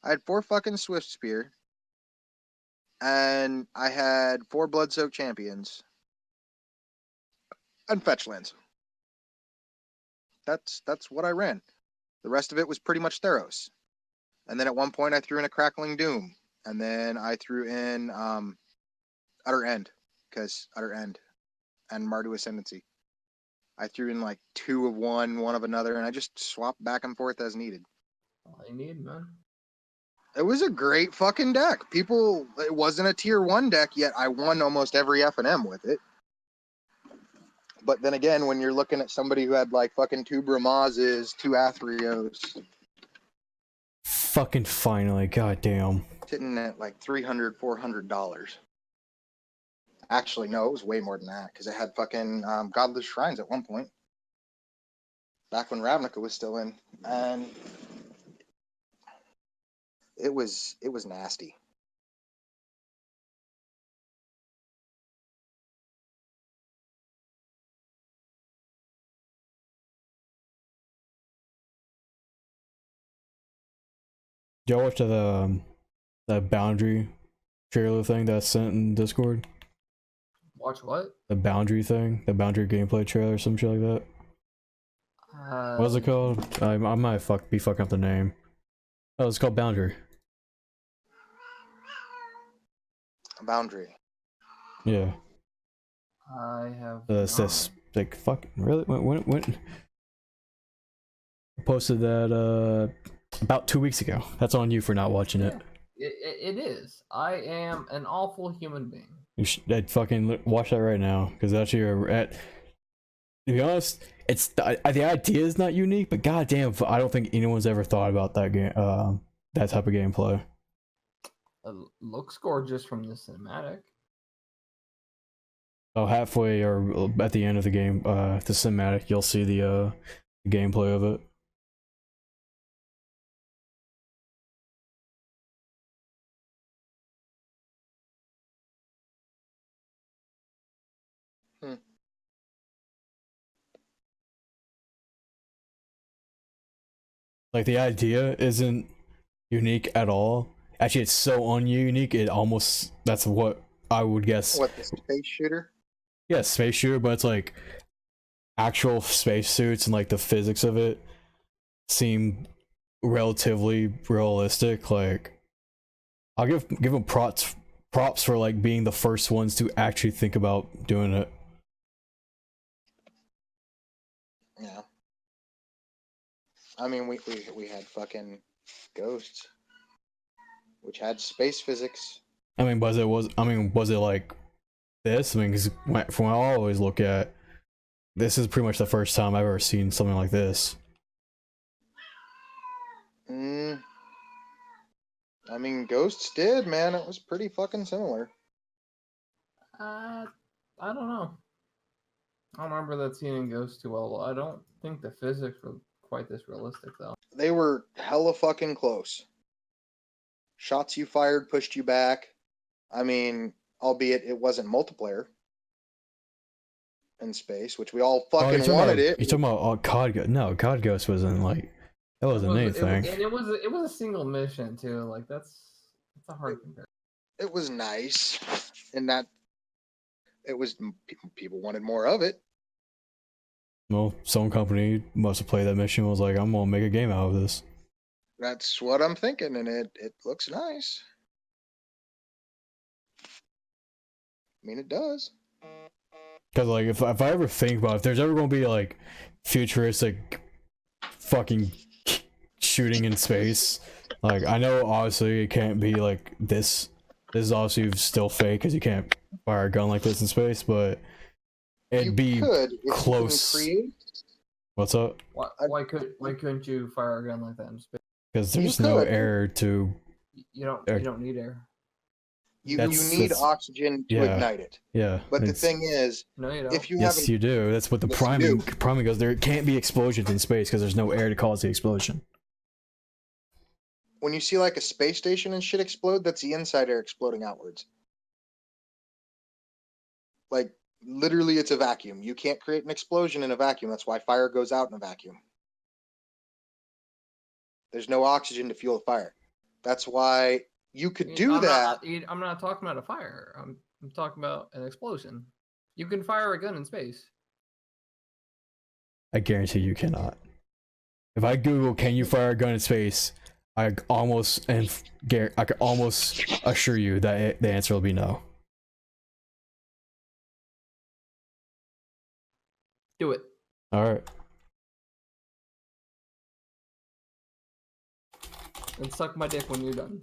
Speaker 1: I had 4 fucking Swift Spear. And I had 4 Bloodsoaked Champions. And Fetchlands. That's what I ran. The rest of it was pretty much Theros. And then at one point I threw in a Crackling Doom. And then I threw in Utter End. Because Utter End. And Mardu Ascendancy. I threw in like 2 of one of another, and I just swapped back and forth as needed.
Speaker 2: All you need, man.
Speaker 1: It was a great fucking deck. It wasn't a tier 1 deck, yet I won almost every F&M with it. But then again, when you're looking at somebody who had like fucking 2 Bramazes, 2 Athreos.
Speaker 3: Fucking finally, goddamn.
Speaker 1: Sitting at like $300, $400. Actually, no, it was way more than that, because it had fucking Godless Shrines at one point. Back when Ravnica was still in. And it was nasty.
Speaker 3: Did y'all watch that Boundary trailer thing that's sent in Discord?
Speaker 2: Watch what?
Speaker 3: The Boundary thing? The Boundary gameplay trailer, some shit like that? What was it called? I might be fucking up the name. Oh, it's called Boundary.
Speaker 1: Boundary.
Speaker 3: Yeah.
Speaker 2: I have.
Speaker 3: It's this like fucking really when I posted that about 2 weeks ago. That's on you for not watching it.
Speaker 2: It is. I am an awful human being.
Speaker 3: You should fucking watch that right now, because actually, to be honest, it's the idea is not unique, but goddamn, I don't think anyone's ever thought about that game, that type of gameplay.
Speaker 2: It looks gorgeous from the cinematic.
Speaker 3: Oh, halfway or at the end of the game, the cinematic, you'll see the gameplay of it. Like, the idea isn't unique at all. Actually, it's so ununique, it almost, that's what I would guess.
Speaker 1: What, the space shooter?
Speaker 3: Yeah, space shooter, but it's like, actual spacesuits and like the physics of it seem relatively realistic. Like, I'll give them props for like being the first ones to actually think about doing it.
Speaker 1: Yeah. I mean, we had fucking Ghosts, which had space physics.
Speaker 3: I mean, was it like this? I mean, because from what I always look at, this is pretty much the first time I've ever seen something like this.
Speaker 1: I mean, Ghosts did, man. It was pretty fucking similar.
Speaker 2: I don't know. I don't remember that scene in Ghost too well. I don't think the physics were quite this realistic though.
Speaker 1: They were hella fucking close. Shots you fired pushed you back. I mean, albeit it wasn't multiplayer in space, which we all fucking wanted it.
Speaker 3: You're talking about COD Ghost? No, COD Ghost wasn't like, that wasn't anything.
Speaker 2: It was a single mission too. Like that's a hard comparison.
Speaker 1: It was nice in that it was, people wanted more of it.
Speaker 3: Well, some company must have played that mission and was like, I'm gonna make a game out of this.
Speaker 1: That's what I'm thinking, and it looks nice. I mean, it does.
Speaker 3: Because like, if I ever think about if there's ever gonna be like futuristic fucking shooting in space, like, I know obviously it can't be like this. This is obviously still fake because you can't fire a gun like this in space, but it'd be close. What's up?
Speaker 2: Why couldn't you fire a gun like that in space?
Speaker 3: Because there's no air to.
Speaker 2: You don't need air.
Speaker 1: You need oxygen to ignite it.
Speaker 3: Yeah.
Speaker 1: But the thing is,
Speaker 2: no, you don't.
Speaker 1: if you
Speaker 3: yes, you do. That's what the priming goes. There can't be explosions in space because there's no air to cause the explosion.
Speaker 1: When you see like a space station and shit explode, that's the inside air exploding outwards. Like, literally, it's a vacuum. You can't create an explosion in a vacuum. That's why fire goes out in a vacuum. There's no oxygen to fuel the fire. That's why you could do that.
Speaker 2: I'm not talking about a fire. I'm talking about an explosion. You can fire a gun in space.
Speaker 3: I guarantee you cannot. If I Google "can you fire a gun in space," I could almost assure you that the answer will be no.
Speaker 2: Do it.
Speaker 3: All right.
Speaker 2: And suck my dick when you're done.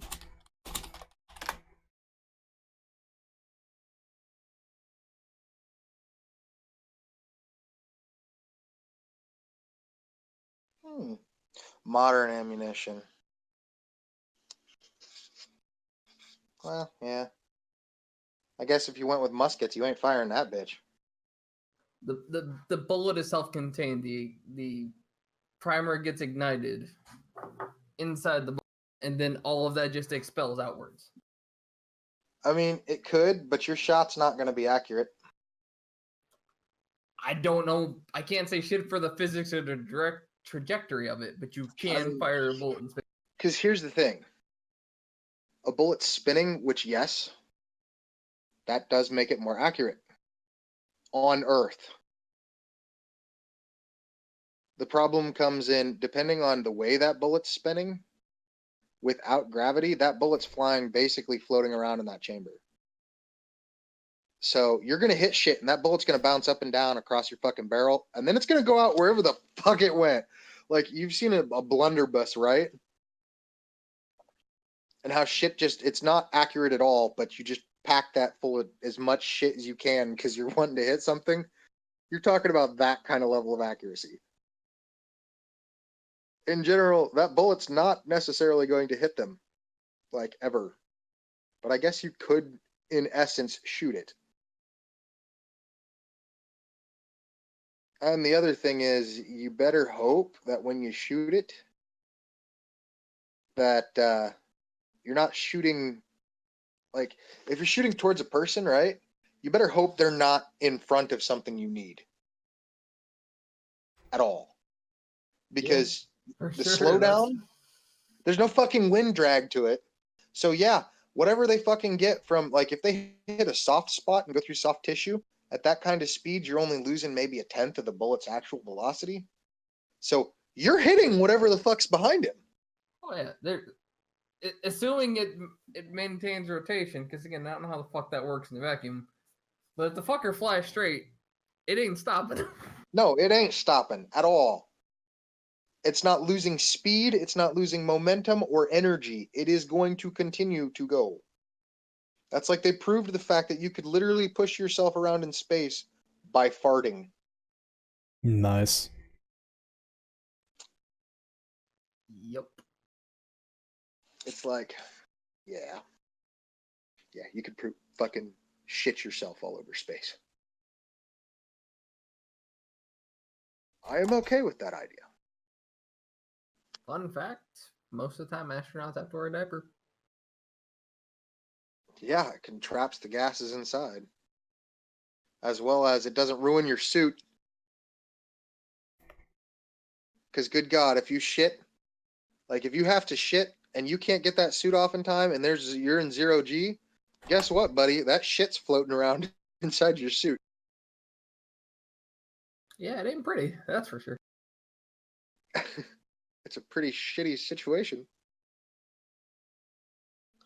Speaker 1: Modern ammunition. Well, yeah. I guess if you went with muskets, you ain't firing that bitch.
Speaker 2: The bullet is self-contained. The primer gets ignited inside the bullet, and then all of that just expels outwards.
Speaker 1: I mean, it could, but your shot's not going to be accurate.
Speaker 2: I don't know. I can't say shit for the physics or the direct trajectory of it, but you can fire a bullet in space.
Speaker 1: Because here's the thing. A bullet spinning, which, yes, that does make it more accurate on Earth. The problem comes in, depending on the way that bullet's spinning, without gravity, that bullet's flying, basically floating around in that chamber. So you're going to hit shit, and that bullet's going to bounce up and down across your fucking barrel, and then it's going to go out wherever the fuck it went. Like, you've seen a blunderbuss, right? And how shit just, it's not accurate at all, but you just pack that full of as much shit as you can because you're wanting to hit something. You're talking about that kind of level of accuracy. In general, that bullet's not necessarily going to hit them, like, ever. But I guess you could, in essence, shoot it. And the other thing is, you better hope that when you shoot it, that you're not shooting, like, if you're shooting towards a person, right, you better hope they're not in front of something you need. At all. Because the slowdown, there's no fucking wind drag to it. So yeah, whatever they fucking get from, like, if they hit a soft spot and go through soft tissue, at that kind of speed, you're only losing maybe a tenth of the bullet's actual velocity. So you're hitting whatever the fuck's behind him.
Speaker 2: Oh yeah, assuming it maintains rotation, because again, I don't know how the fuck that works in the vacuum. But if the fucker flies straight, it ain't stopping.
Speaker 1: No, it ain't stopping at all. It's not losing speed, it's not losing momentum or energy. It is going to continue to go. That's like they proved the fact that you could literally push yourself around in space by farting.
Speaker 3: Nice.
Speaker 2: Yep.
Speaker 1: It's like, yeah. Yeah, you could fucking shit yourself all over space. I am okay with that idea.
Speaker 2: Fun fact: most of the time, astronauts have to wear a diaper.
Speaker 1: Yeah, it contraps the gases inside. As well as it doesn't ruin your suit. Because good God, if you shit, like if you have to shit and you can't get that suit off in time and you're in 0G, guess what, buddy? That shit's floating around inside your suit.
Speaker 2: Yeah, it ain't pretty. That's for sure.
Speaker 1: It's a pretty shitty situation.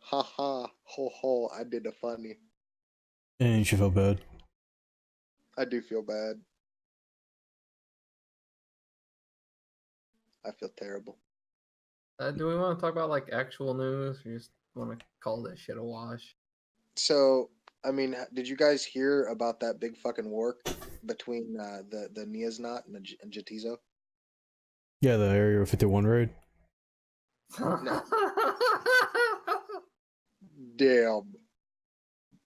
Speaker 1: Ha ha, ho ho, I did a funny.
Speaker 3: And you should feel bad.
Speaker 1: I do feel bad. I feel terrible.
Speaker 2: Do we want to talk about like actual news, or just want to call this shit a wash?
Speaker 1: So, I mean, did you guys hear about that big fucking war between the Niaznot and Jatizo?
Speaker 3: Yeah, the Area 51 raid.
Speaker 1: No. Damn.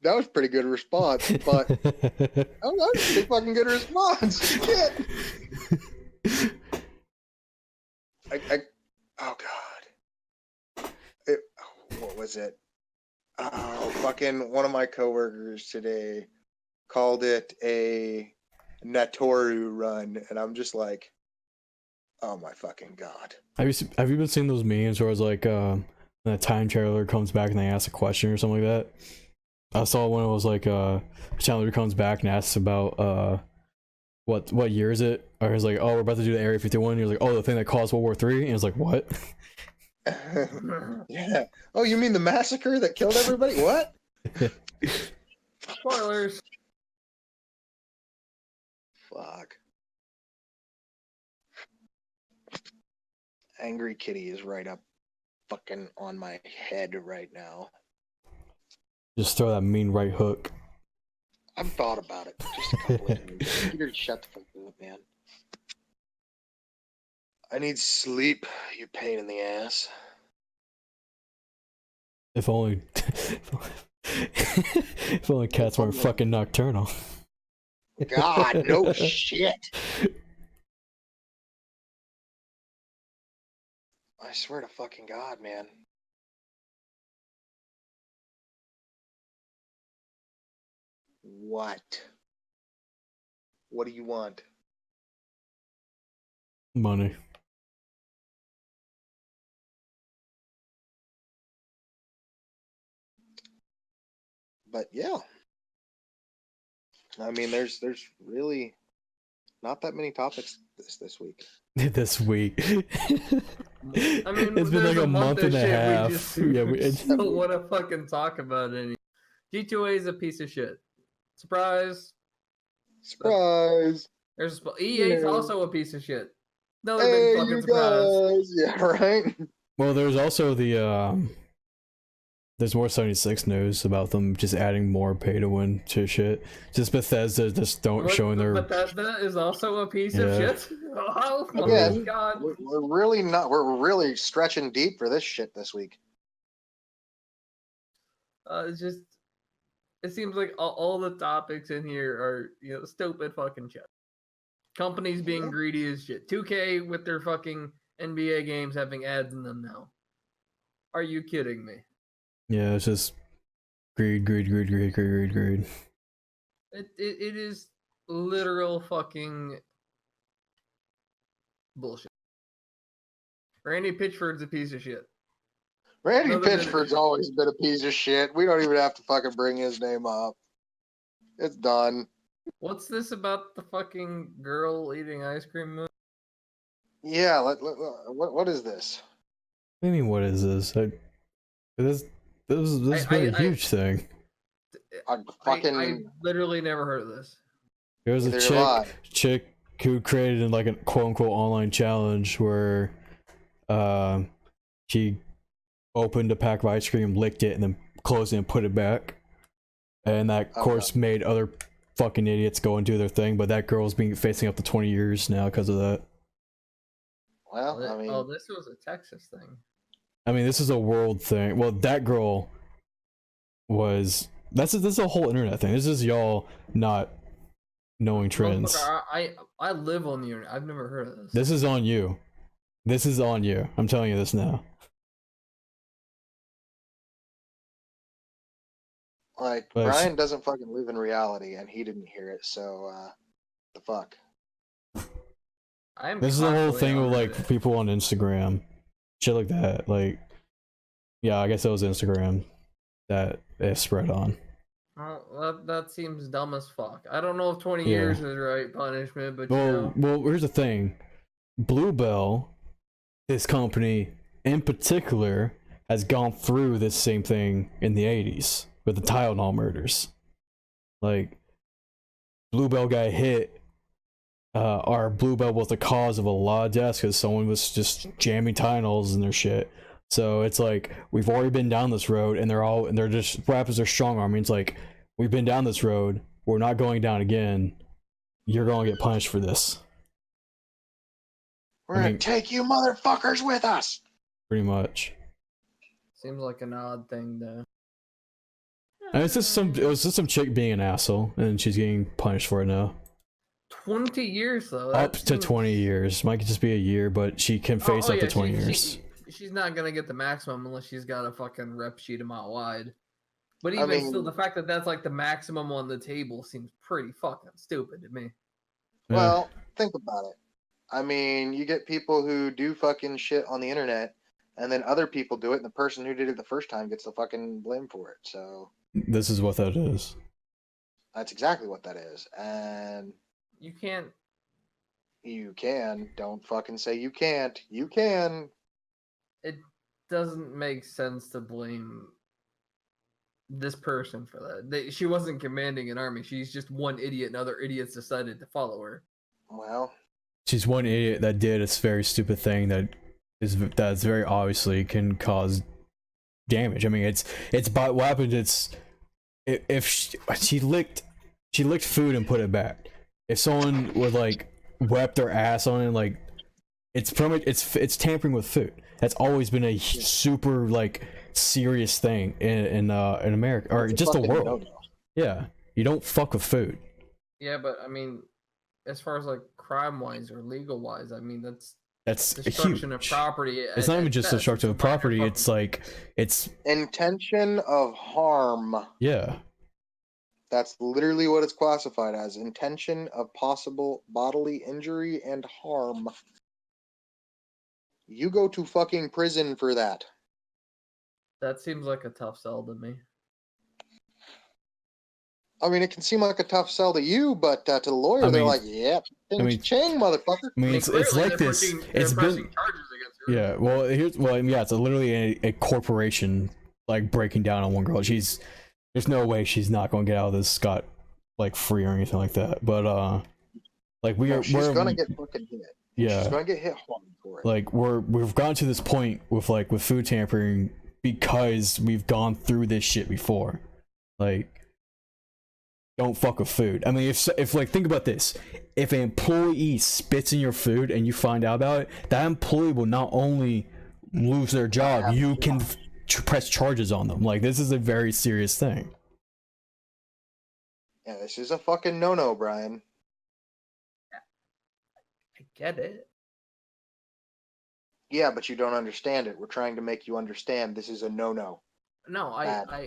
Speaker 1: That was a pretty good response, but that was a pretty fucking good response. Shit. Oh god. What was it? Oh, fucking one of my coworkers today called it a Natoru run, and I'm just like, oh my fucking god.
Speaker 3: Have you been seeing those memes where it's like when a time traveler comes back and they ask a question or something like that? I saw one that was like a traveler comes back and asks about what year is it? Or it's like, oh, we're about to do the Area 51. You're like, oh, the thing that caused World War III? And it's like, what?
Speaker 1: Yeah. Oh, you mean the massacre that killed everybody? What?
Speaker 2: Spoilers.
Speaker 1: Fuck. Angry Kitty is right up fucking on my head right now.
Speaker 3: Just throw that mean right hook.
Speaker 1: I've thought about it just a couple of times. You better shut the fuck up, man. I need sleep, you pain in the ass.
Speaker 3: If only if only cats weren't fucking nocturnal.
Speaker 1: God, no shit. I swear to fucking God, man. What? What do you want?
Speaker 3: Money.
Speaker 1: But yeah. I mean, there's really not that many topics this week.
Speaker 3: This week.
Speaker 2: I mean,
Speaker 3: it's been like a month and a half. Yeah,
Speaker 2: we don't want to fucking talk about it. G2A is a piece of shit. Surprise!
Speaker 1: Surprise!
Speaker 2: There's EA's also a piece of shit. Another
Speaker 1: hey,
Speaker 2: big fucking
Speaker 1: you
Speaker 2: surprise.
Speaker 1: guys. Yeah, right.
Speaker 3: Well, there's also the there's more 76 news about them just adding more pay to win to shit. Just Bethesda just showing their.
Speaker 2: Bethesda is also a piece of shit. Oh my
Speaker 1: Again,
Speaker 2: god!
Speaker 1: We're really not. We're really stretching deep for this shit this week.
Speaker 2: It's just. It seems like all the topics in here are stupid fucking shit. Companies being greedy as shit. 2K with their fucking NBA games having ads in them now. Are you kidding me?
Speaker 3: Yeah, it's just greed.
Speaker 2: It is literal fucking bullshit. Randy Pitchford's a piece of shit.
Speaker 1: Randy Pitchford's always been a piece of shit. We don't even have to fucking bring his name up. It's done.
Speaker 2: What's this about the fucking girl eating ice cream movie?
Speaker 1: Yeah, what is this?
Speaker 3: What do you mean, what is this? This has been a huge thing.
Speaker 1: I
Speaker 2: I
Speaker 1: fucking
Speaker 2: literally never heard of this.
Speaker 3: There was a
Speaker 1: neither have I.
Speaker 3: chick who created like a quote unquote online challenge where she opened a pack of ice cream, licked it, and then closed it and put it back. And that of course made other fucking idiots go and do their thing, but that girl's being facing up to 20 years now because of that.
Speaker 1: Well, I mean,
Speaker 2: this was a Texas thing.
Speaker 3: I mean, this is a world thing. Well, that girl was this is a whole internet thing. This is y'all not knowing trends.
Speaker 2: I live on the internet. I've never heard of this.
Speaker 3: This is on you. This is on you. I'm telling you this now.
Speaker 1: like
Speaker 3: But
Speaker 1: Brian doesn't fucking live in reality, and he didn't hear it. So, the fuck.
Speaker 3: This is the whole thing with like
Speaker 2: Reddit.
Speaker 3: people on Instagram, shit like that. Like, yeah, I guess it was Instagram that it spread on.
Speaker 2: Well, that seems dumb as fuck. I don't know if 20
Speaker 3: Yeah.
Speaker 2: years is the right punishment, but
Speaker 3: Well, here's the thing. Bluebell, this company in particular, has gone through this same thing in the 80s with the Tylenol murders. Like, Bluebell got hit. Our Bluebell was the cause of a lot of deaths because someone was just jamming Tylenols in their shit. So it's like we've already been down this road, and they're just what happens. They're strong arming. It's like we've been down this road. We're not going down again. You're gonna get punished for this.
Speaker 1: We're gonna take you motherfuckers with us.
Speaker 3: Pretty much.
Speaker 2: seems like an odd thing to.
Speaker 3: And it was just some chick being an asshole, and she's getting punished for it now.
Speaker 2: 20 years though.
Speaker 3: Up to 20 years. Might just be a year, but she can face up to 20 years.
Speaker 2: She's not gonna get the maximum unless she's got a fucking rep sheet a mile wide. But even still, the fact that that's like the maximum on the table seems pretty fucking stupid to me.
Speaker 1: Well, think about it. I mean, you get people who do fucking shit on the internet, and then other people do it, and the person who did it the first time gets the fucking blame for it. So
Speaker 3: this is what that is.
Speaker 1: That's exactly what that is. And
Speaker 2: you can.
Speaker 1: Don't fucking say you can't. You can.
Speaker 2: It doesn't make sense to blame this person for that. She wasn't commanding an army. She's just one idiot, and other idiots decided to follow her.
Speaker 1: Well,
Speaker 3: she's one idiot that did a very stupid thing that's very obviously can cause damage. I mean, it's what happened. If she licked food and put it back. If someone would like wipe their ass on it, like it's tampering with food. That's always been a super like serious thing in America or just the world. No-no. Yeah, you don't fuck with food.
Speaker 2: Yeah, but I mean, as far as like crime wise or legal wise, I mean that's destruction
Speaker 3: huge.
Speaker 2: of property.
Speaker 3: It's not even just destruction of property. It's like it's
Speaker 1: intention of harm.
Speaker 3: Yeah.
Speaker 1: That's literally what it's classified as. Intention of possible bodily injury and harm. You go to fucking prison for that.
Speaker 2: That seems like a tough sell to me.
Speaker 1: I mean, it can seem like a tough sell to you, but to the lawyer, they're like, "Yep, ching, motherfucker."
Speaker 3: I mean, it's like this. It's been. Yeah. Well, it's literally a corporation like breaking down on one girl. There's no way she's not going to get out of this scot like free or anything like that. But like
Speaker 1: she's gonna get fucking hit.
Speaker 3: Yeah,
Speaker 1: she's gonna get hit hard for it.
Speaker 3: Like we've gotten to this point with food tampering because we've gone through this shit before. Like, don't fuck with food. I mean, if like think about this, if an employee spits in your food and you find out about it, that employee will not only lose their job, you can press charges on them. Like, this is a very serious thing.
Speaker 1: Yeah, this is a fucking no-no, Brian.
Speaker 2: I get it.
Speaker 1: Yeah, but you don't understand it. We're trying to make you understand this is a no-no.
Speaker 2: No,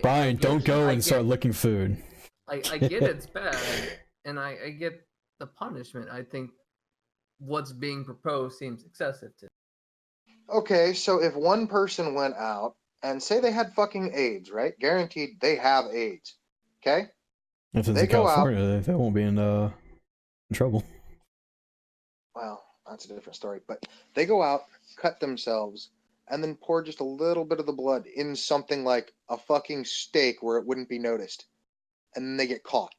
Speaker 3: Brian, don't go and start licking food.
Speaker 2: I get it's bad, and I get the punishment. I think what's being proposed seems excessive to me.
Speaker 1: Okay, so if one person went out and say they had fucking AIDS, right? Guaranteed they have AIDS. Okay?
Speaker 3: If it's
Speaker 1: They
Speaker 3: in
Speaker 1: go out.
Speaker 3: California, they won't be in trouble.
Speaker 1: Well, that's a different story. But they go out, cut themselves, and then pour just a little bit of the blood in something like a fucking steak where it wouldn't be noticed. And then they get caught.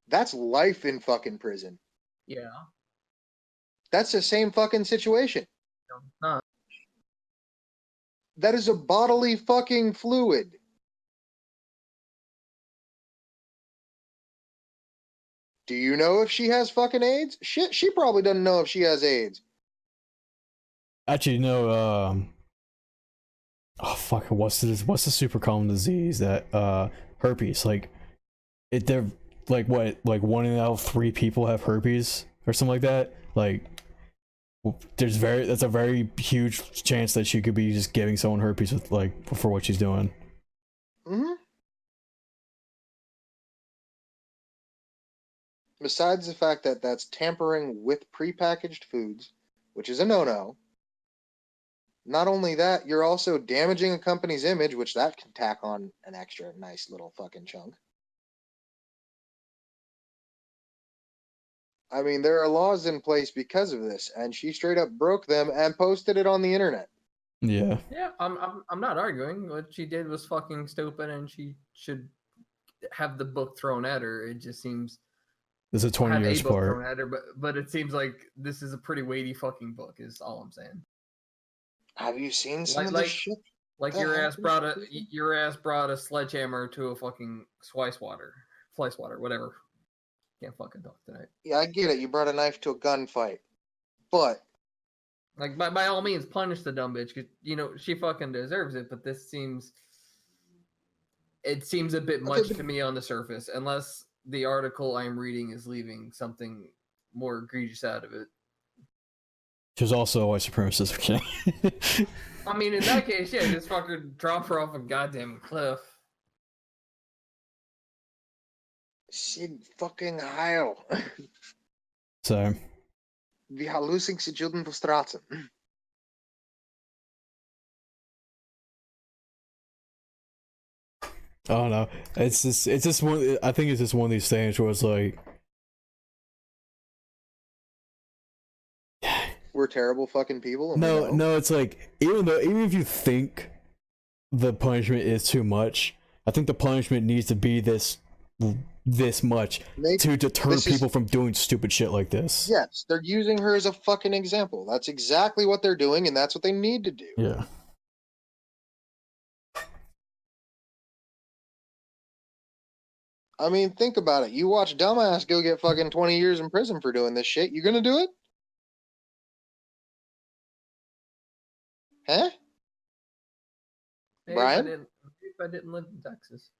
Speaker 1: That's life in fucking prison.
Speaker 2: Yeah.
Speaker 1: That's the same fucking situation.
Speaker 2: No, not.
Speaker 1: That is a bodily fucking fluid. Do you know if she has fucking AIDS? Shit, she probably doesn't know if she has AIDS.
Speaker 3: Actually, no. Oh fuck! What's the super common disease that herpes? Like, they're like what? Like 1 out of 3 people have herpes or something like that. Like, that's a very huge chance that she could be just giving someone herpes with like for what she's doing.
Speaker 1: Mm-hmm. Besides the fact that that's tampering with prepackaged foods, which is a no-no. Not only that, you're also damaging a company's image, which that can tack on an extra nice little fucking chunk. I mean, there are laws in place because of this, and she straight up broke them and posted it on the internet.
Speaker 3: Yeah.
Speaker 2: Yeah, I'm not arguing. What she did was fucking stupid, and she should have the book thrown at her. It just seems
Speaker 3: There's a 20
Speaker 2: have
Speaker 3: years
Speaker 2: a book
Speaker 3: part.
Speaker 2: thrown at her, but it seems like this is a pretty weighty fucking book. Is all I'm saying.
Speaker 1: Have you seen some
Speaker 2: Like
Speaker 1: of
Speaker 2: like
Speaker 1: this shit?
Speaker 2: like
Speaker 1: The
Speaker 2: your
Speaker 1: hell
Speaker 2: ass
Speaker 1: is
Speaker 2: brought a
Speaker 1: this?
Speaker 2: your ass brought a sledgehammer to a fucking slice water, whatever. Can't fucking talk tonight.
Speaker 1: Yeah, I get it. You brought a knife to a gunfight. But
Speaker 2: Like by all means, punish the dumb bitch because you know she fucking deserves it. But this seems a bit
Speaker 1: okay,
Speaker 2: much to me on the surface, unless the article I'm reading is leaving something more egregious out of it.
Speaker 3: She's also a white supremacist. Okay.
Speaker 2: I mean, in that case, yeah, just fucking drop her off a goddamn cliff.
Speaker 1: Sid fucking Heil.
Speaker 3: So
Speaker 1: Wir losing the children på straten.
Speaker 3: I don't know. It's just one. I think it's just one of these things where it's like,
Speaker 1: We're terrible fucking people. And we know.
Speaker 3: no. It's like even if you think the punishment is too much, I think the punishment needs to be this much
Speaker 1: They-
Speaker 3: to deter
Speaker 1: this is-
Speaker 3: people from doing stupid shit like this.
Speaker 1: Yes, they're using her as a fucking example. That's exactly what they're doing, and that's what they need to do.
Speaker 3: Yeah.
Speaker 1: I mean, think about it. You watch dumbass go get fucking 20 years in prison for doing this shit. You gonna do it? Huh?
Speaker 2: Hey,
Speaker 1: Brian?
Speaker 2: if I didn't live in Texas.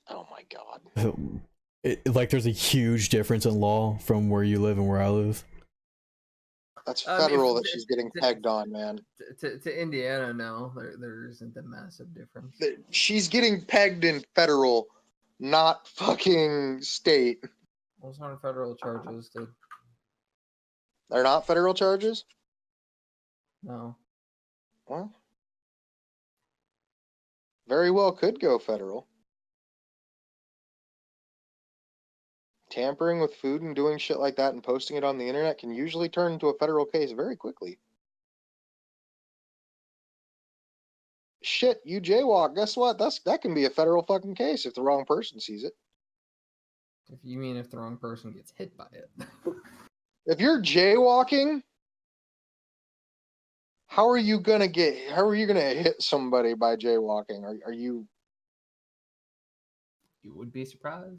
Speaker 1: Oh my god.
Speaker 3: Like there's a huge difference in law from where you live and where I live.
Speaker 1: That's
Speaker 2: I mean,
Speaker 1: federal that she's getting pegged on, man.
Speaker 2: To Indiana, no, there isn't a massive difference.
Speaker 1: She's getting pegged in federal, not fucking state.
Speaker 2: Those aren't federal charges, dude.
Speaker 1: They're not federal charges?
Speaker 2: No.
Speaker 1: Well, very well could go federal. Tampering with food and doing shit like that and posting it on the internet can usually turn into a federal case very quickly. Shit, you jaywalk. Guess what? That can be a federal fucking case if the wrong person sees it.
Speaker 2: If you mean if the wrong person gets hit by it.
Speaker 1: If you're jaywalking, how are you gonna hit somebody by jaywalking? Are you?
Speaker 2: You would be surprised.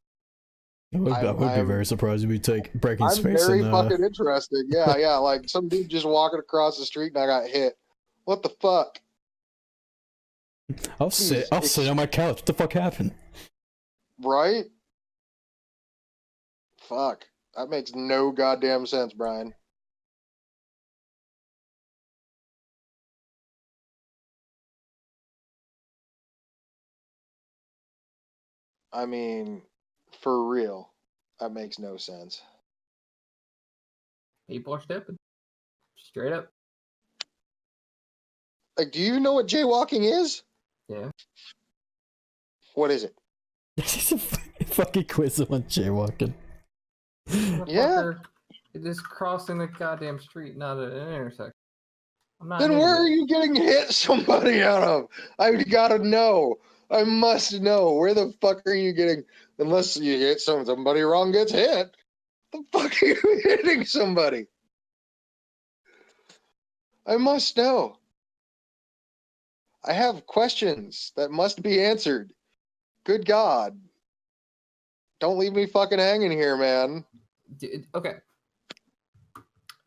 Speaker 3: I would be
Speaker 1: I'm-
Speaker 3: very surprised if we take breaking
Speaker 1: I'm
Speaker 3: space
Speaker 1: very
Speaker 3: and
Speaker 1: fucking interested. Yeah. Like some dude just walking across the street and I got hit. What the fuck?
Speaker 3: I'll sit on my couch. What the fuck happened?
Speaker 1: Right? Fuck. That makes no goddamn sense, Brian. I mean, for real. That makes no sense.
Speaker 2: People are stupid. Straight up.
Speaker 1: Like, do you know what jaywalking is?
Speaker 2: Yeah.
Speaker 1: What is it?
Speaker 3: It's a fucking quiz on jaywalking.
Speaker 2: Motherfucker, it is crossing the goddamn street, not at an intersection. I'm not
Speaker 1: Then
Speaker 2: an
Speaker 1: where are
Speaker 2: idiot.
Speaker 1: you getting hit somebody out of? I gotta know. I must know. Where the fuck are you getting? Unless you hit somebody wrong gets hit. The fuck are you hitting somebody? I must know. I have questions that must be answered. Good God. Don't leave me fucking hanging here, man.
Speaker 2: Okay.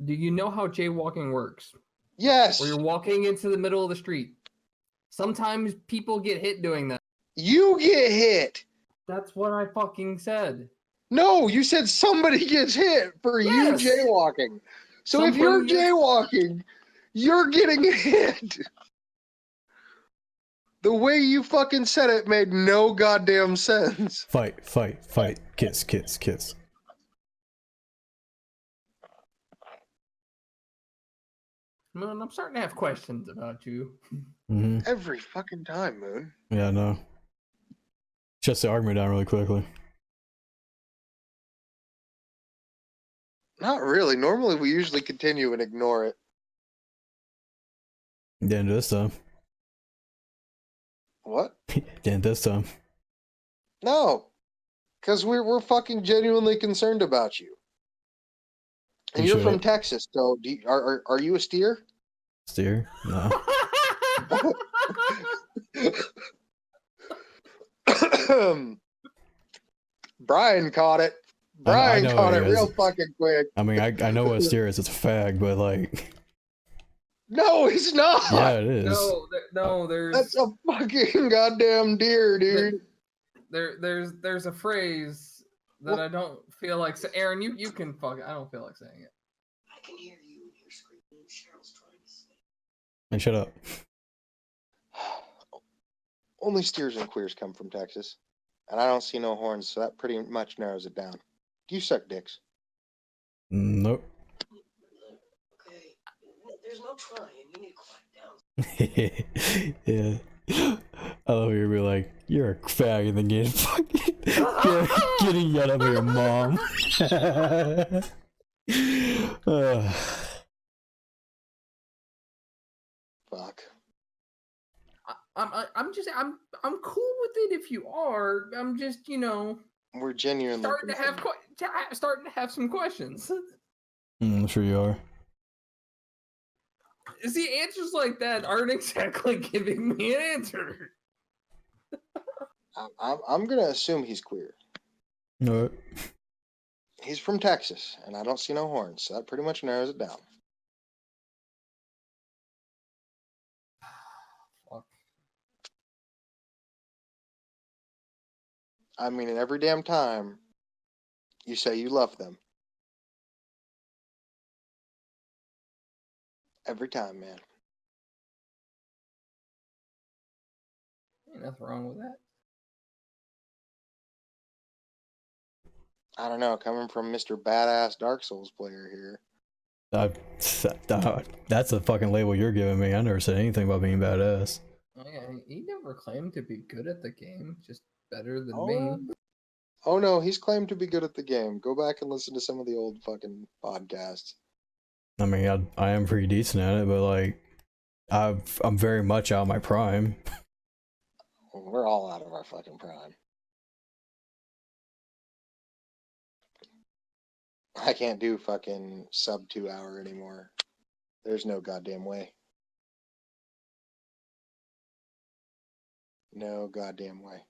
Speaker 2: Do you know how jaywalking works?
Speaker 1: Yes,
Speaker 2: Where you're walking into the middle of the street. Sometimes people get hit doing that.
Speaker 1: you get hit.
Speaker 2: That's what I fucking said.
Speaker 1: No, you said somebody gets hit for you
Speaker 2: Yes!
Speaker 1: jaywalking. So if you're
Speaker 2: Somebody gets-
Speaker 1: jaywalking, you're getting hit. The way you fucking said it made no goddamn sense.
Speaker 3: Fight. Kiss.
Speaker 2: Moon, I'm starting to have questions about you.
Speaker 3: Mm-hmm.
Speaker 1: Every fucking time, Moon.
Speaker 3: Yeah, no. Shut the argument down really quickly.
Speaker 1: Not really. Normally we usually continue and ignore it.
Speaker 3: Didn't this time.
Speaker 1: What?
Speaker 3: Didn't this time.
Speaker 1: No. Because we're fucking genuinely concerned about you. And
Speaker 3: You
Speaker 1: you're from
Speaker 3: should.
Speaker 1: Texas, so are you a steer?
Speaker 3: Steer? No.
Speaker 1: Brian caught it.
Speaker 3: I
Speaker 1: Brian
Speaker 3: know
Speaker 1: caught
Speaker 3: he
Speaker 1: it
Speaker 3: is.
Speaker 1: real fucking quick.
Speaker 3: I mean, I know what a steer is. It's a fag, but like,
Speaker 1: No, it's not.
Speaker 3: yeah, it is.
Speaker 2: No, there's
Speaker 1: That's a fucking goddamn deer, dude.
Speaker 2: there's a phrase that I don't feel like saying. Aaron, you can fuck it. I don't feel like saying it.
Speaker 4: I can hear you and you're screaming. Cheryl's trying to sleep.
Speaker 3: And shut up.
Speaker 1: Only steers and queers come from Texas. And I don't see no horns, so that pretty much narrows it down. You suck dicks.
Speaker 3: Nope.
Speaker 4: Okay. There's no trying. You need to quiet down.
Speaker 3: Yeah. I love you be like, you're a fag and then getting fucking getting yelled at by your mom.
Speaker 1: Fuck.
Speaker 2: I'm cool with it if you are. I'm just
Speaker 1: We're genuinely
Speaker 2: starting to have some questions.
Speaker 3: I'm sure you are.
Speaker 2: See, answers like that aren't exactly giving me an answer.
Speaker 1: I'm gonna assume he's queer.
Speaker 3: No.
Speaker 1: He's from Texas, and I don't see no horns, so that pretty much narrows it down.
Speaker 2: Fuck.
Speaker 1: I mean, in every damn time, you say you love them. Every time, man.
Speaker 2: Ain't nothing wrong with that.
Speaker 1: I don't know, coming from Mr. Badass Dark Souls player here.
Speaker 3: That's a fucking label you're giving me. I never said anything about being badass.
Speaker 2: Oh, yeah, he never claimed to be good at the game, just better than me.
Speaker 1: Oh no, he's claimed to be good at the game. Go back and listen to some of the old fucking podcasts.
Speaker 3: I mean, I am pretty decent at it, but like, I'm very much out of my prime.
Speaker 1: We're all out of our fucking prime. I can't do fucking sub 2 hour anymore. There's no goddamn way. No goddamn way.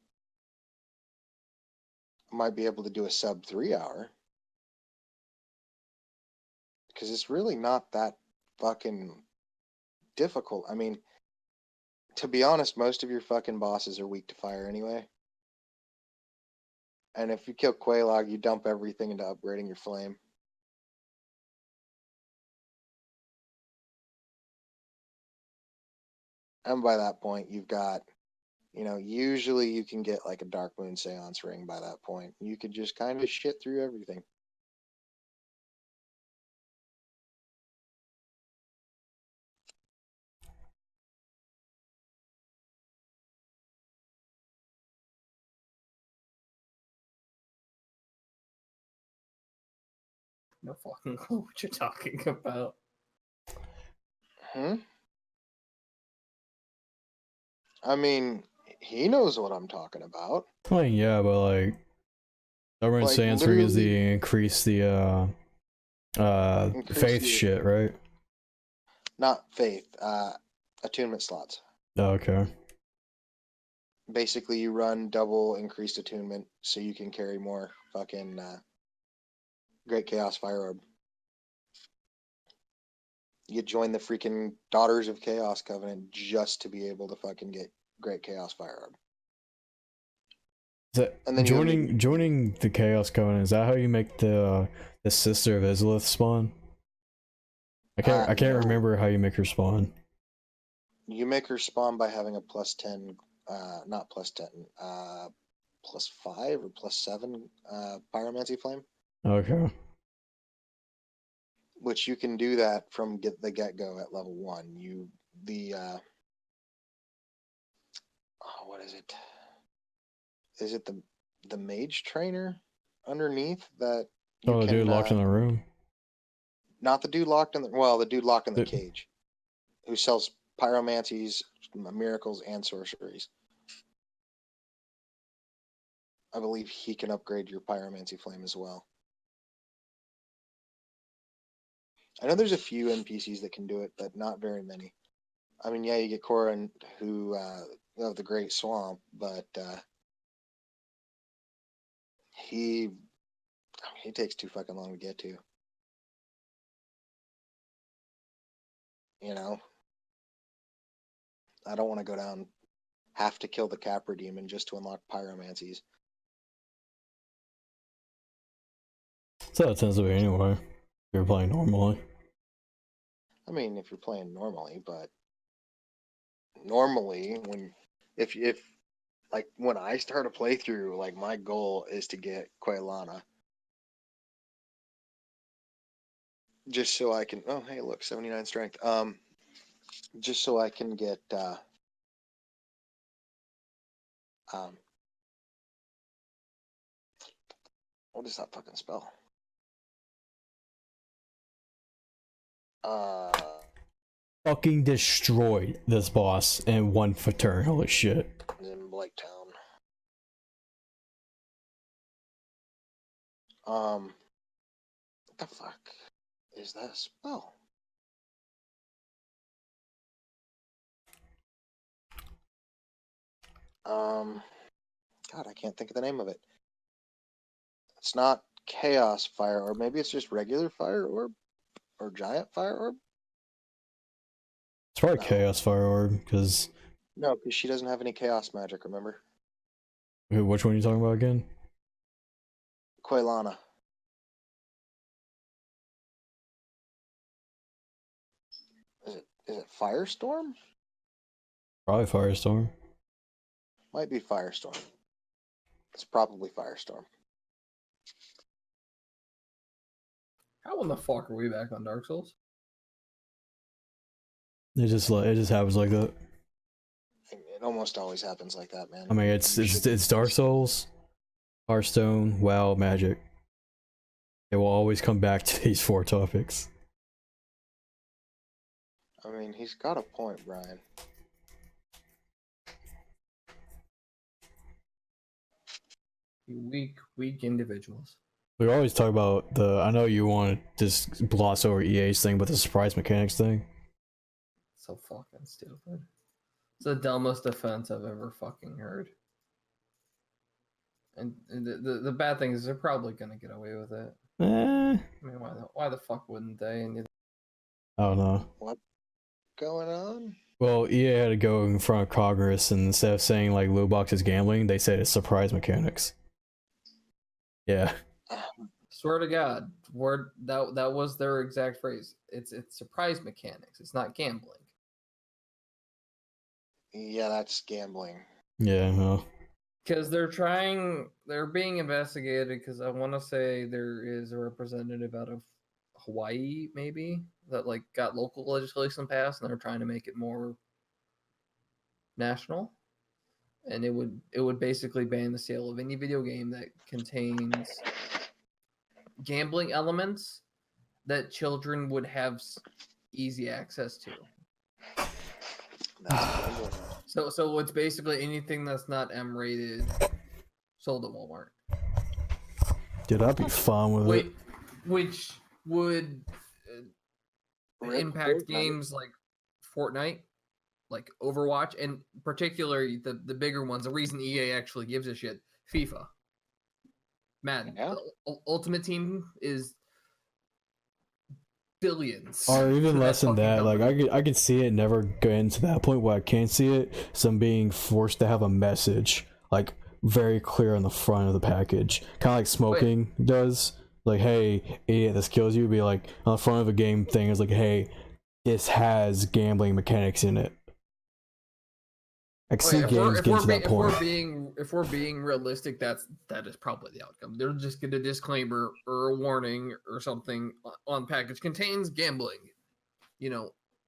Speaker 1: I might be able to do a sub 3 hour. Because it's really not that fucking difficult. I mean, to be honest, most of your fucking bosses are weak to fire anyway. And if you kill Quelaag, you dump everything into upgrading your flame. And by that point, you've got, usually you can get like a Dark Moon Seance ring by that point. You could just kind of shit through everything.
Speaker 2: No fucking clue what you're talking about.
Speaker 1: Hmm? I mean, he knows what I'm talking about.
Speaker 3: I mean, yeah, but like government
Speaker 1: Like,
Speaker 3: stance for is
Speaker 1: literally
Speaker 3: the increase the
Speaker 1: increase
Speaker 3: faith
Speaker 1: your,
Speaker 3: shit, right?
Speaker 1: not faith, attunement slots.
Speaker 3: Oh, okay.
Speaker 1: Basically, you run double increased attunement so you can carry more fucking Great Chaos Fire Orb. You join the freaking Daughters of Chaos Covenant just to be able to fucking get Great Chaos Fire Orb.
Speaker 3: Is that
Speaker 1: And then you
Speaker 3: joining the Chaos Covenant? Is that how you make the Sister of Izalith spawn? I can't
Speaker 1: no.
Speaker 3: remember how you make her spawn.
Speaker 1: You make her spawn by having a +10, not +10, +5 or +7 Pyromancy Flame,
Speaker 3: Okay.
Speaker 1: which you can do that from the get-go at level 1. What is it? Is it the mage trainer underneath that you
Speaker 3: Oh, the
Speaker 1: can,
Speaker 3: dude locked in the room.
Speaker 1: not the dude locked in the dude locked in the cage, who sells pyromancies, miracles, and sorceries. I believe he can upgrade your pyromancy flame as well. I know there's a few NPCs that can do it, but not very many. I mean, yeah, you get Corin, who of the Great Swamp, but he takes too fucking long to get to. You know, I don't want to go down, have to kill the Capra Demon just to unlock pyromancies.
Speaker 3: So that tends to be anyway. If you're playing normally.
Speaker 1: I mean, if you're playing normally, but normally if like when I start a playthrough, like my goal is to get Quailana. Just so I can, oh hey look, 79 strength. Just so I can get what is that fucking spell?
Speaker 3: Fucking destroyed this boss in one turn. Holy shit.
Speaker 1: In Blake Town. What the fuck is that spell? God, I can't think of the name of it. It's not Chaos Fire Orb. Maybe it's just regular Fire Orb or Giant Fire Orb.
Speaker 3: It's probably
Speaker 1: No.
Speaker 3: Chaos Fire Orb, because
Speaker 1: No, because she doesn't have any Chaos magic. Remember?
Speaker 3: which one are you talking about again?
Speaker 1: Quailana. Is it Firestorm?
Speaker 3: Probably Firestorm.
Speaker 1: Might be Firestorm. It's probably Firestorm.
Speaker 2: How in the fuck are we back on Dark Souls?
Speaker 3: It just happens like that.
Speaker 1: It almost always happens like that, man.
Speaker 3: I mean, it's Dark Souls, Hearthstone, WoW, Magic. It will always come back to these 4 topics.
Speaker 1: I mean, he's got a point, Brian.
Speaker 2: You weak individuals.
Speaker 3: We always talk about I know you want to just gloss over EA's thing, but the surprise mechanics thing.
Speaker 2: So fucking stupid. It's the dumbest defense I've ever fucking heard. And the bad thing is they're probably gonna get away with it. I mean, why the fuck wouldn't they? And
Speaker 3: I don't know.
Speaker 1: What going on?
Speaker 3: Well, EA had to go in front of Congress, and instead of saying like loot box is gambling, they said it's surprise mechanics. Yeah.
Speaker 2: swear to God, that was their exact phrase. It's surprise mechanics. It's not gambling.
Speaker 1: Yeah, that's gambling.
Speaker 3: Yeah, no.
Speaker 2: Because they're being investigated because I want to say there is a representative out of Hawaii, maybe, that like got local legislation passed and they're trying to make it more national. And it would basically ban the sale of any video game that contains gambling elements that children would have easy access to.
Speaker 1: That's gambling.
Speaker 2: So it's basically anything that's not M rated sold at Walmart.
Speaker 3: Dude, I'd be fine with
Speaker 2: Wait,
Speaker 3: it.
Speaker 2: which would
Speaker 1: Rip
Speaker 2: impact
Speaker 1: Fortnite.
Speaker 2: games like Fortnite, like Overwatch, and particularly the bigger ones. The reason EA actually gives a shit, FIFA, Madden.
Speaker 1: Yeah.
Speaker 2: The Ultimate Team is billions.
Speaker 3: Or
Speaker 2: to
Speaker 3: even less than
Speaker 2: fucking
Speaker 3: that. Like
Speaker 2: company.
Speaker 3: I could see it never getting to that point where I can't see it. Some being forced to have a message like very clear on the front of the package, kind of like smoking does. Like, hey, idiot, this kills you. Be like on the front of a game thing is like, hey, this has gambling mechanics in it. I can see games getting to that point.
Speaker 2: If we're being realistic, that is probably the outcome. They'll just get a disclaimer or a warning or something on package contains gambling,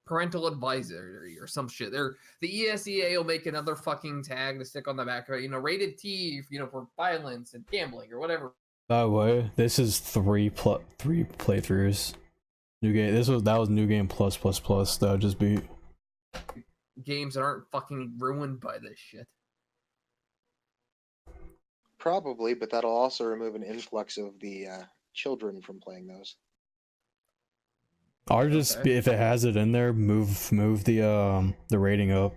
Speaker 2: parental advisory or some shit. The ESEA will make another fucking tag to stick on the back of it, rated T, for violence and gambling or whatever.
Speaker 3: By the way, this is three playthroughs. New game. That was new game plus that I just beat.
Speaker 2: Games that aren't fucking ruined by this shit.
Speaker 1: Probably, but that'll also remove an influx of the children from playing those.
Speaker 3: Or just
Speaker 2: Okay.
Speaker 3: if it has it in there, move the rating up.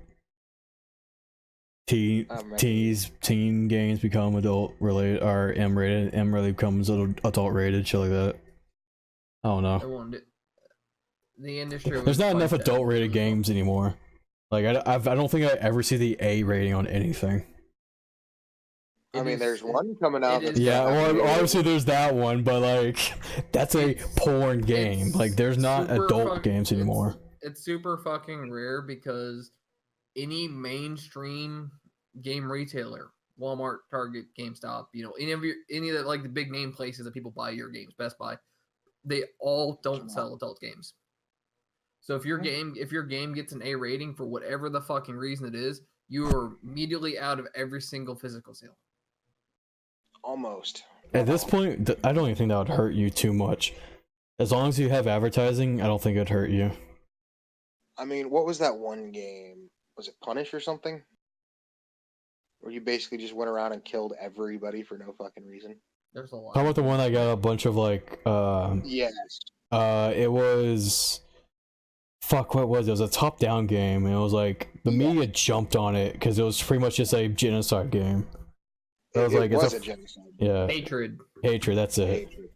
Speaker 3: Teen games become adult related or M rated. M rated becomes adult rated. Shit like that. I don't
Speaker 2: I
Speaker 3: know.
Speaker 2: won't. The industry.
Speaker 3: There's
Speaker 2: would
Speaker 3: not enough
Speaker 2: fight that.
Speaker 3: adult rated games anymore. Like I don't think I ever see the A rating on anything.
Speaker 1: I
Speaker 2: It
Speaker 1: mean,
Speaker 2: is-
Speaker 1: there's one coming out.
Speaker 2: it
Speaker 1: that's
Speaker 2: is-
Speaker 3: Yeah,
Speaker 1: got
Speaker 3: well,
Speaker 1: that
Speaker 3: obviously there's that one, but like that's a
Speaker 2: It's-
Speaker 3: porn game.
Speaker 2: it's
Speaker 3: Like there's not
Speaker 2: super
Speaker 3: adult
Speaker 2: fuck-
Speaker 3: games
Speaker 2: it's-
Speaker 3: anymore.
Speaker 2: It's super fucking rare because any mainstream game retailer, Walmart, Target, GameStop, any of the like the big name places that people buy your games, Best Buy, they all don't sell adult games. So if your game gets an A rating for whatever the fucking reason it is, you are immediately out of every single physical sale.
Speaker 1: Almost.
Speaker 3: At this point, I don't even think that would hurt you too much. As long as you have advertising, I don't think it'd hurt you.
Speaker 1: I mean, what was that one game? Was it Punish or something? Where you basically just went around and killed everybody for no fucking reason.
Speaker 2: There's a lot.
Speaker 3: How about the one that got a bunch of like
Speaker 1: Yes.
Speaker 3: it was fuck, what was it? It was a top down game, and it was like the media jumped on it because it was pretty much just a genocide game. It was like, it's
Speaker 1: a
Speaker 3: a-
Speaker 1: genocide.
Speaker 3: Yeah,
Speaker 2: Hatred.
Speaker 3: hatred, that's it.
Speaker 1: Hatred.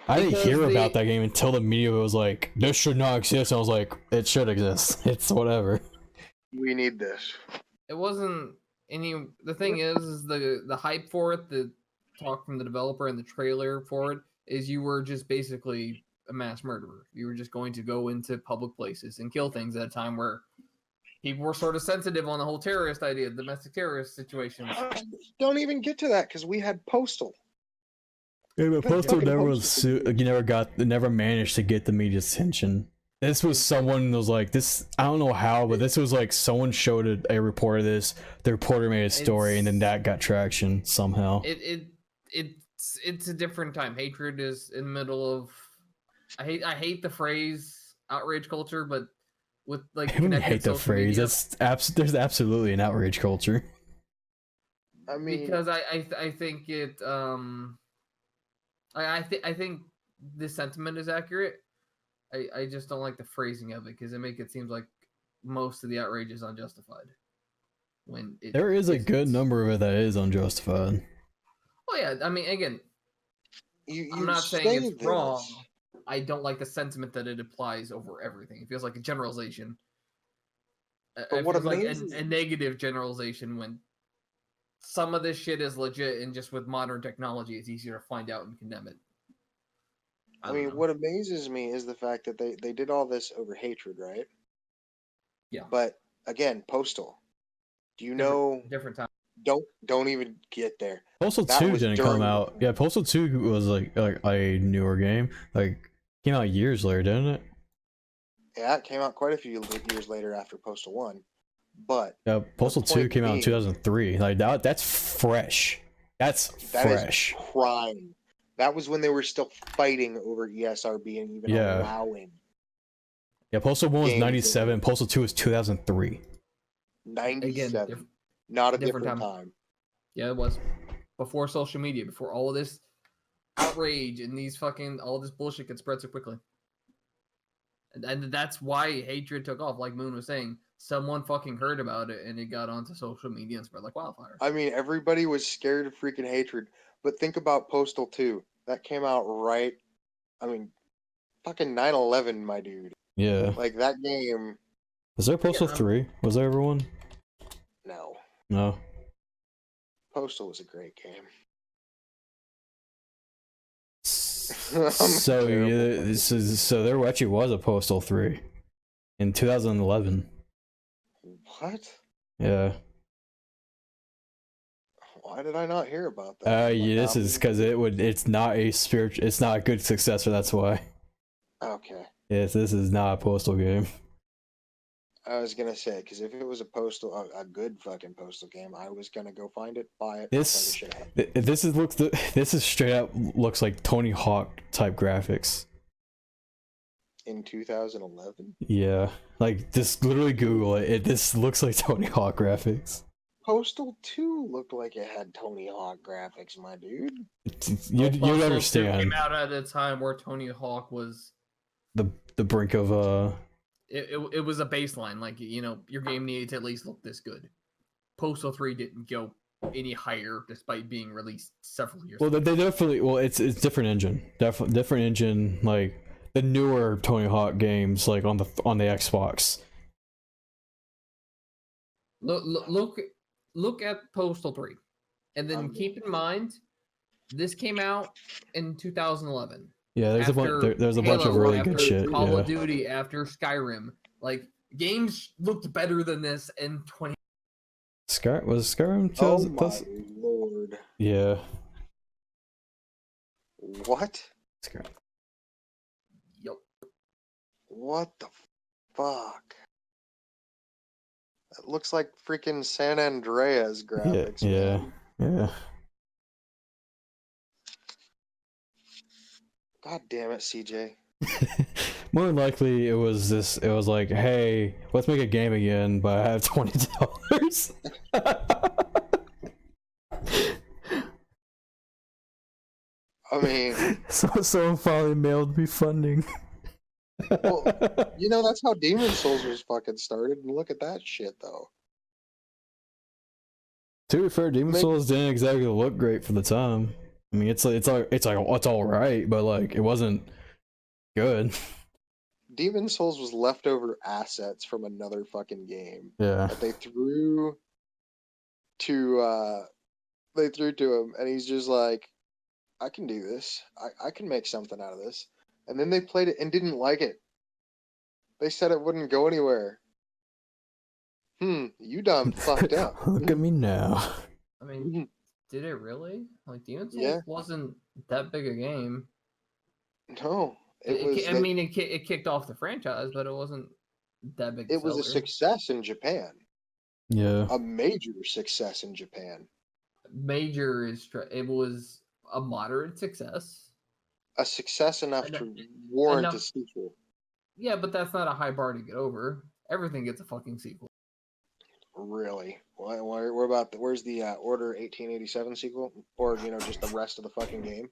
Speaker 3: I didn't
Speaker 2: Because
Speaker 3: hear
Speaker 2: the-
Speaker 3: about that game until the media was like, this should not exist. And I was like, it should exist. It's whatever.
Speaker 1: We need this.
Speaker 2: It wasn't any. The thing is the hype for it, the talk from the developer and the trailer for it is you were just basically a mass murderer. You were just going to go into public places and kill things at a time where people were sort of sensitive on the whole terrorist idea, domestic terrorist situations.
Speaker 1: Don't even get to that because we had Postal.
Speaker 3: Yeah, but
Speaker 1: But
Speaker 3: Postal
Speaker 1: fucking
Speaker 3: never
Speaker 1: Postal.
Speaker 3: never managed to get the media's attention. This was someone that was like this. I don't know how, but this was like someone showed a reporter this. The reporter made a story, and then that got traction somehow.
Speaker 2: It's a different time. Hatred is in the middle of. I hate the phrase outrage culture, but with like
Speaker 3: I don't
Speaker 2: connected
Speaker 3: hate the
Speaker 2: social
Speaker 3: phrase.
Speaker 2: media-
Speaker 3: There's absolutely an outrage culture.
Speaker 1: I mean,
Speaker 2: because I think it I think this sentiment is accurate. I just don't like the phrasing of it because it make it seems like most of the outrage is unjustified. When
Speaker 3: There is a good
Speaker 2: isn't.
Speaker 3: number of it that is unjustified.
Speaker 2: Oh yeah, I mean again,
Speaker 1: you
Speaker 2: I'm not saying
Speaker 1: say
Speaker 2: it's wrong.
Speaker 1: this.
Speaker 2: I don't like the sentiment that it applies over everything. It feels like a generalization.
Speaker 1: But what
Speaker 2: feels like
Speaker 1: amazes
Speaker 2: a
Speaker 1: me-
Speaker 2: negative generalization when some of this shit is legit and just with modern technology it's easier to find out and condemn it.
Speaker 1: I
Speaker 2: don't
Speaker 1: mean,
Speaker 2: know.
Speaker 1: what amazes me is the fact that they did all this over hatred, right?
Speaker 2: Yeah.
Speaker 1: But again, Postal. Do you know?
Speaker 2: Different time.
Speaker 1: Don't even get there.
Speaker 3: Postal
Speaker 1: That
Speaker 3: 2
Speaker 1: was
Speaker 3: didn't
Speaker 1: during-
Speaker 3: come out. Yeah, Postal 2 was like a newer game. Like came out years later, didn't it?
Speaker 1: Yeah, it came out quite a few years later after Postal 1. But
Speaker 3: Yeah, Postal 2
Speaker 1: point
Speaker 3: came out in
Speaker 1: being-
Speaker 3: 2003. Like that's fresh. That's
Speaker 1: that is
Speaker 3: fresh.
Speaker 1: prime. That was when they were still fighting over ESRB and even
Speaker 3: Yeah.
Speaker 1: allowing
Speaker 3: Yeah, Postal 1 was
Speaker 1: Games
Speaker 3: 97, Postal 2 was 2003.
Speaker 1: 97.
Speaker 2: Again,
Speaker 1: Not a
Speaker 2: different
Speaker 1: different
Speaker 2: time.
Speaker 1: time.
Speaker 2: Yeah, it was before social media, before all of this outrage and these fucking all this bullshit could spread so quickly. And that's why hatred took off. Like Moon was saying, someone fucking heard about it and it got onto social media and spread like wildfire.
Speaker 1: I mean, everybody was scared of freaking hatred. But think about Postal 2. That came out right. I mean, fucking 9/11, my dude.
Speaker 3: Yeah.
Speaker 1: Like, that game.
Speaker 3: Was there Postal
Speaker 2: Yeah.
Speaker 3: 3? Was there ever one?
Speaker 1: No.
Speaker 3: No.
Speaker 1: Postal was a great game.
Speaker 3: So
Speaker 1: terrible.
Speaker 3: so there actually was a Postal 3 in 2011.
Speaker 1: What?
Speaker 3: Yeah.
Speaker 1: Why did I not hear about that?
Speaker 3: Yeah, this is because it's not a good successor, that's why.
Speaker 1: Okay.
Speaker 3: Yes, this is not a Postal game.
Speaker 1: I was gonna say, because if it was a good fucking Postal game, I was gonna go find it, buy it, play the
Speaker 3: This
Speaker 1: shit out of it.
Speaker 3: this is straight up looks like Tony Hawk type graphics.
Speaker 1: In 2011.
Speaker 3: Yeah, like just literally Google it. This looks like Tony Hawk graphics.
Speaker 1: Postal 2 looked like it had Tony Hawk graphics, my dude.
Speaker 3: You'd
Speaker 2: Postal 2
Speaker 3: understand
Speaker 2: Came out at a time where Tony Hawk was
Speaker 3: the brink of
Speaker 2: it was a baseline. Like, you know, your game needed to at least look this good. Postal 3 didn't go any higher despite being released several years
Speaker 3: Well,
Speaker 2: ago.
Speaker 3: they definitely. Well, it's different engine. Different engine. Like the newer Tony Hawk games, like on the Xbox.
Speaker 2: Look at Postal 3. And then
Speaker 1: I'm
Speaker 2: keep in
Speaker 1: going-
Speaker 2: mind this came out in 2011.
Speaker 3: Yeah, there's
Speaker 2: After
Speaker 3: there's a bunch of
Speaker 2: Halo,
Speaker 3: really
Speaker 2: after
Speaker 3: good shit.
Speaker 2: Call
Speaker 3: Yeah.
Speaker 2: of Duty, after Skyrim. Like, games looked better than this in 20.
Speaker 3: Was Skyrim
Speaker 1: Oh
Speaker 3: 2000
Speaker 1: my lord.
Speaker 3: Yeah.
Speaker 1: What?
Speaker 3: Skyrim.
Speaker 2: Yup.
Speaker 1: What the fuck? It looks like freaking San Andreas graphics.
Speaker 3: yeah.
Speaker 1: man.
Speaker 3: Yeah.
Speaker 1: God damn it, CJ.
Speaker 3: More than likely, it was like, hey, let's make a game again, but I have $20.
Speaker 1: I mean,
Speaker 3: So someone finally mailed me funding.
Speaker 1: Well, you know, that's how Demon Souls was fucking started, and look at that shit, though.
Speaker 3: To be fair, Demon
Speaker 1: Make-
Speaker 3: Souls didn't exactly look great for the time. I mean, it's all right, but like it wasn't good.
Speaker 1: Demon Souls was leftover assets from another fucking game
Speaker 3: Yeah.
Speaker 1: that they threw to him, and he's just like, I can do this. I can make something out of this. And then they played it and didn't like it. They said it wouldn't go anywhere. You done fucked up.
Speaker 3: Look at me now.
Speaker 2: I mean, did it really? Like, Demon Souls
Speaker 1: Yeah.
Speaker 2: wasn't that big a game.
Speaker 1: No, it was.
Speaker 2: It kicked off the franchise, but it wasn't that big.
Speaker 1: It was a
Speaker 2: seller.
Speaker 1: success in Japan.
Speaker 3: Yeah.
Speaker 1: A major success in Japan.
Speaker 2: It was a moderate success.
Speaker 1: A success enough
Speaker 2: Enough-
Speaker 1: to warrant a
Speaker 2: enough-
Speaker 1: sequel.
Speaker 2: Yeah, but that's not a high bar to get over. Everything gets a fucking sequel.
Speaker 1: Really? We're about where's the Order 1887 sequel, or just the rest of the fucking game?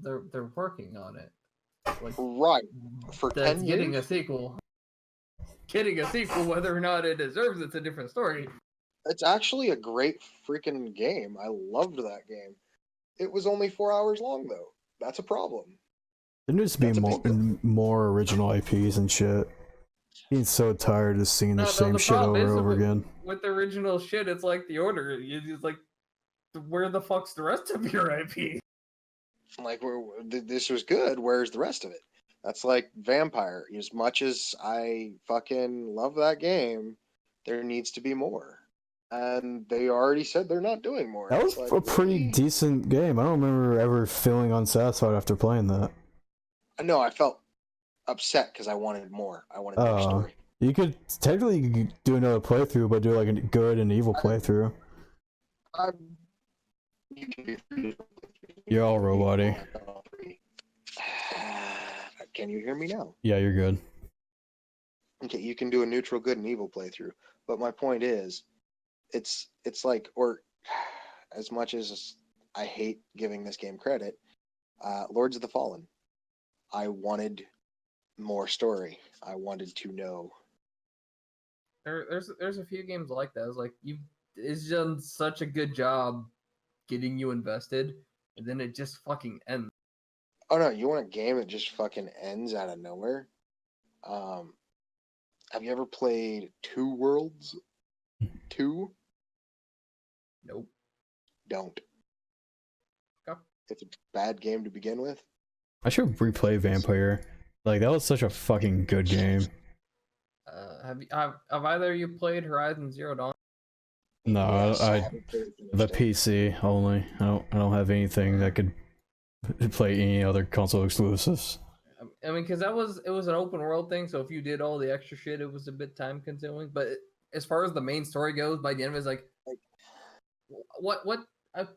Speaker 2: They're working on it. Like,
Speaker 1: Right. For
Speaker 2: that's
Speaker 1: 10
Speaker 2: getting
Speaker 1: years?
Speaker 2: a sequel. Getting a sequel, whether or not it deserves it's a different story.
Speaker 1: It's actually a great freaking game. I loved that game. It was only 4 hours long though. That's a problem.
Speaker 3: There needs to be
Speaker 1: That's a big deal.
Speaker 3: more original IPs and shit. Being so tired of seeing the same
Speaker 2: the
Speaker 3: shit
Speaker 2: problem
Speaker 3: over
Speaker 2: is
Speaker 3: and over again.
Speaker 2: With the original shit, it's like the Order. It's like, where the fuck's the rest of your IP?
Speaker 1: Like this was good. Where's the rest of it? That's like Vampire. As much as I fucking love that game, there needs to be more. And they already said they're not doing more.
Speaker 3: That was
Speaker 1: It's like,
Speaker 3: a pretty
Speaker 1: really?
Speaker 3: decent game. I don't remember ever feeling unsatisfied after playing that.
Speaker 1: No, I felt upset because I wanted more. I wanted more
Speaker 3: Oh.
Speaker 1: story.
Speaker 3: You could technically do another playthrough, but do like a good and evil playthrough.
Speaker 1: You can do 3 different playthroughs.
Speaker 3: You're all roboty.
Speaker 1: Can you hear me now?
Speaker 3: Yeah, you're good.
Speaker 1: Okay, you can do a neutral good and evil playthrough, but my point is, it's like, or as much as I hate giving this game credit, Lords of the Fallen. I wanted more story. I wanted to know.
Speaker 2: There's a few games like that. It's like it's done such a good job getting you invested, and then it just fucking ends.
Speaker 1: Oh no, you want a game that just fucking ends out of nowhere? Have you ever played Two Worlds? Two?
Speaker 2: Nope.
Speaker 1: Don't.
Speaker 2: Okay.
Speaker 1: It's a bad game to begin with.
Speaker 3: I should replay Vampire. Like, that was such a fucking good game.
Speaker 2: Have either of you played Horizon Zero Dawn?
Speaker 3: No,
Speaker 1: Yes,
Speaker 3: I
Speaker 1: haven't played it
Speaker 3: the
Speaker 1: finished it.
Speaker 3: PC only. I don't have anything that could play any other console exclusives.
Speaker 2: I mean, because it was an open world thing, so if you did all the extra shit, it was a bit time consuming. But as far as the main story goes, by the end of it, it's like what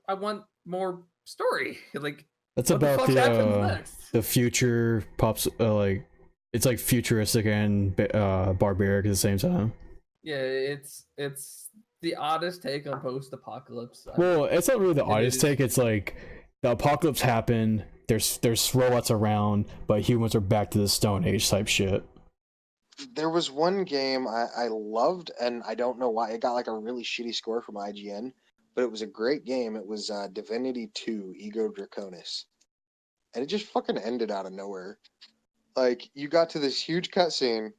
Speaker 2: I want more story. Like,
Speaker 3: That's
Speaker 2: what the
Speaker 3: about
Speaker 2: fuck happens next?
Speaker 3: the future pops like it's like futuristic and barbaric at the same time.
Speaker 2: Yeah, it's the oddest take on post apocalypse.
Speaker 3: Well, it's not really the
Speaker 2: It
Speaker 3: oddest
Speaker 2: is.
Speaker 3: take. It's like the apocalypse happened. There's robots around, but humans are back to the Stone Age type shit.
Speaker 1: There was one game I loved, and I don't know why it got like a really shitty score from IGN, but it was a great game. It was Divinity 2: Ego Draconis, and it just fucking ended out of nowhere. Like, you got to this huge cutscene,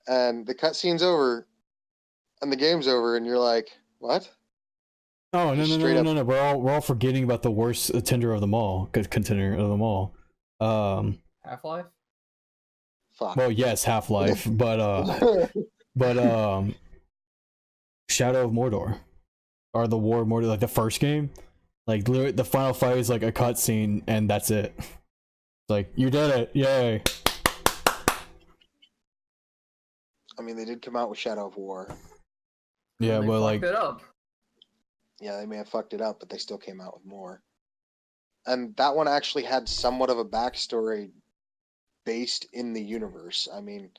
Speaker 1: and the cutscene's over, and the game's over, and you're like, what?
Speaker 3: Oh
Speaker 1: Just straight up-
Speaker 3: no! We're all forgetting about the worst contender of them all.
Speaker 2: Half Life.
Speaker 1: Fuck.
Speaker 3: Well, yes, Half-Life, but Shadow of Mordor, or the War of Mordor, like the first game, like literally the final fight is like a cutscene and that's it. Like, you did it, yay!
Speaker 1: I mean, they did come out with Shadow of War.
Speaker 3: Yeah,
Speaker 2: They
Speaker 3: but
Speaker 2: fucked
Speaker 3: like,
Speaker 2: it up.
Speaker 1: Yeah, they may have fucked it up, but they still came out with more. And that one actually had somewhat of a backstory based in the universe. I mean,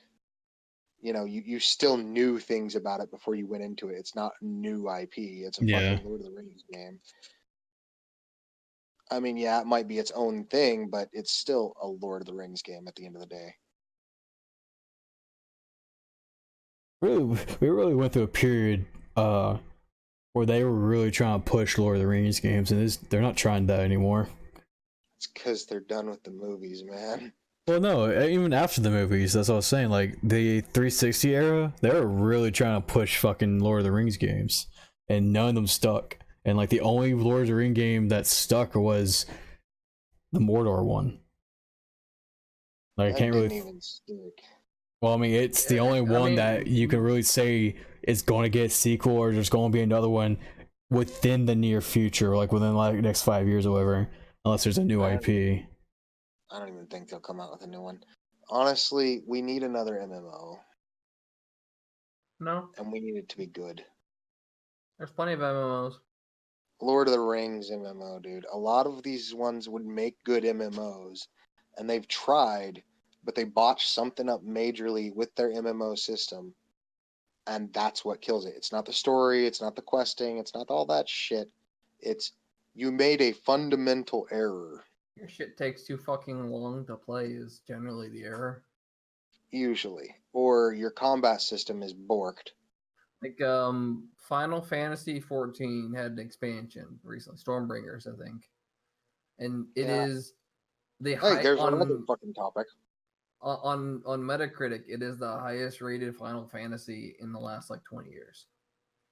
Speaker 1: you know, you still knew things about it before you went into it. It's not new IP. It's a
Speaker 3: Yeah.
Speaker 1: fucking Lord of the Rings game. I mean, yeah, it might be its own thing, but it's still a Lord of the Rings game at the end of the day.
Speaker 3: really, we really went through a period where they were really trying to push Lord of the Rings games, and they're not trying that anymore.
Speaker 1: It's because they're done with the movies, man.
Speaker 3: Well, no, even after the movies, that's what I was saying. Like, the 360 era, they were really trying to push fucking Lord of the Rings games, and none of them stuck. And like, the only Lord of the Rings game that stuck was the Mordor one. Like, I
Speaker 1: That
Speaker 3: can't
Speaker 1: didn't
Speaker 3: really.
Speaker 1: even stick.
Speaker 3: Well, I mean, it's the only
Speaker 2: I
Speaker 3: one
Speaker 2: mean-
Speaker 3: that you can really say is going to get a sequel, or there's going to be another one within the near future, like within like the next 5 years or whatever, unless there's a new IP.
Speaker 1: I don't even think they'll come out with a new one. Honestly, we need another MMO,
Speaker 2: No,
Speaker 1: and we need it to be good.
Speaker 2: there's plenty of MMOs.
Speaker 1: Lord of the Rings MMO, dude. A lot of these ones would make good MMOs, and they've tried, but they botched something up majorly with their MMO system, and that's what kills it. It's not the story, it's not the questing, it's not all that shit. It's you made a fundamental error,
Speaker 2: Your shit takes too fucking long to play is generally the error.
Speaker 1: usually, or your combat system is borked.
Speaker 2: Like Final Fantasy 14 had an expansion recently, Stormbringers, I think, and it
Speaker 1: Yeah.
Speaker 2: is the
Speaker 1: Hey, there's
Speaker 2: on
Speaker 1: another fucking topic.
Speaker 2: on Metacritic. It is the highest rated Final Fantasy in the last like 20 years.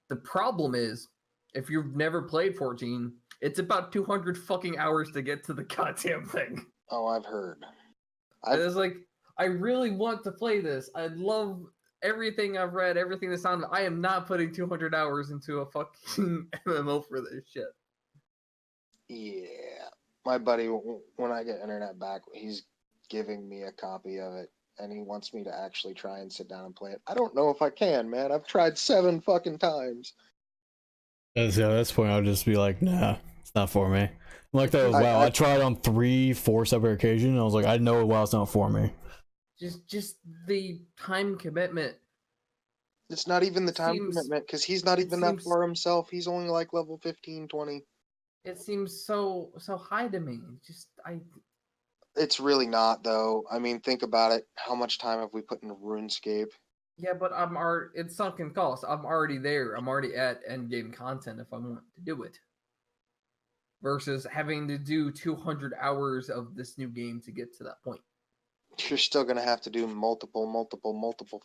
Speaker 2: The problem is, if you've never played 14, it's about 200 fucking hours to get to the goddamn thing.
Speaker 1: Oh, I've heard.
Speaker 2: And it's like, I really want to play this. I love everything I've read, everything that's on. I am not putting 200 hours into a fucking MMO for this shit.
Speaker 1: Yeah, my buddy, when I get internet back, he's giving me a copy of it, and he wants me to actually try and sit down and play it. I don't know if I can, man. I've tried 7 fucking times.
Speaker 3: At this point, I'll just be like, nah, it's Not for me. Like that. Wow, I tried on 3-4 separate occasions. And I was like, I know WoW's not for me.
Speaker 2: Just the time commitment.
Speaker 1: It's not even the time
Speaker 2: Seems-
Speaker 1: commitment because he's not
Speaker 2: it
Speaker 1: even that
Speaker 2: seems-
Speaker 1: far himself. He's only like level 15, 20.
Speaker 2: It seems so high to me.
Speaker 1: It's really not though. I mean, think about it. How much time have we put into RuneScape?
Speaker 2: Yeah, but it's sunken cost. I'm already there. I'm already at end game content if I want to do it. Versus having to do 200 hours of this new game to get to that point.
Speaker 1: You're still gonna have to do multiple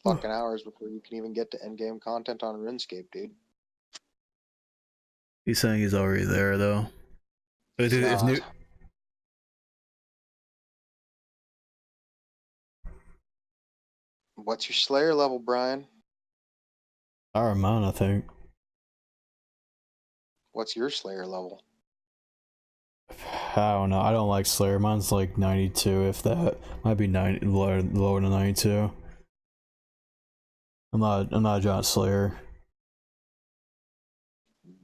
Speaker 1: fucking hours before you can even get to end game content on RuneScape, dude.
Speaker 3: He's saying he's already there though.
Speaker 1: It's not. What's your Slayer level, Brian?
Speaker 3: Our amount, I think.
Speaker 1: What's your Slayer level?
Speaker 3: I don't know. I don't like Slayer. Mine's like 92, if that. Might be 90, lower than 92. I'm not a giant Slayer.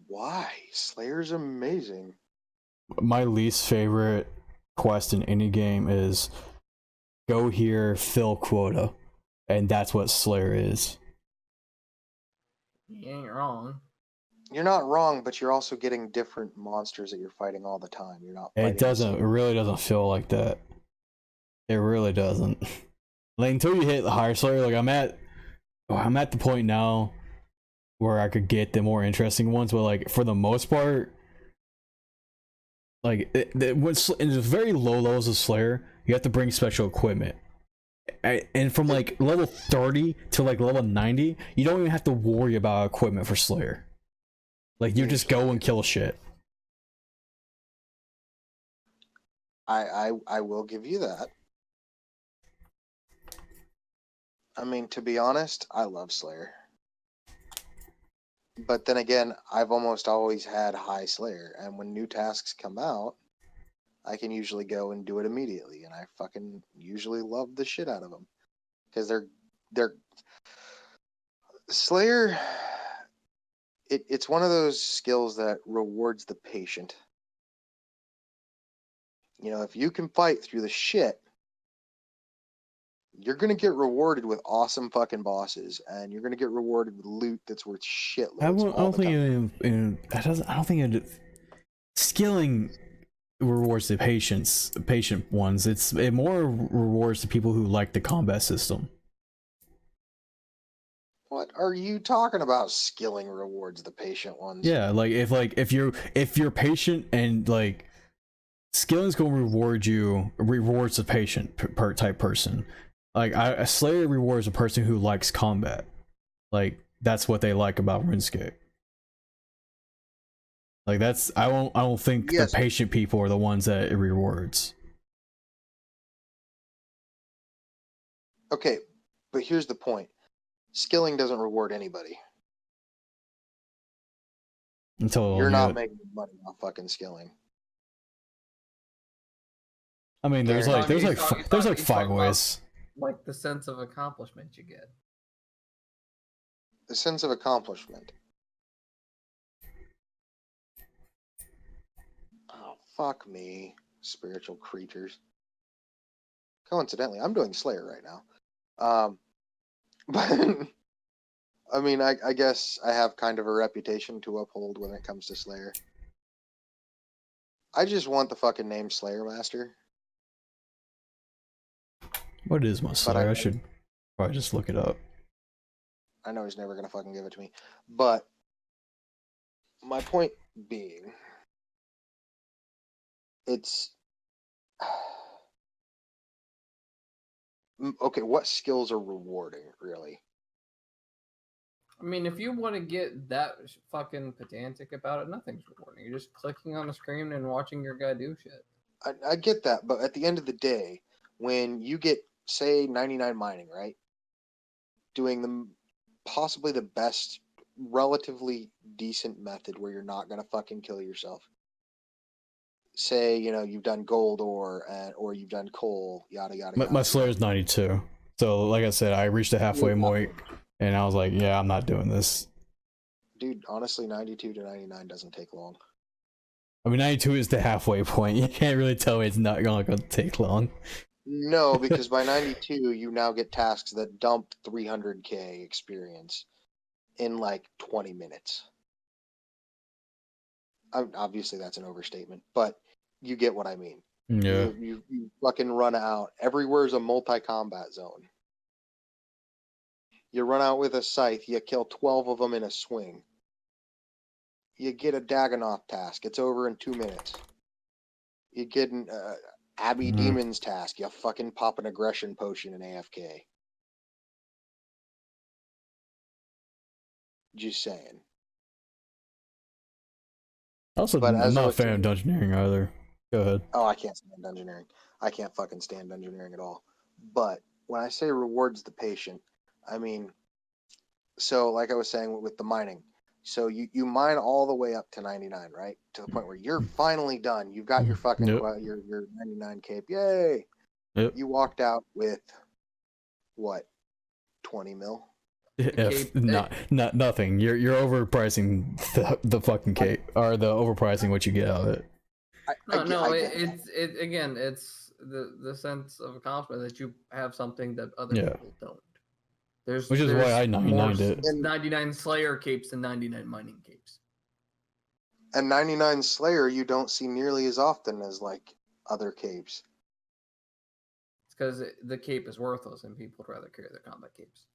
Speaker 1: Why? Slayer's amazing.
Speaker 3: My least favorite quest in any game is go here, fill quota. And that's what Slayer is.
Speaker 2: You ain't wrong.
Speaker 1: You're not wrong, but you're also getting different monsters that you're fighting all the time. You're not.
Speaker 3: It really doesn't feel like that. It really doesn't. Like until you hit the higher Slayer, like I'm at the point now where I could get the more interesting ones, but like for the most part, like in the very low levels of Slayer, you have to bring special equipment. And from like level 30 to like level 90, you don't even have to worry about equipment for Slayer. Like you just go and kill shit.
Speaker 1: I will give you that. I mean, to be honest, I love Slayer. But then again, I've almost always had high Slayer, and when new tasks come out, I can usually go and do it immediately, and I fucking usually love the shit out of them. Because they're Slayer, it's one of those skills that rewards the patient. You know, if you can fight through the shit, you're gonna get rewarded with awesome fucking bosses, and you're gonna get rewarded with loot that's worth shitloads.
Speaker 3: I don't think skilling rewards the patient ones. It more rewards the people who like the combat system.
Speaker 1: What are you talking about? Skilling rewards the patient ones.
Speaker 3: Yeah, if you're patient and like skilling's gonna rewards the patient type person. Like a Slayer rewards a person who likes combat. Like that's what they like about RuneScape. Like I don't think the patient people are the ones that it rewards.
Speaker 1: Okay, but here's the point. Skilling doesn't reward anybody.
Speaker 3: Until
Speaker 1: you're not making money off fucking skilling.
Speaker 3: I mean, there's like 5 ways.
Speaker 2: Like the sense of accomplishment you get.
Speaker 1: The sense of accomplishment. Oh, fuck me, spiritual creatures. Coincidentally, I'm doing Slayer right now. But I mean, I guess I have kind of a reputation to uphold when it comes to Slayer. I just want the fucking name Slayer Master.
Speaker 3: What is my Slayer? I should probably just look it up.
Speaker 1: I know he's never gonna fucking give it to me. But my point being, it's okay, what skills are rewarding, really?
Speaker 2: I mean, if you want to get that fucking pedantic about it, nothing's rewarding. You're just clicking on the screen and watching your guy do shit.
Speaker 1: I get that, but at the end of the day, when you get, say, 99 mining, right? Doing possibly the best, relatively decent method where you're not going to fucking kill yourself. Say, you know, you've done gold or you've done coal, yada, yada, yada.
Speaker 3: My Slayer's 92. So, like I said, I reached the halfway point, and I was like, yeah, I'm not doing this.
Speaker 1: Dude, honestly, 92 to 99 doesn't take long.
Speaker 3: I mean, 92 is the halfway point. You can't really tell me it's not going to take long.
Speaker 1: No, because by 92, you now get tasks that dump 300k experience in like 20 minutes. Obviously, that's an overstatement, but you get what I mean.
Speaker 3: Yeah.
Speaker 1: You fucking run out. Everywhere's a multi-combat zone. You run out with a scythe, you kill 12 of them in a swing. You get a Dagonoth task, it's over in 2 minutes. You get an Abbey Demon's task, you fucking pop an aggression potion in AFK. Just saying.
Speaker 3: Also,
Speaker 1: But
Speaker 3: I'm
Speaker 1: as I
Speaker 3: not a
Speaker 1: was
Speaker 3: fan of dungeoneering either. Go ahead.
Speaker 1: Oh, I can't stand dungeoneering. I can't fucking stand dungeoneering at all. But when I say rewards the patient, I mean, so like I was saying with the mining, so you mine all the way up to 99, right? To the point where you're finally done. You've got your fucking
Speaker 3: Yep.
Speaker 1: your 99 cape. Yay!
Speaker 3: Yep.
Speaker 1: You walked out with what? 20 mil?
Speaker 3: If
Speaker 2: cape-
Speaker 3: not nothing. You're overpricing the fucking cape, or the overpricing what you get out of it.
Speaker 1: I get that.
Speaker 2: it's again, it's the sense of accomplishment that you have something that other
Speaker 3: Yeah.
Speaker 2: people don't. There's
Speaker 3: Which is why I
Speaker 2: more
Speaker 3: 99'd it.
Speaker 2: 99 Slayer capes than 99 mining capes.
Speaker 1: And 99 Slayer you don't see nearly as often as like other capes.
Speaker 2: It's because the cape is worthless and people would rather carry their combat capes.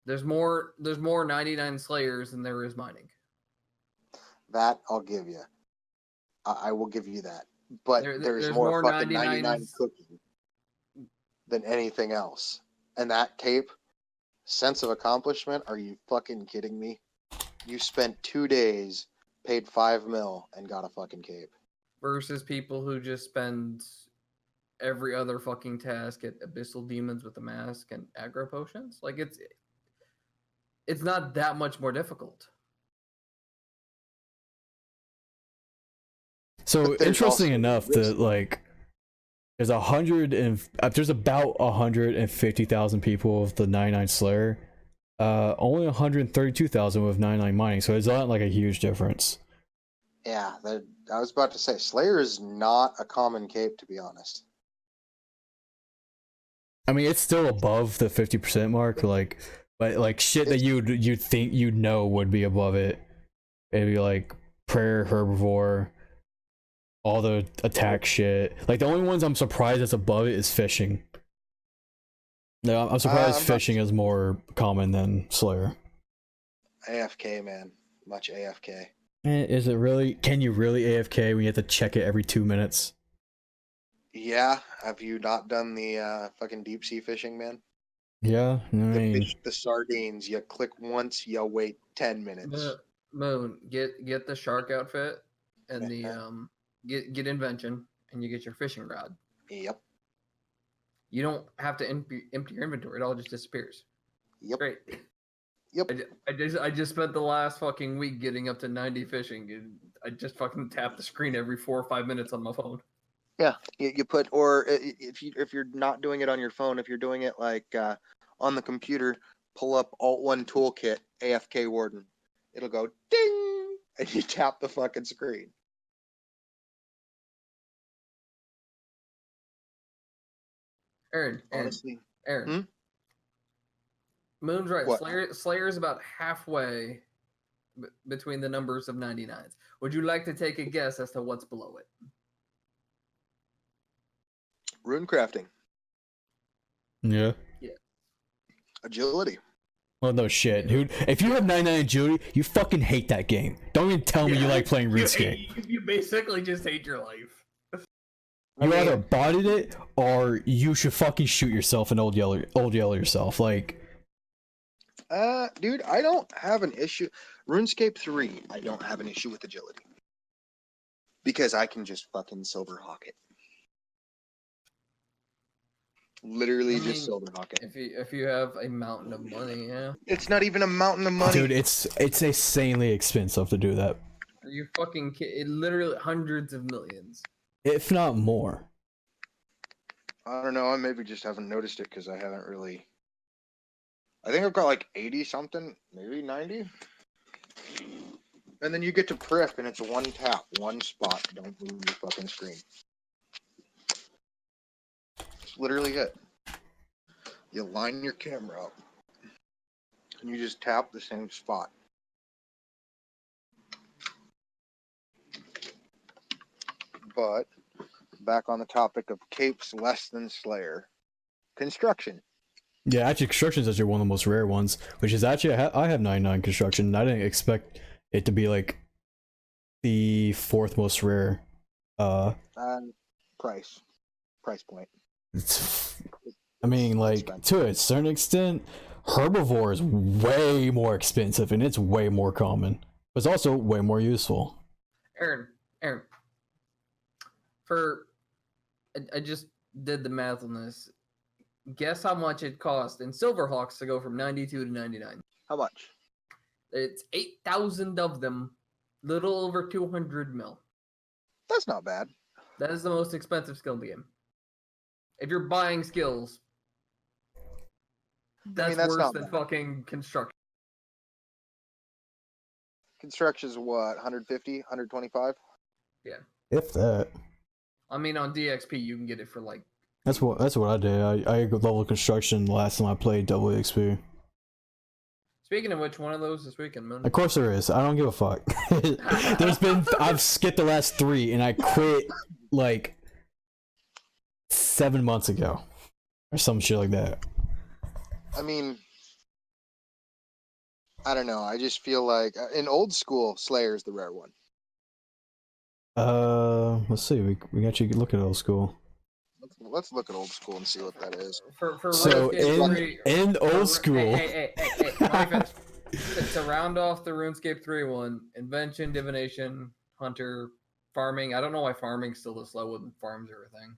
Speaker 2: There's more 99 Slayers than there is mining.
Speaker 1: That I'll give you. I will give you that. But there's more fucking 99
Speaker 2: 99s.
Speaker 1: cooking than anything else. And that cape, sense of accomplishment, are you fucking kidding me? You spent 2 days, paid 5 mil, and got a fucking cape.
Speaker 2: Versus people who just spend every other fucking task at Abyssal Demons with a mask and aggro potions. Like it's not that much more difficult.
Speaker 3: So
Speaker 1: But there's
Speaker 3: interesting
Speaker 1: also
Speaker 3: enough
Speaker 1: risk.
Speaker 3: that like there's there's about 150,000 people with the 99 Slayer. Only 132,000 with 99 mining. So it's not like a huge difference.
Speaker 1: Yeah, I was about to say, Slayer is not a common cape, to be honest.
Speaker 3: I mean, it's still above the 50% mark. Like, but like shit that you'd think you'd know would be above it. It'd be like prayer, herbivore, all the attack shit. Like the only ones I'm surprised that's above it is fishing. No, I'm surprised fishing is more common than Slayer.
Speaker 1: AFK, man. Much AFK.
Speaker 3: Is it really? Can you really AFK when you have to check it every 2 minutes?
Speaker 1: Yeah, have you not done the fucking deep sea fishing, man?
Speaker 3: Yeah, I
Speaker 1: The
Speaker 3: mean,
Speaker 1: fish the sardines, you click once, you wait 10 minutes.
Speaker 2: Moon, get the shark outfit and the get invention, and you get your fishing rod.
Speaker 1: Yep.
Speaker 2: You don't have to empty your inventory; it all just disappears.
Speaker 1: Yep.
Speaker 2: Great.
Speaker 1: Yep.
Speaker 2: I just spent the last fucking week getting up to 90 fishing, and I just fucking tap the screen every 4 or 5 minutes on my phone.
Speaker 1: Yeah, you put, or if you're not doing it on your phone, if you're doing it like on the computer, pull up Alt1 Toolkit, AFK Warden. It'll go ding, and you tap the fucking screen.
Speaker 2: Aaron,
Speaker 1: Honestly,
Speaker 2: Aaron. Moon's right.
Speaker 1: What?
Speaker 2: Slayer is about halfway between the numbers of 99s. Would you like to take a guess as to what's below it?
Speaker 1: rune crafting,
Speaker 3: yeah.
Speaker 1: agility.
Speaker 3: Well, no shit, dude. If you have 99 agility, you fucking hate that game. Don't even tell me you like playing RuneScape.
Speaker 2: You basically just hate your life.
Speaker 3: You either botted it or you should fucking shoot yourself and old yell yourself. Like,
Speaker 1: Dude, I don't have an issue. RuneScape 3, I don't have an issue with agility. Because I can just fucking Silverhawk it. Literally just Silverhawk it.
Speaker 2: If you have a mountain of money, yeah.
Speaker 1: It's not even a mountain of money.
Speaker 3: dude, it's insanely expensive to do that.
Speaker 2: Are you fucking kidding? Literally hundreds of millions.
Speaker 3: If not more.
Speaker 1: I don't know. I maybe just haven't noticed it because I haven't really. I think I've got like 80 something, maybe 90. And then you get to Prif, and it's one tap, one spot. Don't move your fucking screen. It's literally it. You line your camera up, and you just tap the same spot. But back on the topic of capes less than Slayer. Construction.
Speaker 3: Yeah, actually, construction is actually one of the most rare ones, which is actually I have 99 construction. I didn't expect it to be like the fourth most rare.
Speaker 1: And price point.
Speaker 3: I mean, like
Speaker 1: Expensive.
Speaker 3: to a certain extent, herbivore is way more expensive and it's way more common. But it's also way more useful.
Speaker 2: Aaron, I just did the math on this. Guess how much it cost in Silverhawks to go from 92 to 99?
Speaker 1: How much?
Speaker 2: It's 8,000 of them, little over 200 mil.
Speaker 1: That's not bad.
Speaker 2: That is the most expensive skill in the game. If you're buying skills, that's
Speaker 1: that's
Speaker 2: worse
Speaker 1: not
Speaker 2: than
Speaker 1: bad.
Speaker 2: fucking construction.
Speaker 1: Construction's what, 150, 125?
Speaker 3: If that.
Speaker 2: I mean, on DXP, you can get it for like.
Speaker 3: That's what I did. I level construction the last time I played WXP.
Speaker 2: Speaking of which, one of those this weekend, Moon.
Speaker 3: Of course there is. I don't give a fuck. I've skipped the last 3 and I quit like 7 months ago. Or some shit like that.
Speaker 1: I mean, I don't know. I just feel like in old school, Slayer's the rare one.
Speaker 3: Let's see. We actually look at old school.
Speaker 1: Let's look at old school and see what that is.
Speaker 2: For
Speaker 3: So
Speaker 2: RuneScape 3,
Speaker 3: in old school,
Speaker 2: Hey, let me finish. To round off the RuneScape 3 one, invention, divination, hunter, farming. I don't know why farming's still this low when farms are a thing.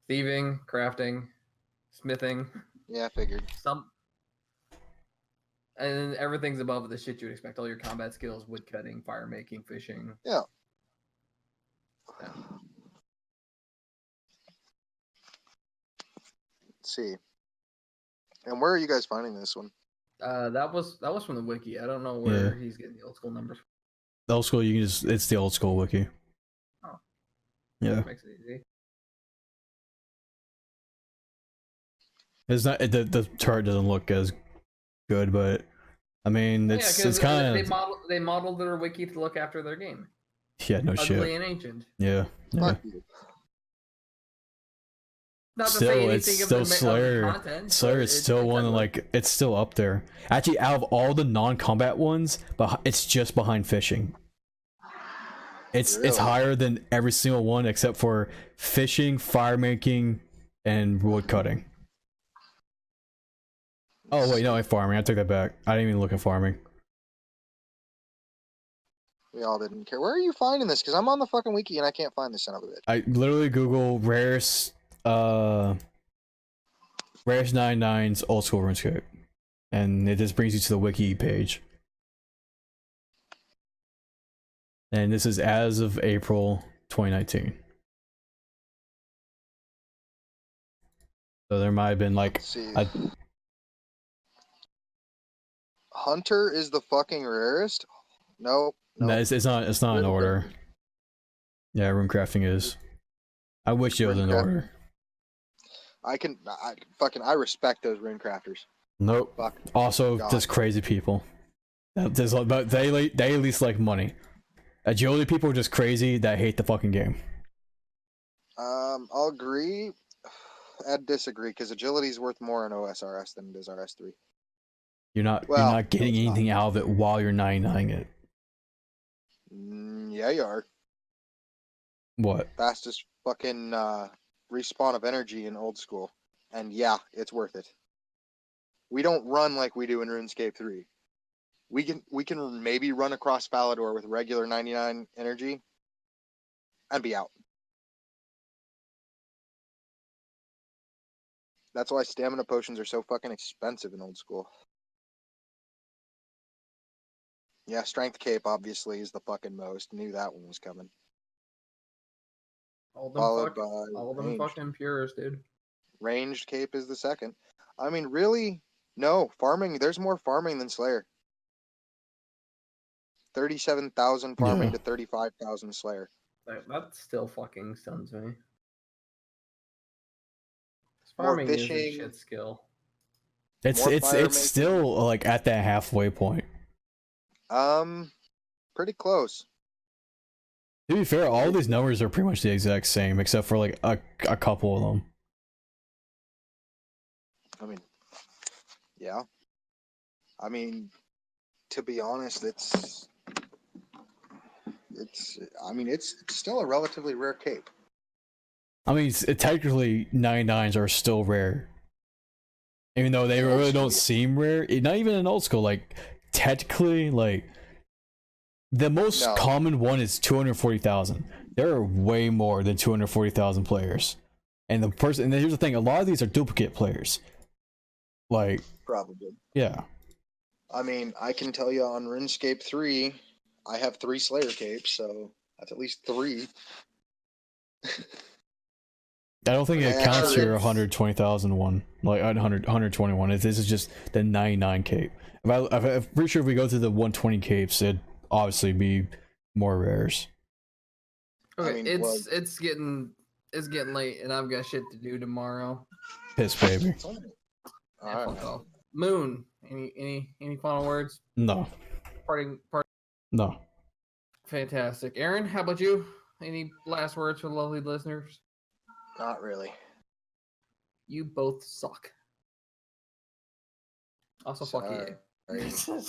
Speaker 2: Thieving, crafting, smithing,
Speaker 1: Yeah, I figured.
Speaker 2: and then everything's above the shit you'd expect. All your combat skills, wood cutting, fire making, fishing.
Speaker 1: Yeah. Let's see. And where are you guys finding this one?
Speaker 2: That was from the wiki. I don't know where he's getting the old school numbers.
Speaker 3: the old school, you can it's the old school wiki.
Speaker 2: Oh.
Speaker 3: Yeah.
Speaker 2: Makes it easy.
Speaker 3: It's not the chart doesn't look as good, but I mean it's kind of
Speaker 2: they modeled their wiki to look after their game.
Speaker 3: yeah, no
Speaker 2: Ugly
Speaker 3: shit.
Speaker 2: and ancient.
Speaker 3: Yeah.
Speaker 1: Fuck you.
Speaker 2: Not to
Speaker 3: Still,
Speaker 2: say
Speaker 3: it's
Speaker 2: anything
Speaker 3: still
Speaker 2: of the
Speaker 3: Slayer.
Speaker 2: content,
Speaker 3: Slayer
Speaker 2: but
Speaker 3: is still one of like it's still up there. Actually, out of all the non-combat ones, but it's just behind fishing. It's
Speaker 1: Really?
Speaker 3: higher than every single one except for fishing, fire making, and wood cutting. Oh wait, no, farming. I took that back. I didn't even look at farming.
Speaker 1: We all didn't care. Where are you finding this? Because I'm on the fucking wiki and I can't find this son of a bitch.
Speaker 3: I literally Google rarest 99's old school RuneScape, and it just brings you to the wiki page. And this is as of April 2019. So there might have been like
Speaker 1: Let's see.
Speaker 3: a
Speaker 1: Hunter is the fucking rarest? Nope.
Speaker 3: no, it's not in order. Yeah, rune crafting is. I wish it was in
Speaker 1: Runecraft-
Speaker 3: order.
Speaker 1: I respect those rune crafters.
Speaker 3: Nope.
Speaker 1: Fuck.
Speaker 3: Also,
Speaker 1: God.
Speaker 3: just crazy people. But they at least like money. Agility people are just crazy that hate the fucking game.
Speaker 1: I'll agree. I'd disagree because agility is worth more in OSRS than it is RS3.
Speaker 3: You're not
Speaker 1: Well,
Speaker 3: getting
Speaker 1: no, it's
Speaker 3: anything out of it while you're 99ing it.
Speaker 1: Yeah, you are.
Speaker 3: What?
Speaker 1: Fastest fucking respawn of energy in old school. And yeah, it's worth it. We don't run like we do in RuneScape 3. We can maybe run across Falador with regular 99 energy and be out. That's why stamina potions are so fucking expensive in old school. Yeah, strength cape obviously is the fucking most. Knew that one was coming.
Speaker 2: All
Speaker 1: Followed
Speaker 2: them
Speaker 1: ranged.
Speaker 2: fucking purists, dude.
Speaker 1: Ranged cape is the second. I mean, really? No, farming. There's more farming than Slayer. 37,000 farming
Speaker 3: Yeah.
Speaker 1: to 35,000 Slayer.
Speaker 2: That still fucking stuns me.
Speaker 1: More
Speaker 2: Farming is a
Speaker 1: fishing.
Speaker 2: shit skill.
Speaker 3: It's
Speaker 1: More
Speaker 3: it's
Speaker 1: fire
Speaker 3: it's
Speaker 1: making.
Speaker 3: still like at that halfway point.
Speaker 1: Pretty close.
Speaker 3: To be fair, all these numbers are pretty much the exact same, except for like a couple of them.
Speaker 1: I mean, yeah. I mean, to be honest, it's still a relatively rare cape.
Speaker 3: I mean, technically 99s are still rare, even though they
Speaker 1: In old
Speaker 3: really
Speaker 1: school,
Speaker 3: don't
Speaker 1: yeah.
Speaker 3: seem rare. Not even in old school. Like technically, like the most
Speaker 1: No.
Speaker 3: common one is 240,000. There are way more than 240,000 players, and and here's the thing: a lot of these are duplicate players. Like,
Speaker 1: Probably.
Speaker 3: yeah.
Speaker 1: I mean, I can tell you on RuneScape 3, I have 3 Slayer capes, so that's at least 3.
Speaker 3: I don't think it
Speaker 1: I
Speaker 3: counts
Speaker 1: actually-
Speaker 3: your 120,000 one, like 121. This is just the 99 cape. I'm pretty sure if we go to the 120 capes, it'd obviously be more rares.
Speaker 2: Okay,
Speaker 1: mean, well-
Speaker 2: it's getting late, and I've got shit to do tomorrow.
Speaker 3: Piss baby.
Speaker 1: It's all right.
Speaker 2: Yeah,
Speaker 1: All
Speaker 2: fuck
Speaker 1: right.
Speaker 2: off. Moon, any final words?
Speaker 3: No,
Speaker 2: Parting.
Speaker 3: no.
Speaker 2: Fantastic. Aaron, how about you? Any last words for the lovely listeners?
Speaker 1: Not really.
Speaker 2: You both suck. Also, fuck you.
Speaker 1: Sorry.